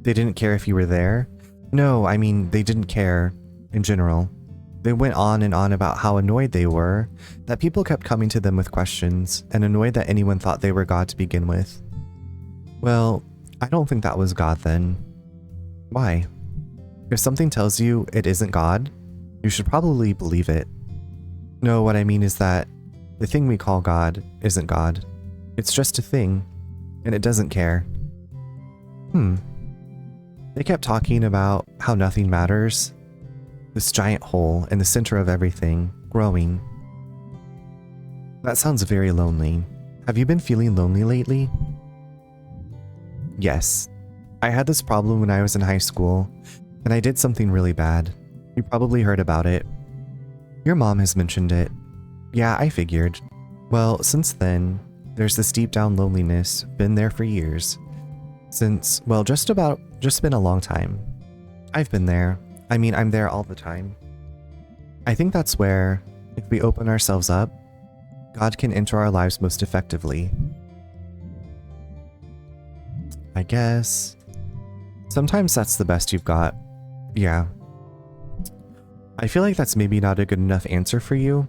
Speaker 1: They didn't care if you were there? No, I mean, they didn't care in general. They went on and on about how annoyed they were, that people kept coming to them with questions, and annoyed that anyone thought they were God to begin with. Well, I don't think that was God then. Why? If something tells you it isn't God, you should probably believe it. No, what I mean is that the thing we call God isn't God. It's just a thing, and it doesn't care. They kept talking about how nothing matters. This giant hole in the center of everything, growing. That sounds very lonely. Have you been feeling lonely lately? Yes. I had this problem when I was in high school, and I did something really bad. You probably heard about it. Your mom has mentioned it. Yeah, I figured. Well, since then, there's this deep down loneliness, been there for years. Since, well, just been a long time. I've been there. I mean, I'm there all the time. I think that's where, if we open ourselves up, God can enter our lives most effectively. I guess. Sometimes that's the best you've got. Yeah. I feel like that's maybe not a good enough answer for you.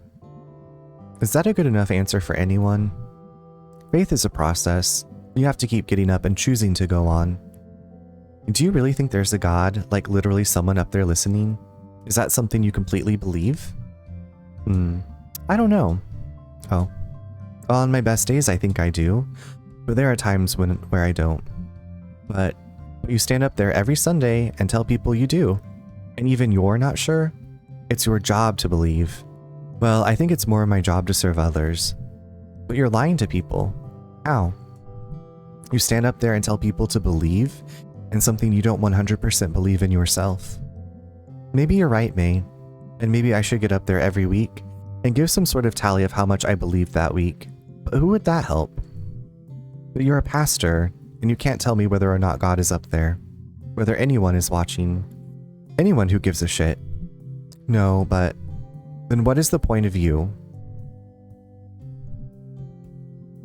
Speaker 1: Is that a good enough answer for anyone? Faith is a process. You have to keep getting up and choosing to go on. Do you really think there's a God, like literally someone up there listening? Is that something you completely believe? I don't know. Oh. On my best days, I think I do. But there are times where I don't. But you stand up there every Sunday and tell people you do. And even you're not sure? It's your job to believe. Well, I think it's more my job to serve others. But you're lying to people. How? You stand up there and tell people to believe in something you don't 100% believe in yourself. Maybe you're right, May. And maybe I should get up there every week and give some sort of tally of how much I believed that week. But who would that help? But you're a pastor, and you can't tell me whether or not God is up there. Whether anyone is watching. Anyone who gives a shit. No, but then what is the point of you?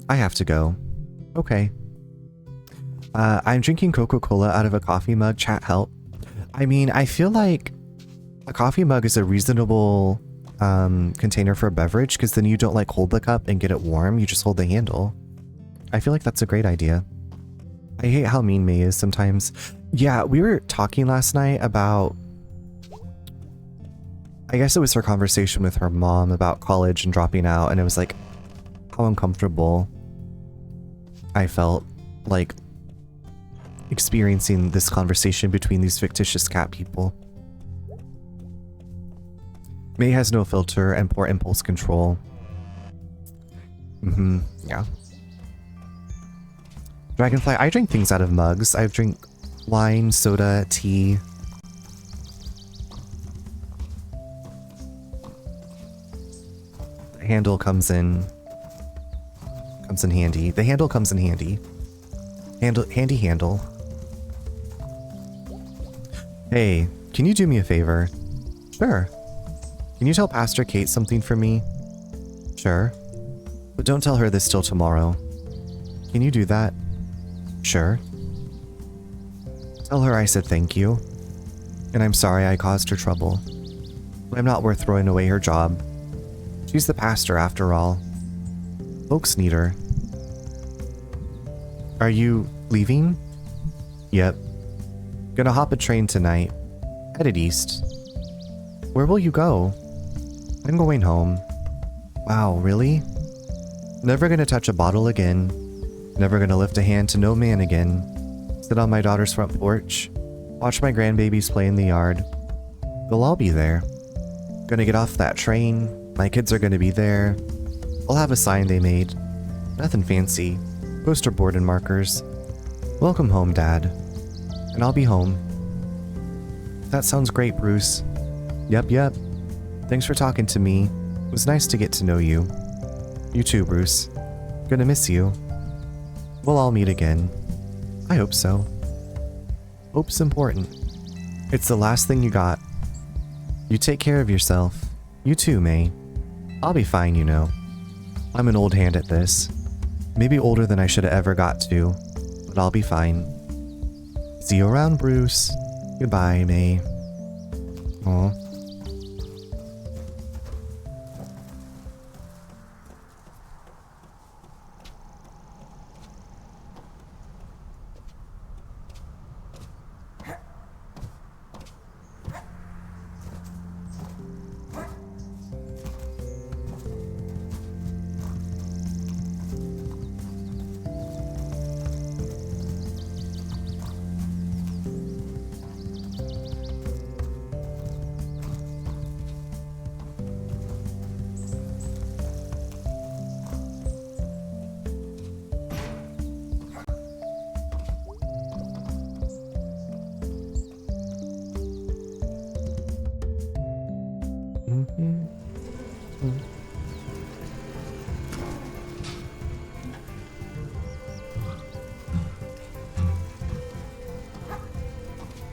Speaker 1: I have to go. Okay. I'm drinking Coca-Cola out of a coffee mug. Chat help. I mean, I feel like a coffee mug is a reasonable container for a beverage, because then you don't like hold the cup and get it warm. You just hold the handle. I feel like that's a great idea. I hate how mean May is sometimes. Yeah, we were talking last night about, I guess it was her conversation with her mom about college and dropping out, and it was like how uncomfortable I felt like experiencing this conversation between these fictitious cat people. May has no filter and poor impulse control. Yeah. Dragonfly, I drink things out of mugs. I drink wine, soda, tea. The handle comes in handy. The handle comes in handy. Handy handle. Hey, can you do me a favor? Sure. Can you tell Pastor Kate something for me? Sure. But don't tell her this till tomorrow. Can you do that? Sure. Tell her I said thank you. And I'm sorry I caused her trouble. But I'm not worth throwing away her job. She's the pastor after all. Folks need her. Are you leaving? Yep. Gonna hop a train tonight. Headed east. Where will you go? I'm going home. Wow, really? Never gonna touch a bottle again. Never gonna lift a hand to no man again. Sit on my daughter's front porch. Watch my grandbabies play in the yard. They'll all be there. Gonna get off that train. My kids are gonna be there. I'll have a sign they made. Nothing fancy. Poster board and markers. Welcome home, Dad. And I'll be home. That sounds great, Bruce. Yep. Thanks for talking to me. It was nice to get to know you. You too, Bruce. Gonna miss you. We'll all meet again. I hope so. Hope's important. It's the last thing you got. You take care of yourself. You too, May. I'll be fine, you know. I'm an old hand at this. Maybe older than I should have ever got to, but I'll be fine. See you around, Bruce. Goodbye, May. Aw.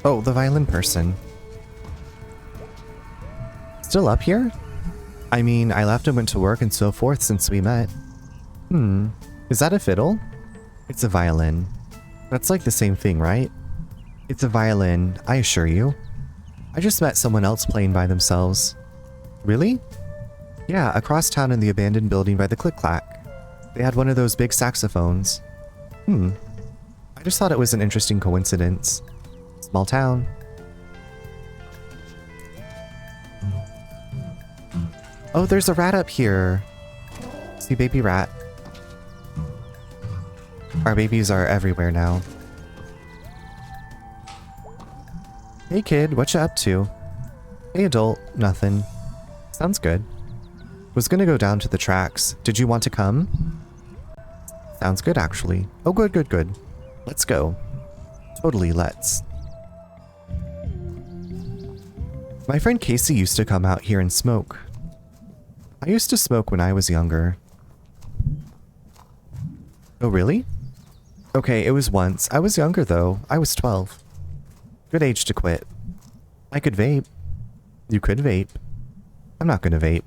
Speaker 1: Oh, the violin person. Still up here? I mean, I left and went to work and so forth since we met. Is that a fiddle? It's a violin. That's like the same thing, right? It's a violin, I assure you. I just met someone else playing by themselves. Really? Yeah, across town in the abandoned building by the Click-Clack. They had one of those big saxophones. I just thought it was an interesting coincidence. Small town. Oh, there's a rat up here. See, baby rat. Our babies are everywhere now. Hey kid, what you up to? Hey adult, nothing. Sounds good. Was gonna go down to the tracks. Did you want to come? Sounds good, actually. Oh, good. Let's go. Totally, let's. My friend Casey used to come out here and smoke. I used to smoke when I was younger. Oh, really? Okay, it was once. I was younger, though. I was 12. Good age to quit. I could vape. You could vape. I'm not gonna vape.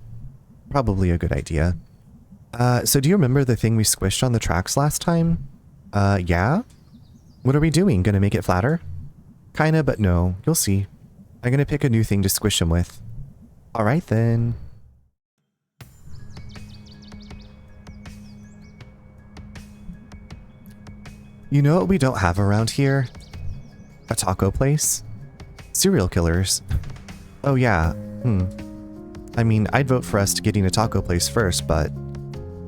Speaker 1: Probably a good idea. So do you remember the thing we squished on the tracks last time? Yeah? What are we doing? Gonna make it flatter? Kinda, but no. You'll see. I'm gonna pick a new thing to squish him with. Alright then. You know what we don't have around here? A taco place? Serial killers. Oh yeah, I mean, I'd vote for us to getting a taco place first, but...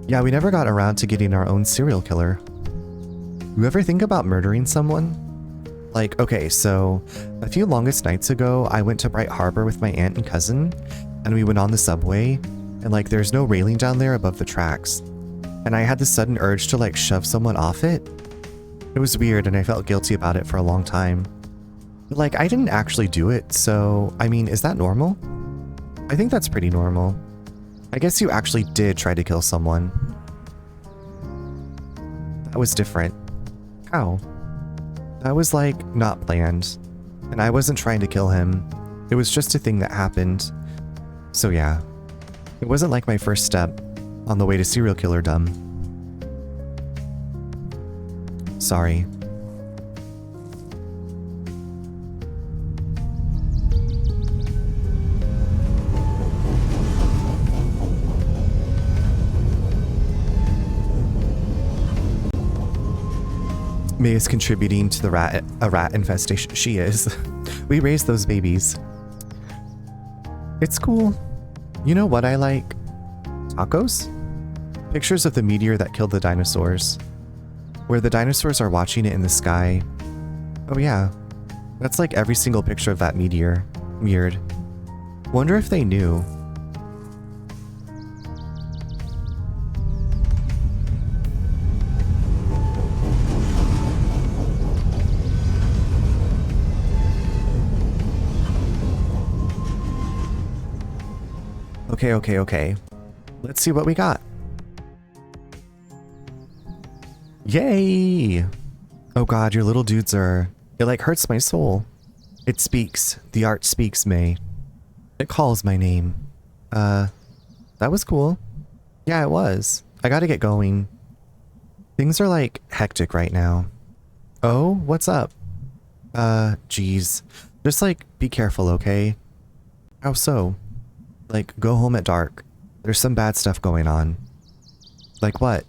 Speaker 1: yeah, we never got around to getting our own serial killer. You ever think about murdering someone? Like, okay, so... a few longest nights ago, I went to Bright Harbor with my aunt and cousin, and we went on the subway, and like, there's no railing down there above the tracks. And I had this sudden urge to like, shove someone off it. It was weird, and I felt guilty about it for a long time. But like, I didn't actually do it, so... I mean, is that normal? I think that's pretty normal. I guess you actually did try to kill someone. That was different. How? That was like, not planned. And I wasn't trying to kill him. It was just a thing that happened. So yeah. It wasn't like my first step on the way to serial killerdom. Sorry. May is contributing to the rat infestation. She is. We raised those babies. It's cool. You know what I like? Tacos? Pictures of the meteor that killed the dinosaurs. Where the dinosaurs are watching it in the sky. Oh yeah. That's like every single picture of that meteor. Weird. Wonder if they knew. Okay. Let's see what we got. Yay! Oh god, your little dudes are... it like hurts my soul. It speaks. The art speaks, May. It calls my name. That was cool. Yeah, it was. I gotta get going. Things are like hectic right now. Oh, what's up? Geez. Just like, be careful, okay? How so? Like, go home at dark. There's some bad stuff going on. Like what?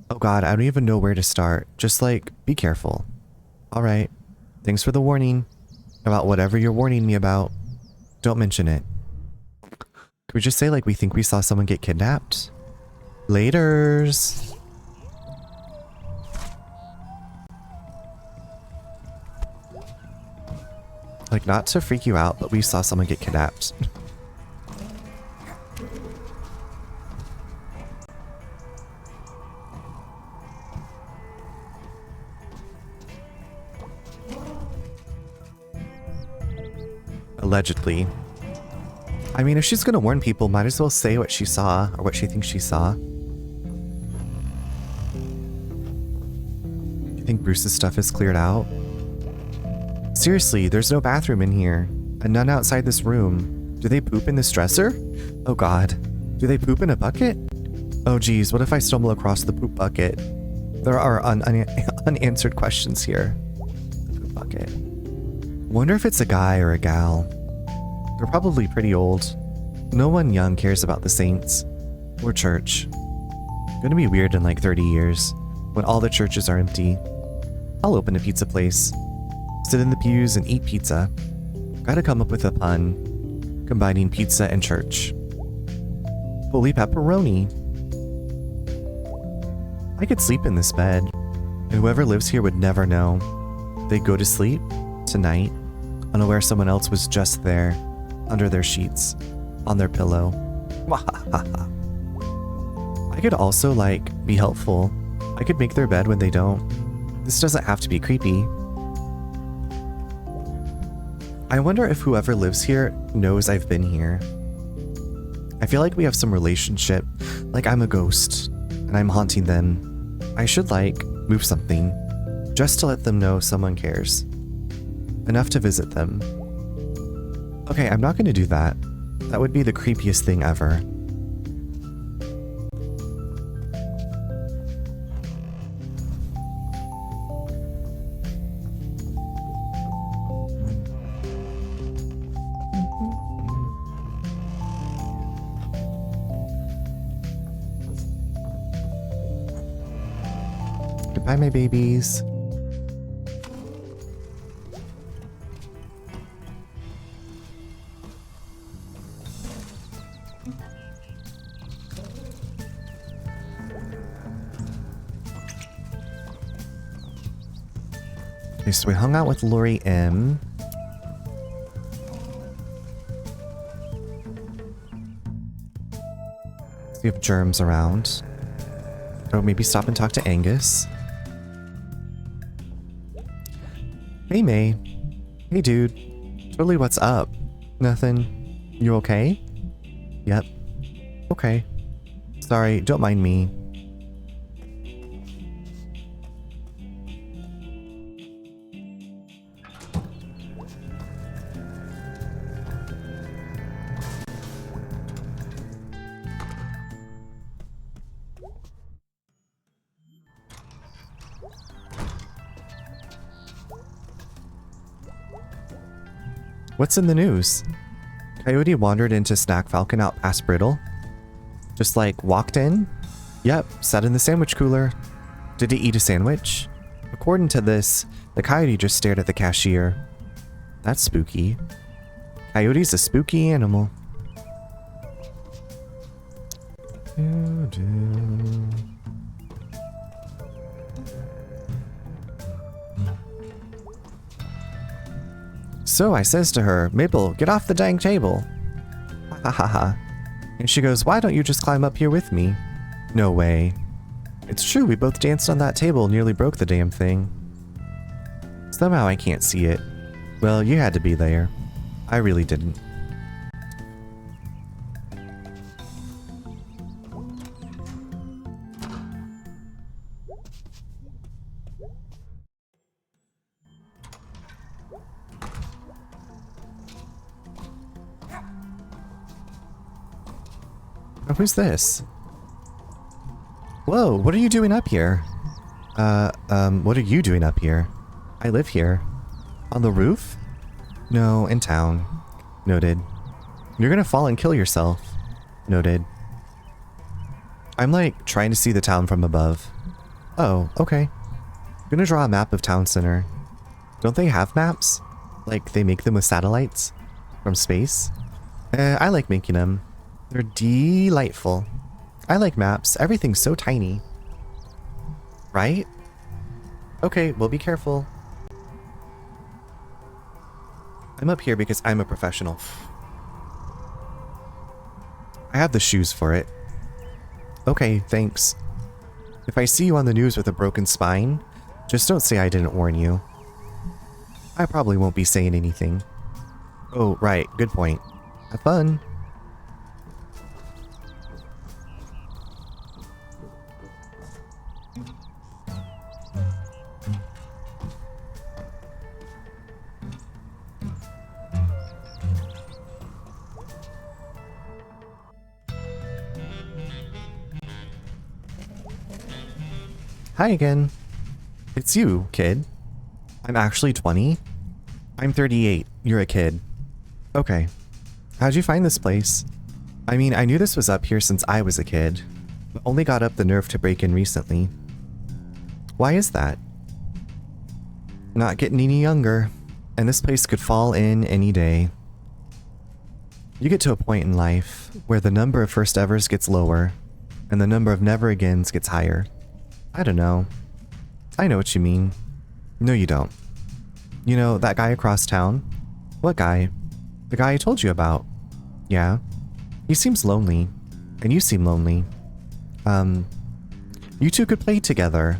Speaker 1: Oh god, I don't even know where to start. Just like, be careful. Alright. Thanks for the warning. About whatever you're warning me about. Don't mention it. Could we just say like we think we saw someone get kidnapped? Laters. Like, not to freak you out, but we saw someone get kidnapped. Allegedly. I mean, if she's gonna warn people, might as well say what she saw, or what she thinks she saw. Do you think Bruce's stuff is cleared out? Seriously, there's no bathroom in here, and none outside this room. Do they poop in this dresser? Oh god. Do they poop in a bucket? Oh geez, what if I stumble across the poop bucket? There are unanswered questions here. The poop bucket. Wonder if it's a guy or a gal. They're probably pretty old. No one young cares about the saints. Or church. Gonna be weird in like 30 years, when all the churches are empty. I'll open a pizza place. Sit in the pews and eat pizza. Gotta come up with a pun. Combining pizza and church. Holy pepperoni. I could sleep in this bed, and whoever lives here would never know. They'd go to sleep tonight, unaware someone else was just there, under their sheets, on their pillow. I could also, like, be helpful. I could make their bed when they don't. This doesn't have to be creepy. I wonder if whoever lives here knows I've been here. I feel like we have some relationship, like I'm a ghost, and I'm haunting them. I should, like, move something, just to let them know someone cares. Enough to visit them. Okay, I'm not gonna do that. That would be the creepiest thing ever. Goodbye, my babies. Okay, so we hung out with Lori M. So we have germs around. Oh, maybe stop and talk to Angus. Hey, May. Hey, dude. Totally, what's up? Nothing. You okay? Yep. Okay. Sorry, don't mind me. What's in the news? Coyote wandered into Snack Falcon out past Brittle. Just like walked in? Yep, sat in the sandwich cooler. Did he eat a sandwich? According to this, the coyote just stared at the cashier. That's spooky. Coyote's a spooky animal. So I says to her, Maple, get off the dang table. Ha ha ha. And she goes, why don't you just climb up here with me? No way. It's true, we both danced on that table, nearly broke the damn thing. Somehow I can't see it. Well, you had to be there. I really didn't. Oh, who's this? Whoa, what are you doing up here? What are you doing up here? I live here. On the roof? No, in town. Noted. You're gonna fall and kill yourself. Noted. I'm like trying to see the town from above. Oh, okay. I'm gonna draw a map of town center. Don't they have maps? Like they make them with satellites? From space? I like making them. They're delightful. I like maps. Everything's so tiny. Right? Okay, well, be careful. I'm up here because I'm a professional. I have the shoes for it. Okay, thanks. If I see you on the news with a broken spine, just don't say I didn't warn you. I probably won't be saying anything. Oh, right, good point. Have fun. Hi again. It's you, kid. I'm actually 20. I'm 38. You're a kid. Okay. How'd you find this place? I mean, I knew this was up here since I was a kid, but only got up the nerve to break in recently. Why is that? Not getting any younger, and this place could fall in any day. You get to a point in life where the number of first evers gets lower, and the number of never agains gets higher. I don't know. I know what you mean. No, you don't. You know, that guy across town? What guy? The guy I told you about. Yeah. He seems lonely. And you seem lonely. You two could play together.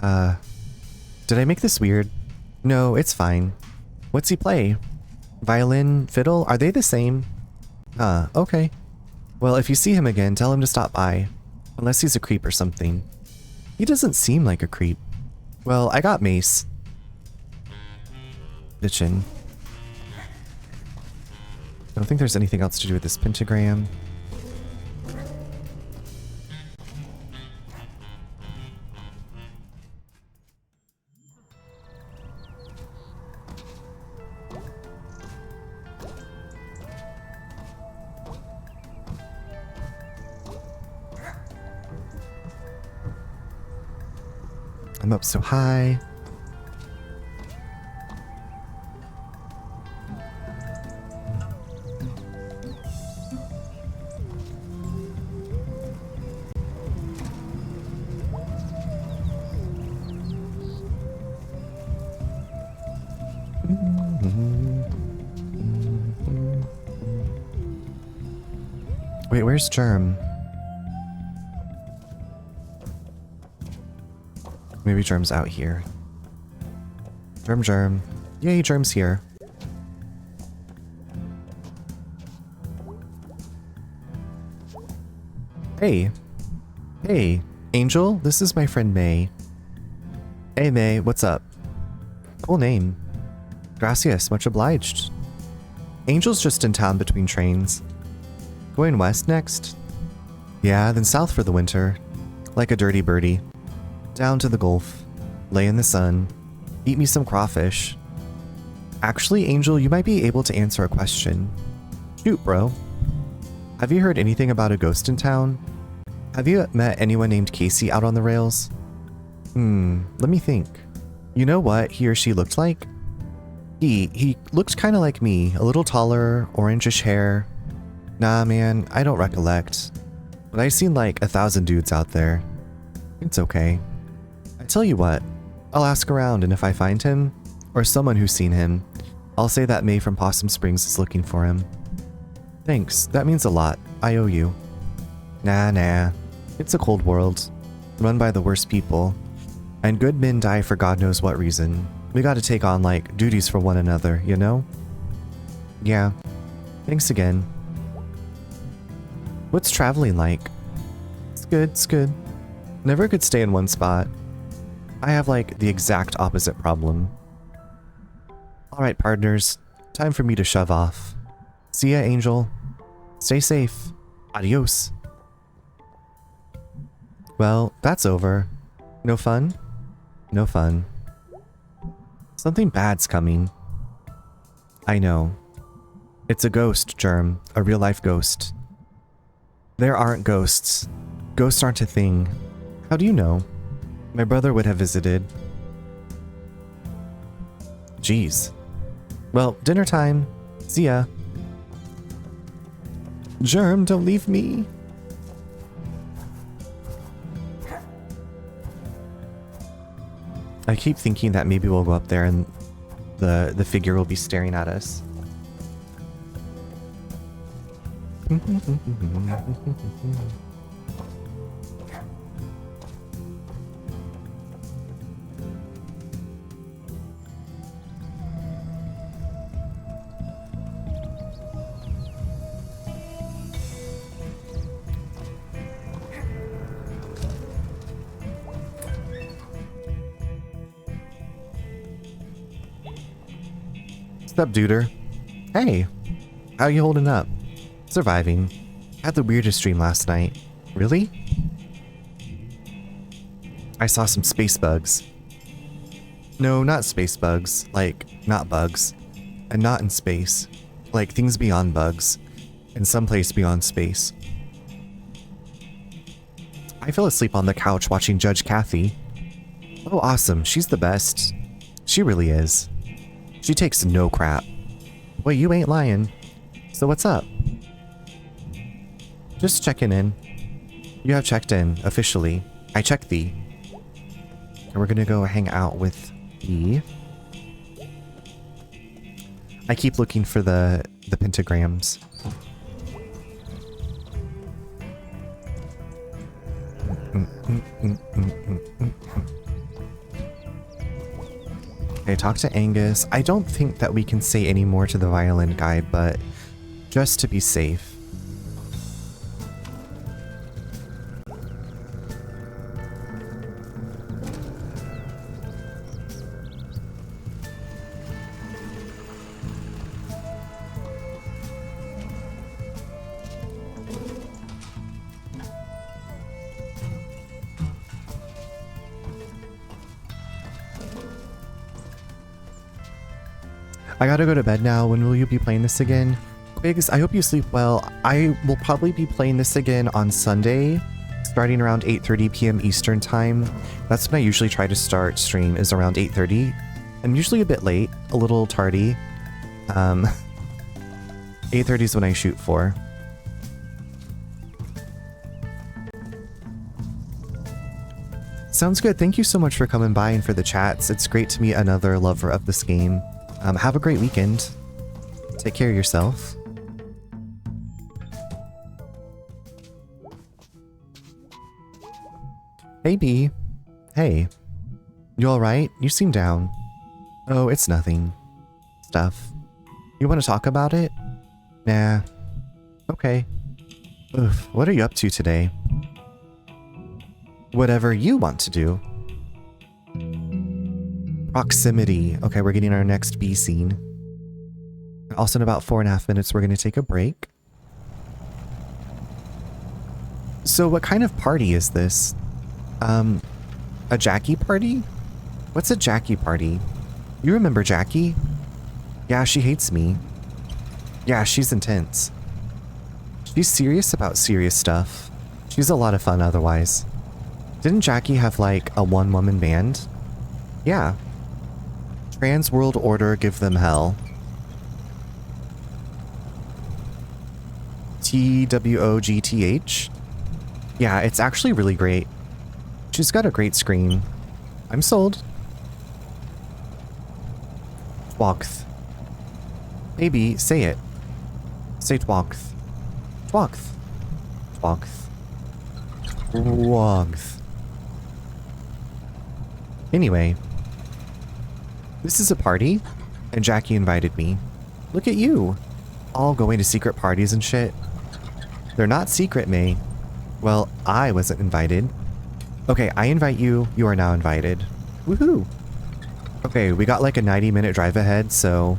Speaker 1: Did I make this weird? No, it's fine. What's he play? Violin, fiddle? Are they the same? Okay. Well, if you see him again, tell him to stop by. Unless he's a creep or something. He doesn't seem like a creep. Well, I got mace. Bitchin'. I don't think there's anything else to do with this pentagram. I'm up so high. Wait, where's Germ? Maybe Germ's out here. Germ. Yay, Germ's here. Hey. Hey, Angel, this is my friend May. Hey May, what's up? Cool name. Gracias, much obliged. Angel's just in town between trains. Going west next? Yeah, then south for the winter. Like a dirty birdie. Down to the Gulf. Lay in the sun. Eat me some crawfish. Actually, Angel, you might be able to answer a question. Shoot, bro. Have you heard anything about a ghost in town? Have you met anyone named Casey out on the rails? Let me think. You know what he or she looked like? He looked kind of like me, a little taller, orangish hair. Nah, man, I don't recollect. But I've seen like 1,000 dudes out there. It's okay. I tell you what, I'll ask around, and if I find him, or someone who's seen him, I'll say that May from Possum Springs is looking for him. Thanks, that means a lot. I owe you. Nah. It's a cold world, run by the worst people, and good men die for God knows what reason. We gotta take on, like, duties for one another, you know? Yeah. Thanks again. What's traveling like? It's good. Never could stay in one spot. I have, like, the exact opposite problem. Alright, partners. Time for me to shove off. See ya, Angel. Stay safe. Adios. Well, that's over. No fun? No fun. Something bad's coming. I know. It's a ghost, Germ. A real-life ghost. There aren't ghosts. Ghosts aren't a thing. How do you know? My brother would have visited. Jeez. Well, dinner time. See ya. Germ, don't leave me. I keep thinking that maybe we'll go up there and the figure will be staring at us. What's up, duder? Hey, how you holding up? Surviving. Had the weirdest dream last night. Really? I saw some space bugs. No, not space bugs. Like, not bugs. And not in space. Like, things beyond bugs. In some place beyond space. I fell asleep on the couch watching Judge Kathy. Oh, awesome. She's the best. She really is. She takes no crap. Boy, you ain't lying. So what's up? Just checking in. You have checked in, officially. I checked thee. And we're gonna go hang out with thee. I keep looking for the pentagrams. Okay, talk to Angus. I don't think that we can say any more to the violin guide, but just to be safe. I gotta go to bed now. When will you be playing this again? Biggs, I hope you sleep well. I will probably be playing this again on Sunday, starting around 8:30 p.m. Eastern time. That's when I usually try to start stream, is around 8:30. I'm usually a bit late, a little tardy. 8:30 is when I shoot for. Sounds good. Thank you so much for coming by and for the chats. It's great to meet another lover of this game. Have a great weekend. Take care of yourself. Hey, B. Hey. You alright? You seem down. Oh, it's nothing. Stuff. You want to talk about it? Nah. Okay. Oof, what are you up to today? Whatever you want to do. Proximity. Okay, we're getting our next B scene. Also in about 4.5 minutes, we're going to take a break. So what kind of party is this? A Jackie party? What's a Jackie party? You remember Jackie? Yeah, she hates me. Yeah, she's intense. She's serious about serious stuff. She's a lot of fun otherwise. Didn't Jackie have like a one-woman band? Yeah. Trans World Order, give them hell. TWOGTH? Yeah, it's actually really great. She's got a great scream. I'm sold. Twalkth. Baby, say it. Say twalkth. Twalkth. Twalkth. Twalkth. Anyway. This is a party, and Jackie invited me. Look at you. All going to secret parties and shit. They're not secret, May. Well, I wasn't invited. Okay, I invite you. You are now invited. Woohoo! Okay, we got like a 90-minute drive ahead, so...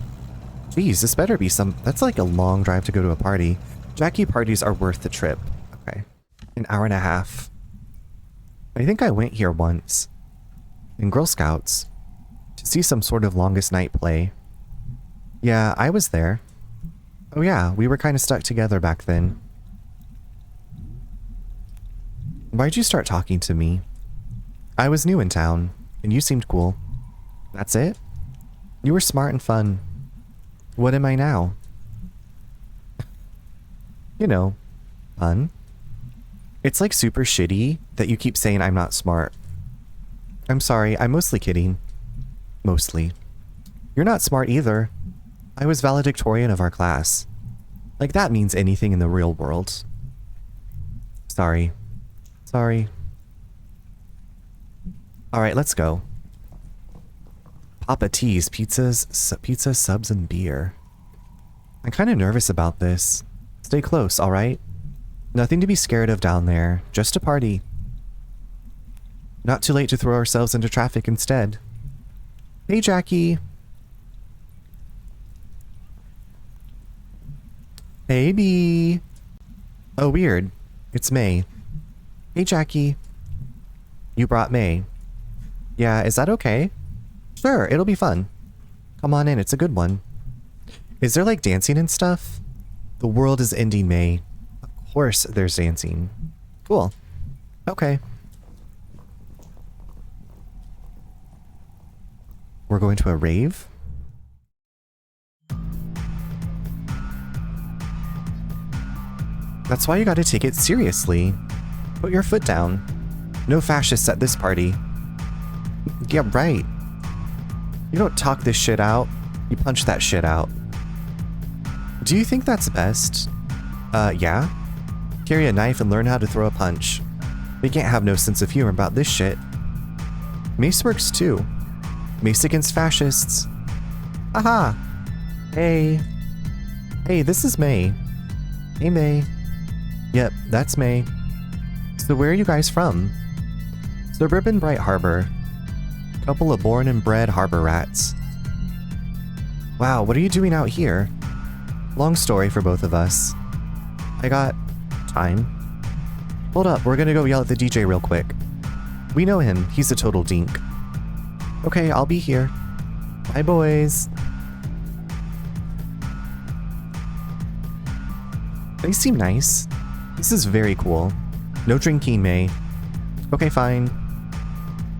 Speaker 1: Geez, this better be some... That's like a long drive to go to a party. Jackie parties are worth the trip. Okay. An hour and a half. I think I went here once. In Girl Scouts. To see some sort of longest night play. Yeah, I was there. Oh yeah, we were kind of stuck together back then. Why'd you start talking to me? I was new in town, and you seemed cool. That's it? You were smart and fun. What am I now? You know, fun. It's like super shitty that you keep saying I'm not smart. I'm sorry, I'm mostly kidding. Mostly. You're not smart either. I was valedictorian of our class. Like that means anything in the real world. Sorry. Sorry. Alright, let's go. Papa T's, pizza, subs, and beer. I'm kind of nervous about this. Stay close, alright? Nothing to be scared of down there. Just a party. Not too late to throw ourselves into traffic instead. Hey, Jackie. Baby. Oh, weird. It's May. Hey, Jackie. You brought May. Yeah, is that okay? Sure, it'll be fun. Come on in, it's a good one. Is there like dancing and stuff? The world is ending, May. Of course there's dancing. Cool. Okay. We're going to a rave? That's why you gotta take it seriously. Put your foot down. No fascists at this party. Yeah, right. You don't talk this shit out. You punch that shit out. Do you think that's best? Yeah. Carry a knife and learn how to throw a punch. We can't have no sense of humor about this shit. Mace works too. Mace against fascists. Aha! Hey. Hey, this is May. Hey, May. Yep, that's May. So where are you guys from? Suburban Bright Harbor. Couple of born and bred harbor rats. Wow, what are you doing out here? Long story for both of us. I got time. Hold up, we're gonna go yell at the DJ real quick. We know him, he's a total dink. Okay, I'll be here. Bye, boys. They seem nice. This is very cool. No drinking, May. Okay, fine.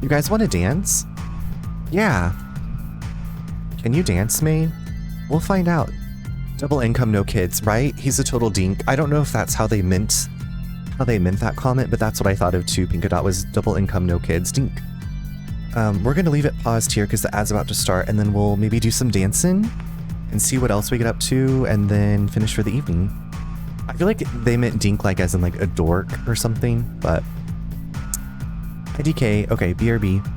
Speaker 1: You guys want to dance? Yeah. Can you dance, May? We'll find out. Double income, no kids, right? He's a total dink. I don't know if that's how they meant that comment, but that's what I thought of too. Pinkadot was double income, no kids, dink. We're gonna leave it paused here because the ad's about to start, and then we'll maybe do some dancing and see what else we get up to, and then finish for the evening. I feel like they meant dink like as in like a dork or something, but IDK, okay, BRB.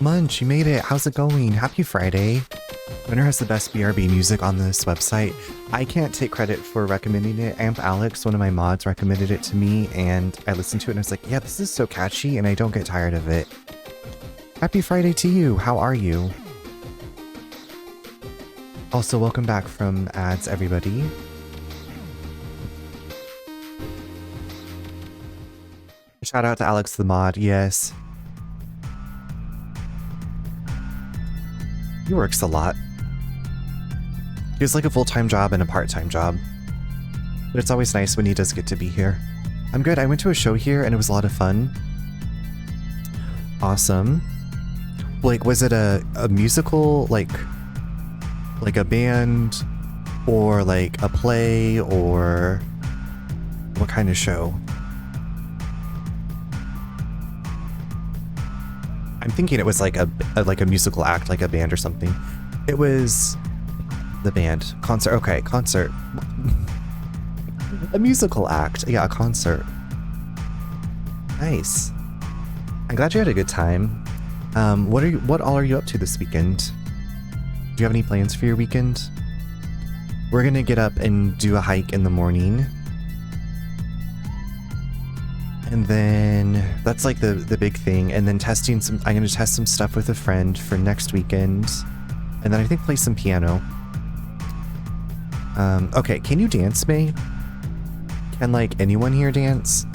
Speaker 1: Munch, you made it. How's it going? Happy Friday. Winner has the best BRB music on this website. I can't take credit for recommending it. Amp Alex, one of my mods, recommended it to me, and I listened to it and I was like, yeah, this is so catchy, and I don't get tired of it. Happy Friday to you. How are you? Also, welcome back from ads, everybody. Shout out to Alex the mod. Yes. He works a lot. He has like a full-time job and a part-time job. But it's always nice when he does get to be here. I'm good. I went to a show here and it was a lot of fun. Awesome. Like, was it a musical, like a band, or like a play, or what kind of show? I'm thinking it was like a musical act, like a band or something. It was the band. Concert. Okay, concert. A musical act. Yeah, a concert. Nice. I'm glad you had a good time. What all are you up to this weekend? Do you have any plans for your weekend? We're gonna get up and do a hike in the morning. And then that's like the big thing. And then I'm gonna test some stuff with a friend for next weekend. And then I think play some piano. Okay, can you dance, May? Can like anyone here dance?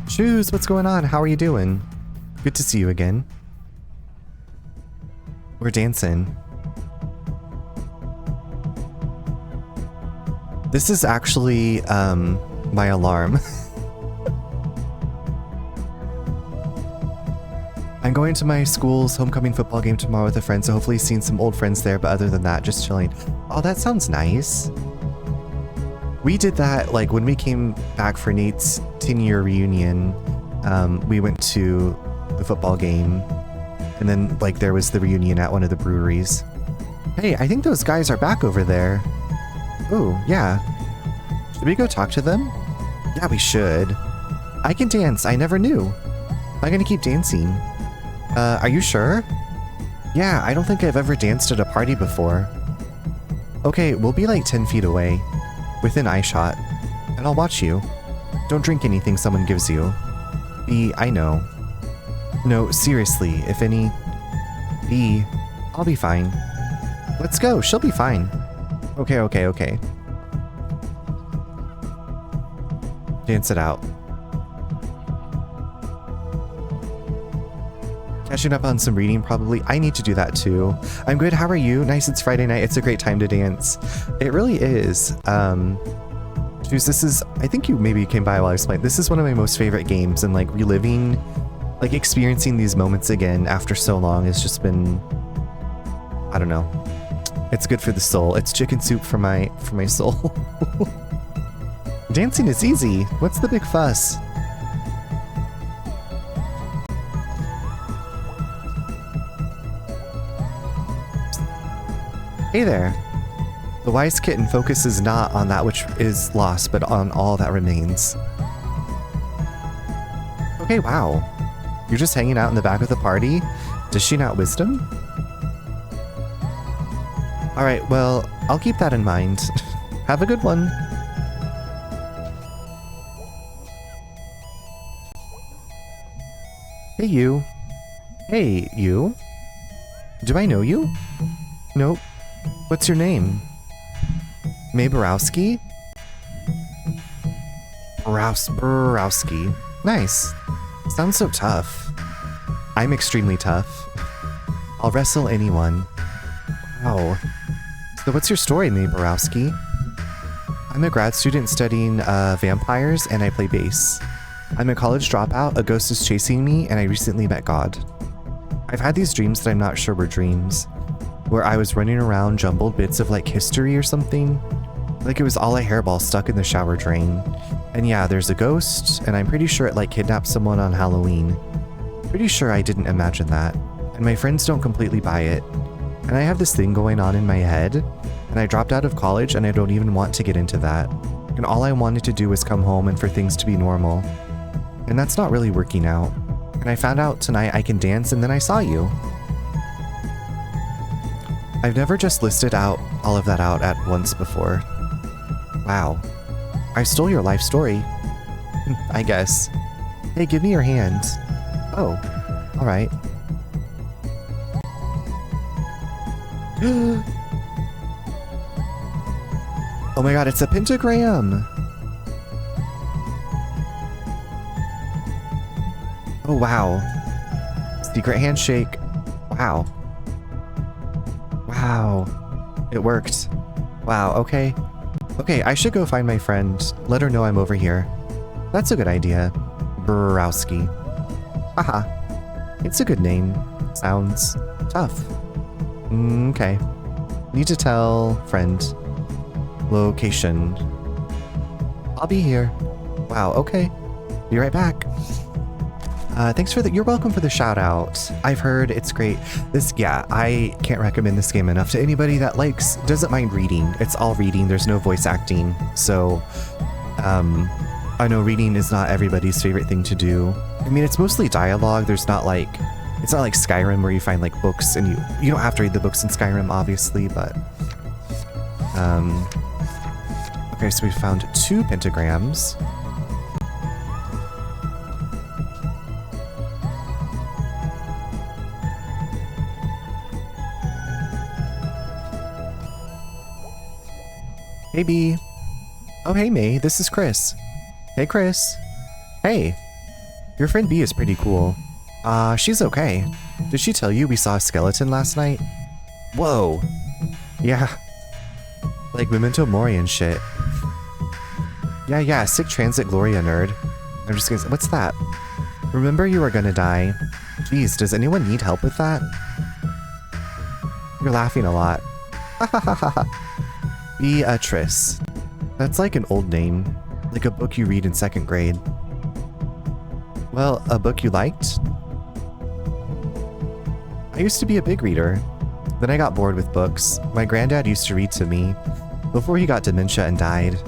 Speaker 1: Shoes, what's going on? How are you doing? Good to see you again. We're dancing. This is actually my alarm. I'm going to my school's homecoming football game tomorrow with a friend, so hopefully seeing some old friends there, but other than that, just chilling. Oh, that sounds nice. We did that like when we came back for Nate's 10-year reunion. We went to the football game. And then, like, there was the reunion at one of the breweries. Hey, I think those guys are back over there. Oh, yeah. Should we go talk to them? Yeah, we should. I can dance. I never knew. I'm gonna keep dancing. Are you sure? Yeah, I don't think I've ever danced at a party before. Okay, we'll be like 10 feet away. Within eyeshot. And I'll watch you. Don't drink anything someone gives you. I know. No, seriously, if any... I'll be fine. Let's go, she'll be fine. Okay. Dance it out. Catching up on some reading, probably. I need to do that too. I'm good, how are you? Nice, it's Friday night. It's a great time to dance. It really is. This is... I think you maybe came by while I was playing. This is one of my most favorite games, and like reliving... Like, experiencing these moments again after so long has just been... I don't know. It's good for the soul. It's chicken soup for my soul. Dancing is easy. What's the big fuss? Hey there. The wise kitten focuses not on that which is lost, but on all that remains. Okay, wow. You're just hanging out in the back of the party? Does she not wisdom? Alright, well, I'll keep that in mind. Have a good one. Hey, you. Hey, you. Do I know you? Nope. What's your name? May Borowski? Borowski. Nice. Sounds so tough. I'm extremely tough. I'll wrestle anyone. Wow. So what's your story, May Borowski? I'm a grad student studying vampires, and I play bass. I'm a college dropout, a ghost is chasing me, and I recently met God. I've had these dreams that I'm not sure were dreams, where I was running around jumbled bits of like history or something. Like it was all a hairball stuck in the shower drain. And yeah, there's a ghost, and I'm pretty sure it like kidnapped someone on Halloween. Pretty sure I didn't imagine that. And my friends don't completely buy it. And I have this thing going on in my head And I dropped out of college and I don't even want to get into that. And all I wanted to do was come home and for things to be normal. And that's not really working out. And I found out tonight I can dance and then I saw you. I've never just listed out all of that out at once before. Wow. I stole your life story. I guess. Hey, give me your hand. Oh, alright. Oh my god, it's a pentagram! Oh wow. Secret handshake. Wow. Wow. It worked. Wow, okay. Okay, I should go find my friend. Let her know I'm over here. That's a good idea. Borowski. Haha. It's a good name. Sounds tough. Okay. Need to tell friend. Location. I'll be here. Wow, okay. Be right back. Thanks for the- you're welcome for the shout out. I've heard it's great. Yeah, I can't recommend this game enough to anybody that doesn't mind reading. It's all reading, there's no voice acting. So, I know reading is not everybody's favorite thing to do. I mean, it's mostly dialogue. It's not like Skyrim where you find like books and you don't have to read the books in Skyrim, obviously, but, okay, so we found 2 pentagrams. Hey, B. Oh, hey, May. This is Chris. Hey, Chris. Hey. Your friend B is pretty cool. She's okay. Did she tell you we saw a skeleton last night? Whoa. Yeah. Like Memento Mori and shit. Yeah, sick transit Gloria nerd. I'm just gonna- what's that? Remember you were gonna die. Jeez, does anyone need help with that? You're laughing a lot. Ha ha ha ha. Beatrice. That's like an old name. Like a book you read in 2nd grade. Well, a book you liked? I used to be a big reader. Then I got bored with books. My granddad used to read to me before he got dementia and died.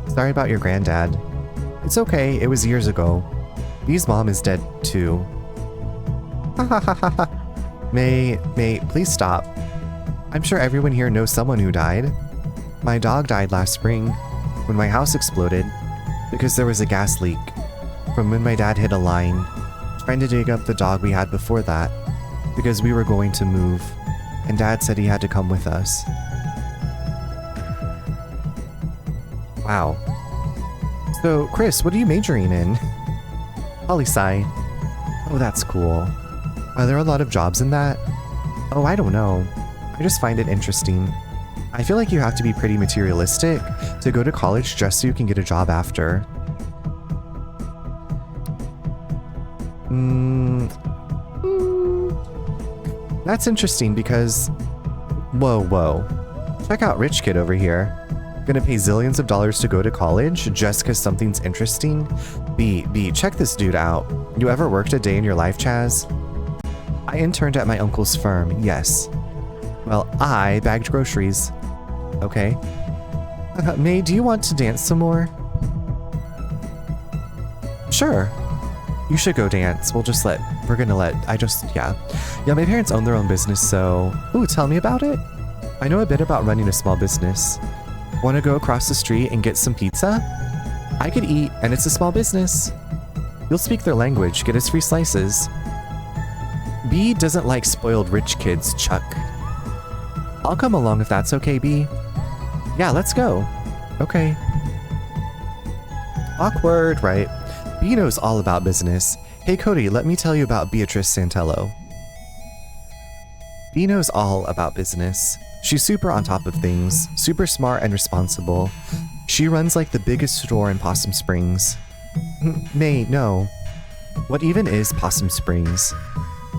Speaker 1: Sorry about your granddad. It's okay, it was years ago. Bee's mom is dead too. May, please stop. I'm sure everyone here knows someone who died. My dog died last spring when my house exploded because there was a gas leak from when my dad hit a line trying to dig up the dog we had before that because we were going to move and Dad said he had to come with us. Wow. So, Chris, what are you majoring in? Poli-sci. Oh, that's cool. Are there a lot of jobs in that? Oh, I don't know. I just find it interesting. I feel like you have to be pretty materialistic to go to college just so you can get a job after. That's interesting because... Whoa. Check out Rich Kid over here. Gonna pay zillions of dollars to go to college just because something's interesting? B, check this dude out. You ever worked a day in your life, Chaz? I interned at my uncle's firm, yes. Well, I bagged groceries. Okay. May, do you want to dance some more? Sure. You should go dance. Yeah, my parents own their own business, so... Ooh, tell me about it. I know a bit about running a small business. Want to go across the street and get some pizza? I could eat, and it's a small business. You'll speak their language, get us free slices. B doesn't like spoiled rich kids, Chuck. I'll come along if that's okay, B. Yeah, let's go. Okay. Awkward, right? B knows all about business. Hey Cody, let me tell you about Beatrice Santello. B knows all about business. She's super on top of things, super smart and responsible. She runs like the biggest store in Possum Springs. May, no. What even is Possum Springs?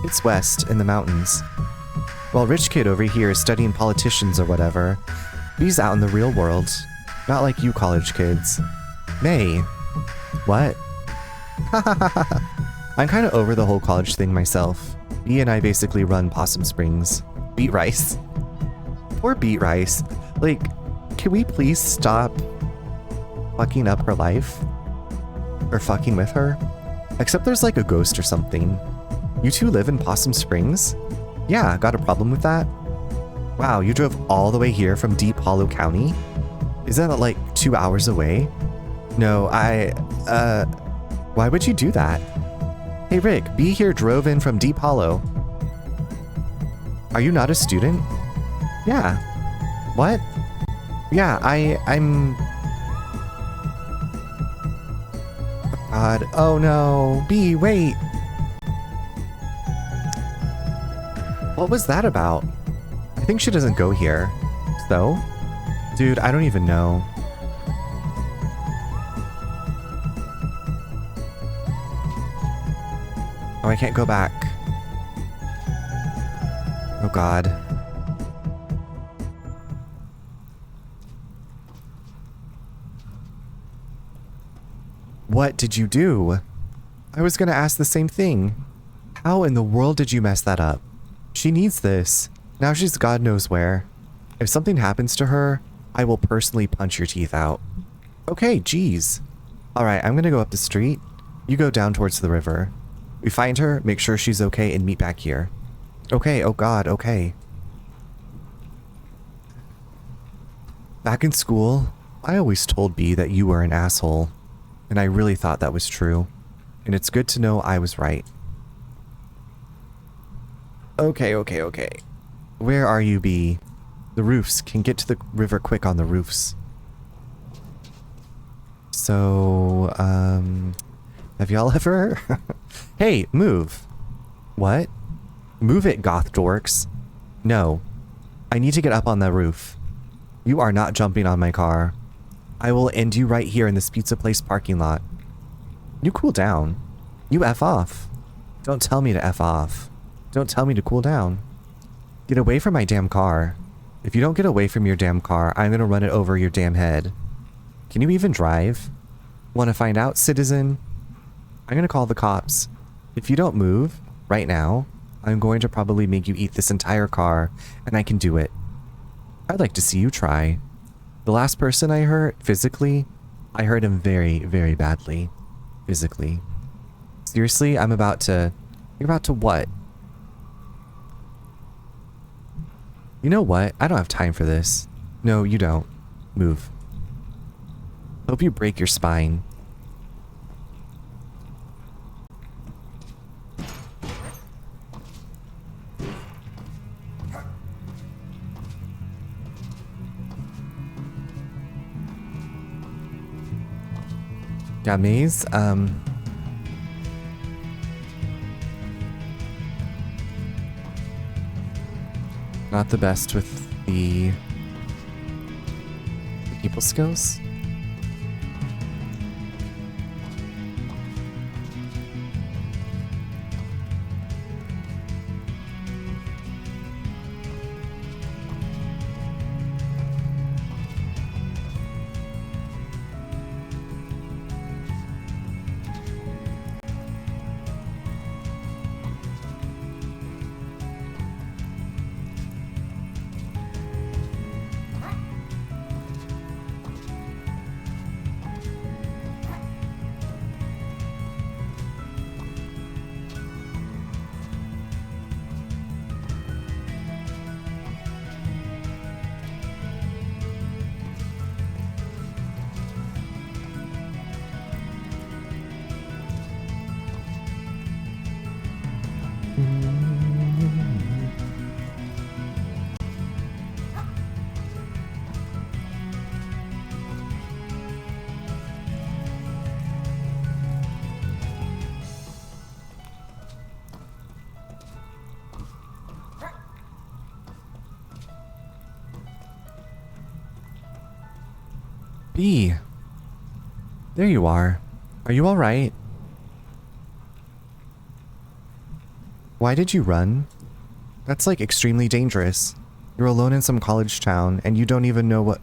Speaker 1: It's west, in the mountains. While Rich Kid over here is studying politicians or whatever, B's out in the real world. Not like you college kids. May. What? I'm kinda over the whole college thing myself. B and I basically run Possum Springs. Beet Rice. Poor Beet Rice. Like, can we please stop fucking up her life? Or fucking with her? Except there's like a ghost or something. You two live in Possum Springs? Yeah, got a problem with that? Wow, you drove all the way here from Deep Hollow County? Isn't that like 2 hours away? No, why would you do that? Hey Rick, B here drove in from Deep Hollow. Are you not a student? Yeah. What? Yeah, I'm... God, oh no. B, wait. What was that about? I think she doesn't go here. So? Dude, I don't even know. Oh, I can't go back. Oh God. What did you do? I was gonna ask the same thing. How in the world did you mess that up? She needs this. Now she's God knows where. If something happens to her, I will personally punch your teeth out. Okay, geez. Alright, I'm gonna go up the street. You go down towards the river. We find her, make sure she's okay, and meet back here. Okay, oh God, okay. Back in school, I always told B that you were an asshole. And I really thought that was true. And it's good to know I was right. Okay. Where are you, B? The roofs. Can get to the river quick on the roofs. So, have y'all ever... Hey, move. What? Move it, goth dorks. No. I need to get up on the roof. You are not jumping on my car. I will end you right here in this pizza place parking lot. You cool down. You F off. Don't tell me to F off. Don't tell me to cool down. Get away from my damn car. If you don't get away from your damn car, I'm gonna run it over your damn head. Can you even drive? Want to find out, citizen? I'm gonna call the cops. If you don't move, right now, I'm going to probably make you eat this entire car, and I can do it. I'd like to see you try. The last person I hurt, physically, I hurt him very, very badly. Physically. Seriously, I'm about to... You're about to what? You know what? I don't have time for this. No, you don't. Move. Hope you break your spine. Yeah, Maze, not the best with the people skills. B. There you are. Are you alright? Why did you run? That's like extremely dangerous. You're alone in some college town and you don't even know what...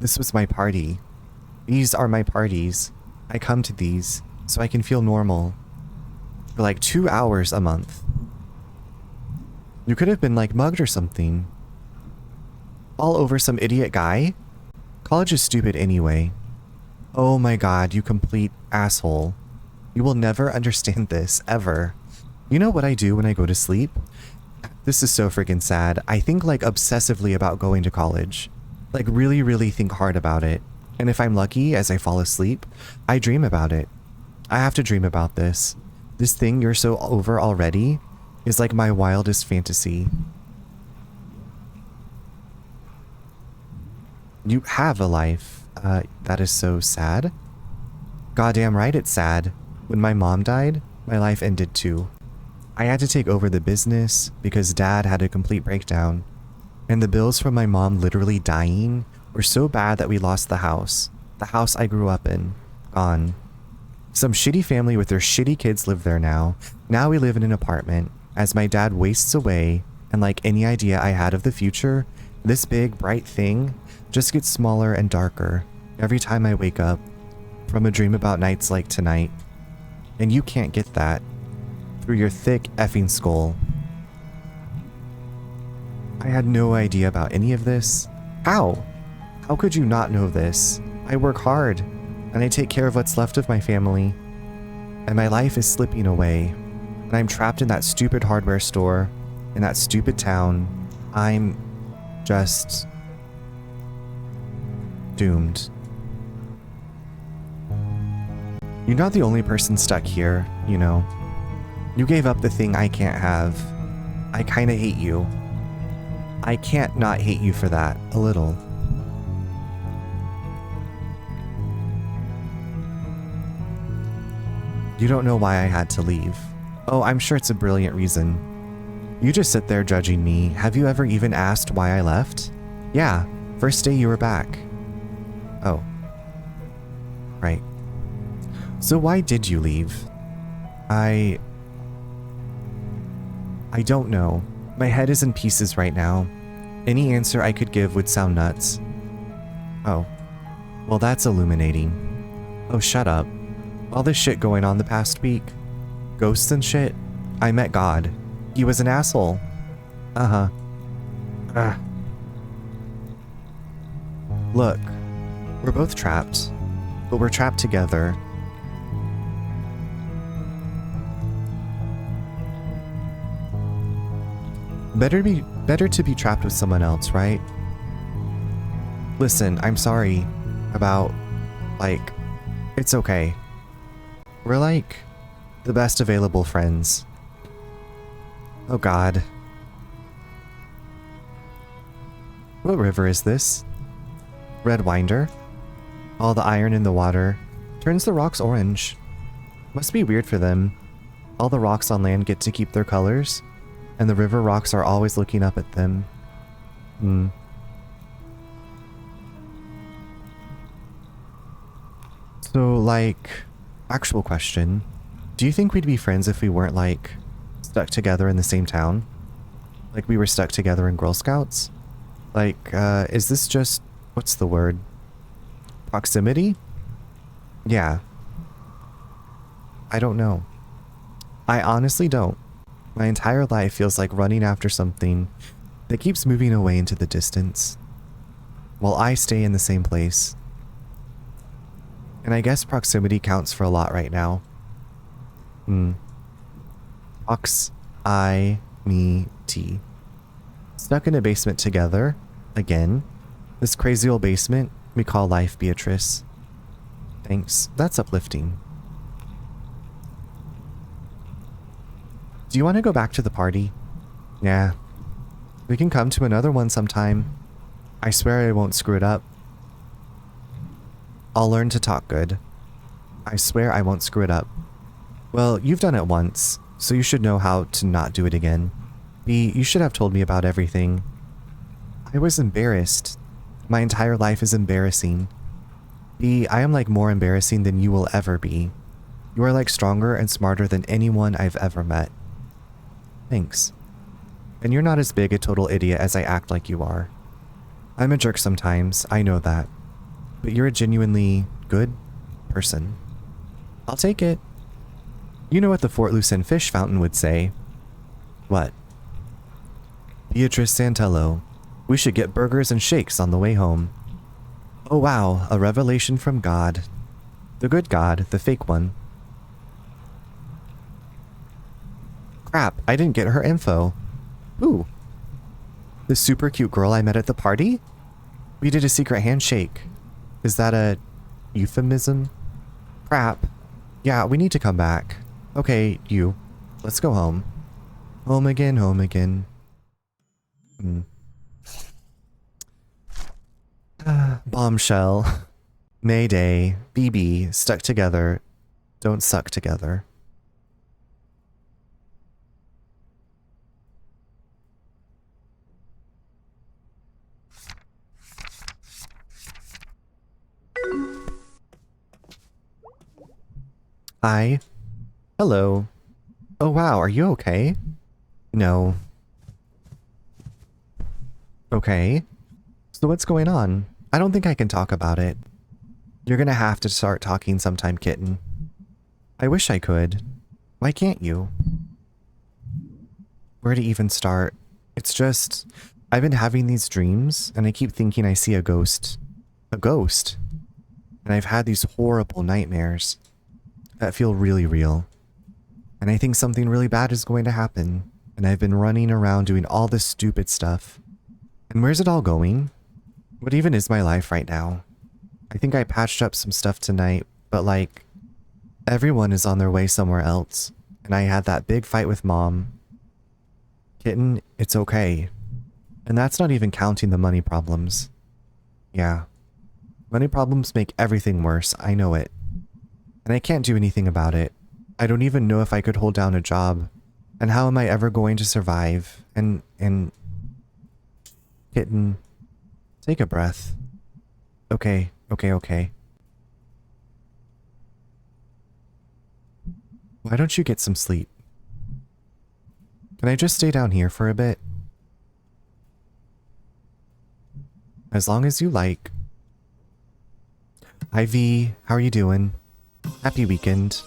Speaker 1: This was my party. These are my parties. I come to these so I can feel normal. For like 2 hours a month. You could have been like mugged or something. All over some idiot guy? College is stupid anyway. Oh my god, you complete asshole. You will never understand this, ever. You know what I do when I go to sleep? This is so freaking sad. I think like obsessively about going to college. Like really, really think hard about it. And if I'm lucky, as I fall asleep, I dream about it. I have to dream about this. This thing you're so over already is like my wildest fantasy. You have a life. That is so sad. Goddamn right it's sad. When my mom died, my life ended too. I had to take over the business because dad had a complete breakdown. And the bills from my mom literally dying were so bad that we lost the house. The house I grew up in. Gone. Some shitty family with their shitty kids live there now. Now we live in an apartment. As my dad wastes away, and like any idea I had of the future, this big, bright thing just gets smaller and darker every time I wake up from a dream about nights like tonight. And you can't get that through your thick effing skull. I had no idea about any of this. How? How could you not know this? I work hard, and I take care of what's left of my family. And my life is slipping away. And I'm trapped in that stupid hardware store, in that stupid town. I'm just doomed. You're not the only person stuck here, you know. You gave up the thing I can't have. I kinda hate you. I can't not hate you for that, a little. You don't know why I had to leave. Oh, I'm sure it's a brilliant reason. You just sit there judging me. Have you ever even asked why I left? Yeah, first day you were back. Oh. Right. So why did you leave? I don't know. My head is in pieces right now. Any answer I could give would sound nuts. Oh. Well, that's illuminating. Oh, shut up. All this shit going on the past week. Ghosts and shit. I met God. He was an asshole. Uh-huh. Ugh. Look. We're both trapped. But we're trapped together. Better to be trapped with someone else, right? Listen, I'm sorry about, like, it's okay. We're like the best available friends. Oh god. What river is this? Red Winder? All the iron in the water turns the rocks orange. Must be weird for them. All the rocks on land get to keep their colors, and the river rocks are always looking up at them. So, like, actual question. Do you think we'd be friends if we weren't, like, stuck together in the same town? Like we were stuck together in Girl Scouts? Like, is this just, what's the word? Proximity? Yeah. I don't know. I honestly don't. My entire life feels like running after something that keeps moving away into the distance, while I stay in the same place. And I guess proximity counts for a lot right now. Prox-I-me-T. Stuck in a basement together, again. This crazy old basement we call life, Beatrice. Thanks, that's uplifting. Do you want to go back to the party? Yeah. We can come to another one sometime. I swear I won't screw it up. I'll learn to talk good. I swear I won't screw it up. Well, you've done it once, so you should know how to not do it again. B, you should have told me about everything. I was embarrassed. My entire life is embarrassing. B, I am like more embarrassing than you will ever be. You are like stronger and smarter than anyone I've ever met. Thanks. And you're not as big a total idiot as I act like you are. I'm a jerk sometimes, I know that. But you're a genuinely good person. I'll take it. You know what the Fort Lucin fish fountain would say. What? Beatrice Santello. We should get burgers and shakes on the way home. Oh wow, a revelation from God. The good God, the fake one. Crap, I didn't get her info. Ooh. The super cute girl I met at the party? We did a secret handshake. Is that a euphemism? Crap. Yeah, we need to come back. Okay, you. Let's go home. Home again, home again. Bombshell. Mayday. BB. Stuck together. Don't suck together. Hi. Hello. Oh wow, are you okay? No. Okay. So what's going on? I don't think I can talk about it. You're gonna have to start talking sometime, kitten. I wish I could. Why can't you? Where to even start? It's just, I've been having these dreams, and I keep thinking I see a ghost. A ghost. And I've had these horrible nightmares that feel really real. And I think something really bad is going to happen. And I've been running around doing all this stupid stuff. And where's it all going? What even is my life right now? I think I patched up some stuff tonight, but like, everyone is on their way somewhere else. And I had that big fight with Mom. Kitten, it's okay. And that's not even counting the money problems. Yeah. Money problems make everything worse, I know it. And I can't do anything about it. I don't even know if I could hold down a job. And how am I ever going to survive? And kitten, take a breath. Okay. Why don't you get some sleep? Can I just stay down here for a bit? As long as you like. Hi V, how are you doing? Happy weekend.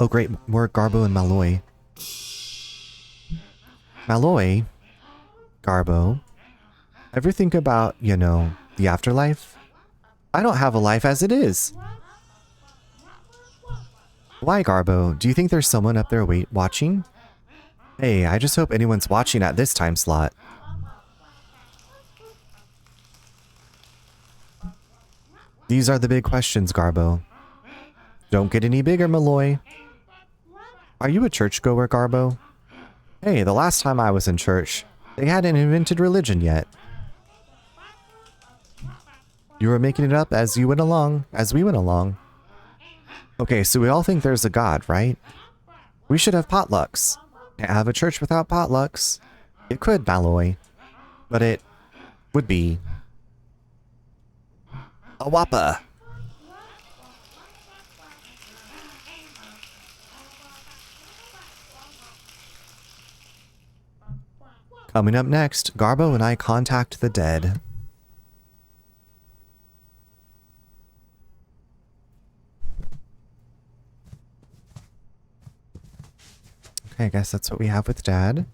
Speaker 1: Oh great, more Garbo and Malloy. Malloy? Garbo? Ever think about, you know, the afterlife? I don't have a life as it is. Why, Garbo? Do you think there's someone up there watching? Hey, I just hope anyone's watching at this time slot. These are the big questions, Garbo. Don't get any bigger, Malloy. Are you a churchgoer, Garbo? Hey, the last time I was in church, they hadn't invented religion yet. You were making it up as we went along. Okay, so we all think there's a God, right? We should have potlucks. Can't have a church without potlucks. It could, Malloy. But it would be a whopper. Coming up next, Garbo and I contact the dead. Okay, I guess that's what we have with Dad.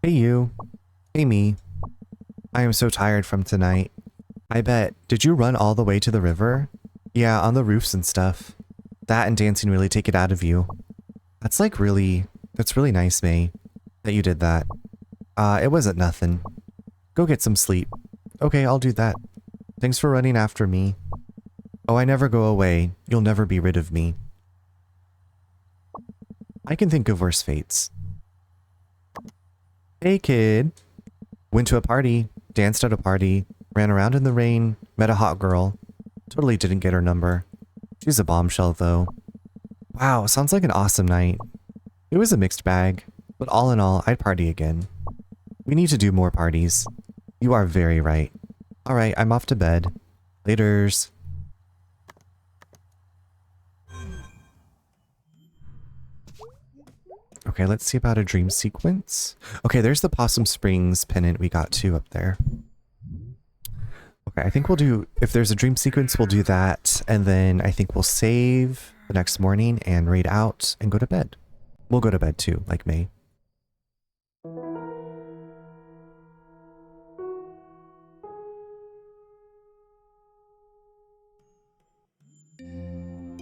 Speaker 1: Hey you. Hey me. I am so tired from tonight. I bet. Did you run all the way to the river? Yeah, on the roofs and stuff. That and dancing really take it out of you. That's really nice, May, that you did that. It wasn't nothing. Go get some sleep. Okay, I'll do that. Thanks for running after me. Oh, I never go away. You'll never be rid of me. I can think of worse fates. Hey, kid. Went to a party, danced at a party, ran around in the rain, met a hot girl. Totally didn't get her number. She's a bombshell, though. Wow, sounds like an awesome night. It was a mixed bag, but all in all, I'd party again. We need to do more parties. You are very right. Alright, I'm off to bed. Laters. Okay, let's see about a dream sequence. Okay, there's the Possum Springs pennant we got too up there. Okay, I think we'll do, if there's a dream sequence, we'll do that. And then I think we'll save the next morning and raid out and go to bed. We'll go to bed too, like May.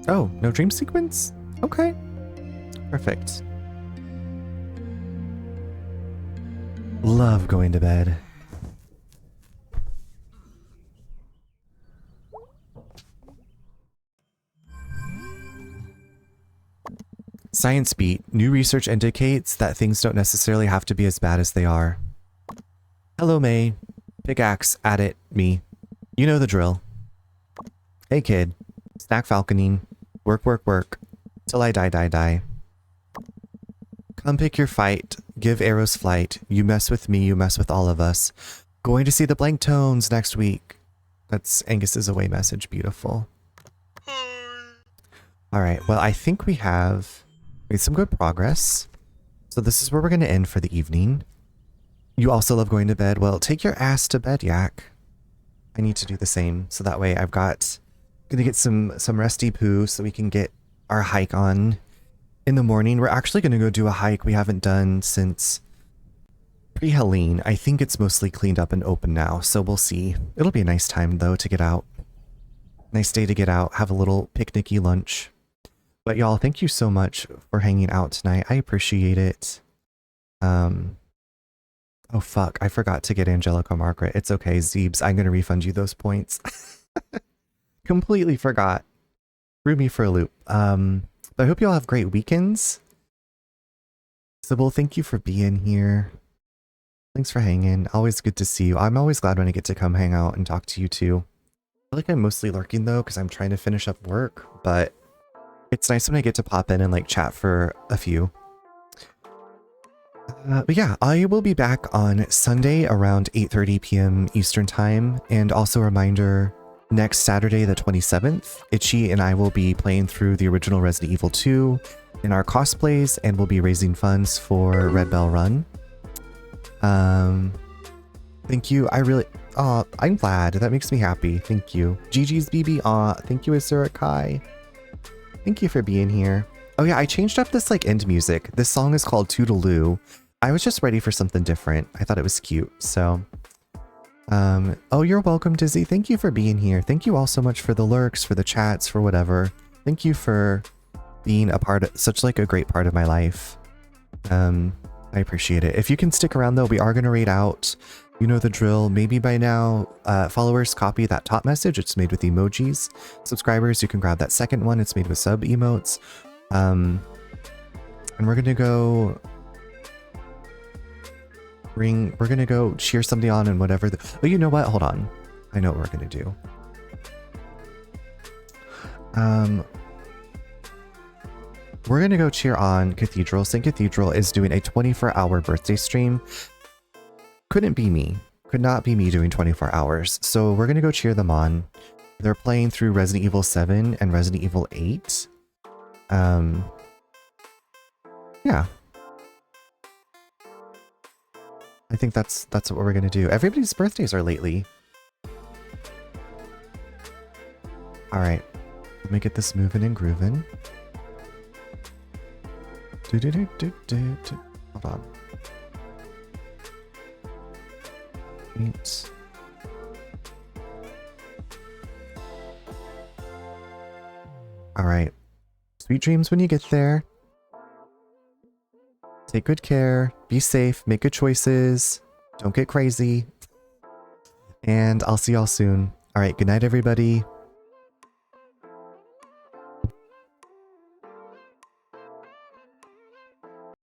Speaker 1: Oh, no dream sequence? Okay. Perfect. Love going to bed. Science Beat. New research indicates that things don't necessarily have to be as bad as they are. Hello, May. Pickaxe at it, me. You know the drill. Hey, kid. Snack falconing. Work, work, work. Till I die, die, die. Come pick your fight. Give arrows flight. You mess with me, you mess with all of us. Going to see the Blank Tones next week. That's Angus's away message. Beautiful. Alright, well, I think we have made some good progress. So this is where we're going to end for the evening. You also love going to bed. Well, take your ass to bed, Yak. I need to do the same. So that way I've got... Gonna get some resty poo so we can get our hike on in the morning. We're actually gonna go do a hike we haven't done since pre-Helene. I think it's mostly cleaned up and open now, so we'll see. It'll be a nice time though to get out. Nice day to get out, have a little picnicky lunch. But y'all, thank you so much for hanging out tonight. I appreciate it. Oh fuck, I forgot to get Angelica Margaret. It's okay, Zeebs. I'm gonna refund you those points. Completely forgot. Threw me for a loop. But I hope you all have great weekends. Sybil, thank you for being here. Thanks for hanging. Always good to see you. I'm always glad when I get to come hang out and talk to you too. I feel like I'm mostly lurking though, because I'm trying to finish up work, but it's nice when I get to pop in and like chat for a few. But yeah, I will be back on Sunday around 8:30 p.m. Eastern time, and also a reminder, next Saturday, the 27th, Itchy and I will be playing through the original Resident Evil 2 in our cosplays, and we'll be raising funds for Red Bell Run. Thank you. I'm glad. That makes me happy. Thank you. GG's BB. Thank you, Asura Kai. Thank you for being here. Oh yeah, I changed up this like end music. This song is called Toodaloo. I was just ready for something different. I thought it was cute, so... oh, you're welcome, Dizzy. Thank you for being here. Thank you all so much for the lurks, for the chats, for whatever. Thank you for being a part of such like a great part of my life. I appreciate it. If you can stick around though, we are going to raid out. You know the drill. Maybe by now, followers copy that top message. It's made with emojis. Subscribers, you can grab that second one. It's made with sub emotes. And we're going to go... we're gonna go cheer somebody on and whatever. Oh, you know what? Hold on. I know what we're gonna do. We're gonna go cheer on Cathedral. St. Cathedral is doing a 24-hour birthday stream. Couldn't be me. Could not be me doing 24 hours. So we're gonna go cheer them on. They're playing through Resident Evil 7 and Resident Evil 8. Yeah. I think that's what we're gonna do. Everybody's birthdays are lately. Alright. Let me get this moving and grooving. Hold on. 8. Alright. Sweet dreams when you get there. Take good care, be safe, make good choices, don't get crazy, and I'll see y'all soon. Alright, good night everybody.